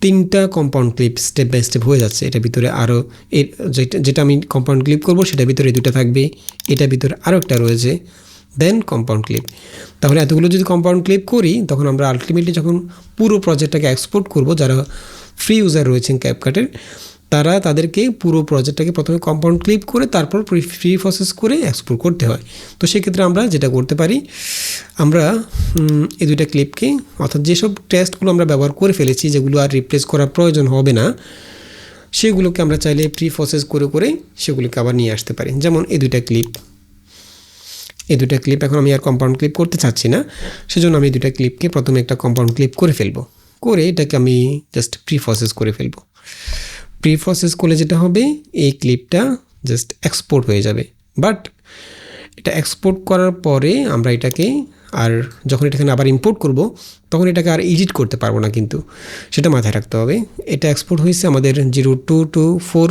3টা compound clip step by step হয়ে যাচ্ছে। এটার ভিতরে আরও যেটা আমি কম্পাউন্ড ক্লিপ করব সেটার ভিতরে দুটো থাকবে, এটার ভিতরে আরও একটা রয়েছে, দেন কম্পাউন্ড ক্লিপ। তাহলে এতগুলো যদি কম্পাউন্ড ক্লিপ করি তখন আমরা আলটিমেটলি যখন পুরো প্রজেক্টটাকে এক্সপোর্ট করব, যারা ফ্রি ইউজার রয়েছেন ক্যাপকাটের তারা তাদেরকে পুরো প্রজেক্টটাকে প্রথমে কম্পাউন্ড ক্লিপ করে তারপর ফ্রি প্রসেস করে এক্সপোর্ট করতে হয়। তো সেক্ষেত্রে আমরা যেটা করতে পারি, আমরা এই দুইটা ক্লিপকে অর্থাৎ যেসব টেক্সটগুলো আমরা ব্যবহার করে ফেলেছি যেগুলো আর রিপ্লেস করার প্রয়োজন হবে না সেগুলোকে আমরা চাইলে প্রি প্রসেস করে করে সেগুলোকে আবার নিয়ে আসতে পারি। যেমন এই দুইটা ক্লিপ এখন আমি আর কম্পাউন্ড ক্লিপ করতে চাচ্ছি না, সেজন্য আমি দুইটা ক্লিপকে প্রথমে একটা কম্পাউন্ড ক্লিপ করে ফেলবো, করে এটাকে আমি জাস্ট প্রি প্রসেস করে ফেলবো। প্রি প্রসেস করলে যেটা হবে এই ক্লিপটা জাস্ট এক্সপোর্ট হয়ে যাবে, বাট এটা এক্সপোর্ট করার পরে আমরা এটাকে আর যখন এটাকে আবার ইম্পোর্ট করব তখন এটাকে আর এডিট করতে পারবো না, কিন্তু সেটা মাথায় রাখতে হবে। এটা এক্সপোর্ট হয়েছে আমাদের 0224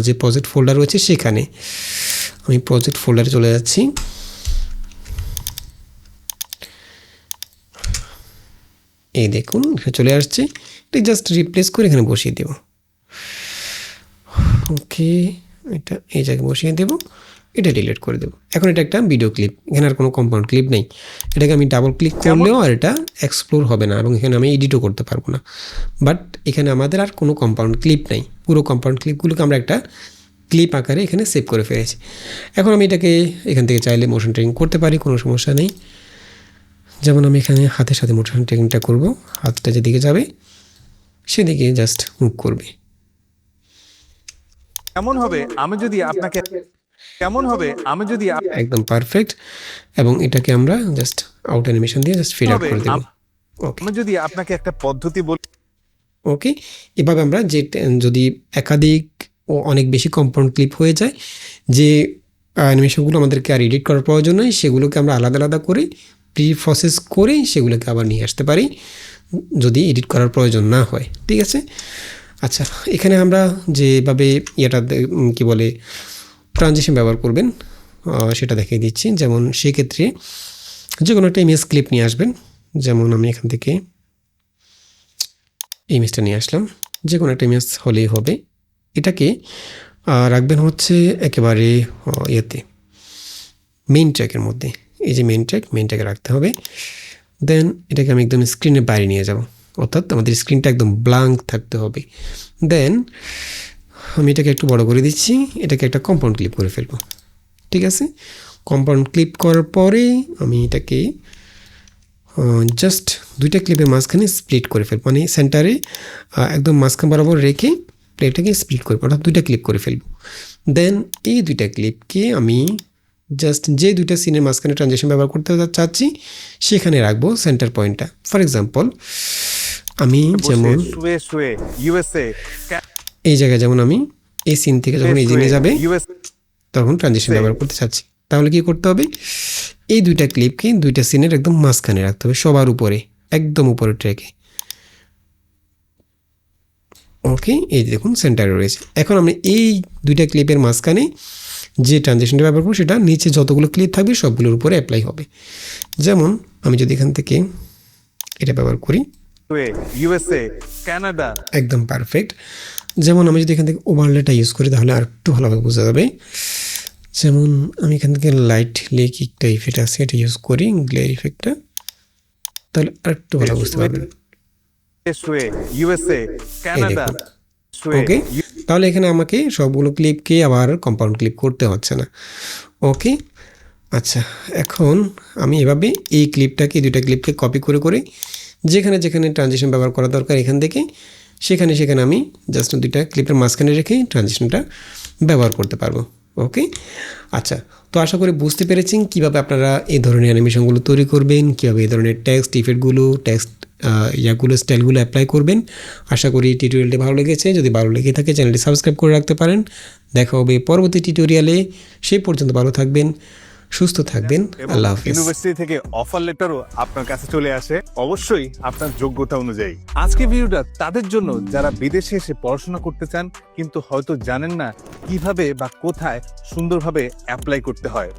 যে প্রজেক্ট ফোল্ডার রয়েছে সেখানে। আমি প্রজেক্ট ফোল্ডারে চলে যাচ্ছি, এই দেখুন এখানে চলে আসছে, এটা জাস্ট রিপ্লেস করে এখানে বসিয়ে দেব। ওকে, এটা এই জায়গায় বসিয়ে দেব, এটা ডিলিট করে দেব। এখন এটা একটা ভিডিও ক্লিপ, এখানে আর কোনো কম্পাউন্ড ক্লিপ নেই। এটাকে আমি ডাবল ক্লিক করলেও আর এটা এক্সপ্লোর হবে না এবং এখানে আমি এডিটও করতে পারবো না। বাট এখানে আমাদের আর কোনো কম্পাউন্ড ক্লিপ নেই, পুরো কম্পাউন্ড ক্লিপগুলোকে আমরা একটা ক্লিপ আকারে এখানে সেভ করে ফেলেছি। এখন আমি এটাকে এখান থেকে চাইলে মোশন ট্র্যাকিং করতে পারি, কোনো সমস্যা নেই। যেমন আমি এখানে হাতের সাথে মোশন ট্র্যাকিংটা করব, হাতটা যেদিকে যাবে সেদিকে জাস্ট মুভ করবে। কেমন হবে আমি যদি আপনাকে একদম পারফেক্ট। এবং এটাকে আমরা জাস্ট আউট অ্যানিমেশন দিয়ে জাস্ট ফিড আউট করে দেব। ওকে, আমি যদি আপনাকে একটা পদ্ধতি বলি, ওকে, এভাবে আমরা যদি একাধিক ও অনেক বেশি কম্পাউন্ড ক্লিপ হয়ে যায়, যে অ্যানিমেশনগুলো আমাদেরকে আর এডিট করার প্রয়োজন নয় সেগুলোকে আমরা আলাদা আলাদা করে প্রি প্রসেস করে সেগুলোকে আবার নিয়ে আসতে পারি যদি এডিট করার প্রয়োজন না হয়। ঠিক আছে, আচ্ছা, এখানে আমরা যেভাবে কি বলে ট্রানজিশন ব্যবহার করবেন সেটা দেখিয়ে দিচ্ছি। যেমন সেক্ষেত্রে যে কোনো একটা ইমেজ ক্লিপ নিয়ে আসবেন, যেমন আমি এখান থেকে ইমেজটা নিয়ে আসলাম, যে কোনো একটা ইমেজ হলেই হবে। এটাকে রাখবেন হচ্ছে একেবারে ইয়েতে মেইন ট্র্যাকের মধ্যে, এই যে মেইন ট্র্যাকে রাখতে হবে। দেন এটাকে আমি একদম স্ক্রিনের বাইরে নিয়ে যাব, অর্থাৎ আমাদের স্ক্রিনটা একদম ব্ল্যাঙ্ক থাকতে হবে। দেন আমি এটাকে একটু বড় করে দিচ্ছি, এটাকে একটা কম্পাউন্ড ক্লিপ করে ফেলবো। ঠিক আছে, কম্পাউন্ড ক্লিপ করার পরে আমি এটাকে জাস্ট দুইটা ক্লিপের মাঝখানে স্প্লিট করে ফেলবো, মানে সেন্টারে একদম মাঝখান বরাবর রেখে প্লেটটাকে স্প্লিট করবো, অর্থাৎ দুইটা ক্লিপ করে ফেলবো। দেন এই দুইটা ক্লিপকে আমি জাস্ট যে দুইটা সিনের মাঝখানে ট্রানজিশন ব্যবহার করতে চাচ্ছি সেখানে রাখবো সেন্টার পয়েন্টটা। ফর এক্সাম্পল আমি যেমন ইউএসএ এই জায়গায় যেমন আমি এই সিন থেকে যখন এই জিনে যাবে তখন ট্রানজিশন ব্যবহার করতে চাচ্ছি, তাহলে কি করতে হবে, এই দুইটা ক্লিপকে দুইটা সিনের একদম মাঝখানে রাখতে হবে, সবার উপরে, একদম উপরে ট্র্যাকে। ওকে, এই দেখুন সেন্টারে রয়েছে। এখন আমরা এই দুইটা ক্লিপের মাঝখানে যে ট্রানজিশনটা ব্যবহার করবো সেটা নিচে যতগুলো ক্লিপ থাকবে সবগুলোর উপরে অ্যাপ্লাই হবে। যেমন আমি যদি এখান থেকে এটা ব্যবহার করি, ইউএসএ কানাডা, একদম পারফেক্ট। যেমন আমি যদি এখান থেকে ওভারলেটা ইউজ করি তাহলে আর একটু ভালোভাবে বোঝা যাবে। যেমন আমি এখান থেকে লাইট লেক একটা ইফেক্ট আছে, এটা ইউজ করি, গ্লেয়ার ইফেক্টটা, তাহলে আর একটু ভালো বুঝতে পারবেন। ইউএসএ কানাডা, ওকে, তাহলে এখানে আমাকে সবগুলো ক্লিপকে আবার কম্পাউন্ড ক্লিপ করতে হচ্ছে না। ওকে, আচ্ছা, এখন আমি এভাবে এই ক্লিপটাকে দুইটা ক্লিপকে কপি করে করে যেখানে যেখানে ট্রানজিশন ব্যবহার করা দরকার এখান থেকে সেখানে সেখানে আমি জাস্ট দুইটা ক্লিপের মাঝখানে রেখে ট্রানজিশনটা ব্যবহার করতে পারবো। ওকে, আচ্ছা, তো আশা করি বুঝতে পেরেছেন কীভাবে আপনারা এই ধরনের অ্যানিমেশনগুলো তৈরি করবেন, কীভাবে এই ধরনের টেক্সট ইফেক্টগুলো স্টাইলগুলো অ্যাপ্লাই করবেন। আশা করি টিউটোরিয়ালটি ভালো লেগেছে। যদি ভালো লেগে থাকে চ্যানেলটি সাবস্ক্রাইব করে রাখতে পারেন। দেখা হবে পরবর্তী টিউটোরিয়ালে, সেই পর্যন্ত ভালো থাকবেন, সুস্থ থাকবেন। এবং আল্লাহ হাফেজ। ইউনিভার্সিটি থেকে অফার লেটারও আপনার কাছে চলে আসে, অবশ্যই আপনার যোগ্যতা অনুযায়ী। আজকে ভিডিওটা তাদের জন্য যারা বিদেশে এসে পড়াশোনা করতে চান কিন্তু হয়তো জানেন না কিভাবে বা কোথায় সুন্দরভাবে অ্যাপ্লাই করতে হয়।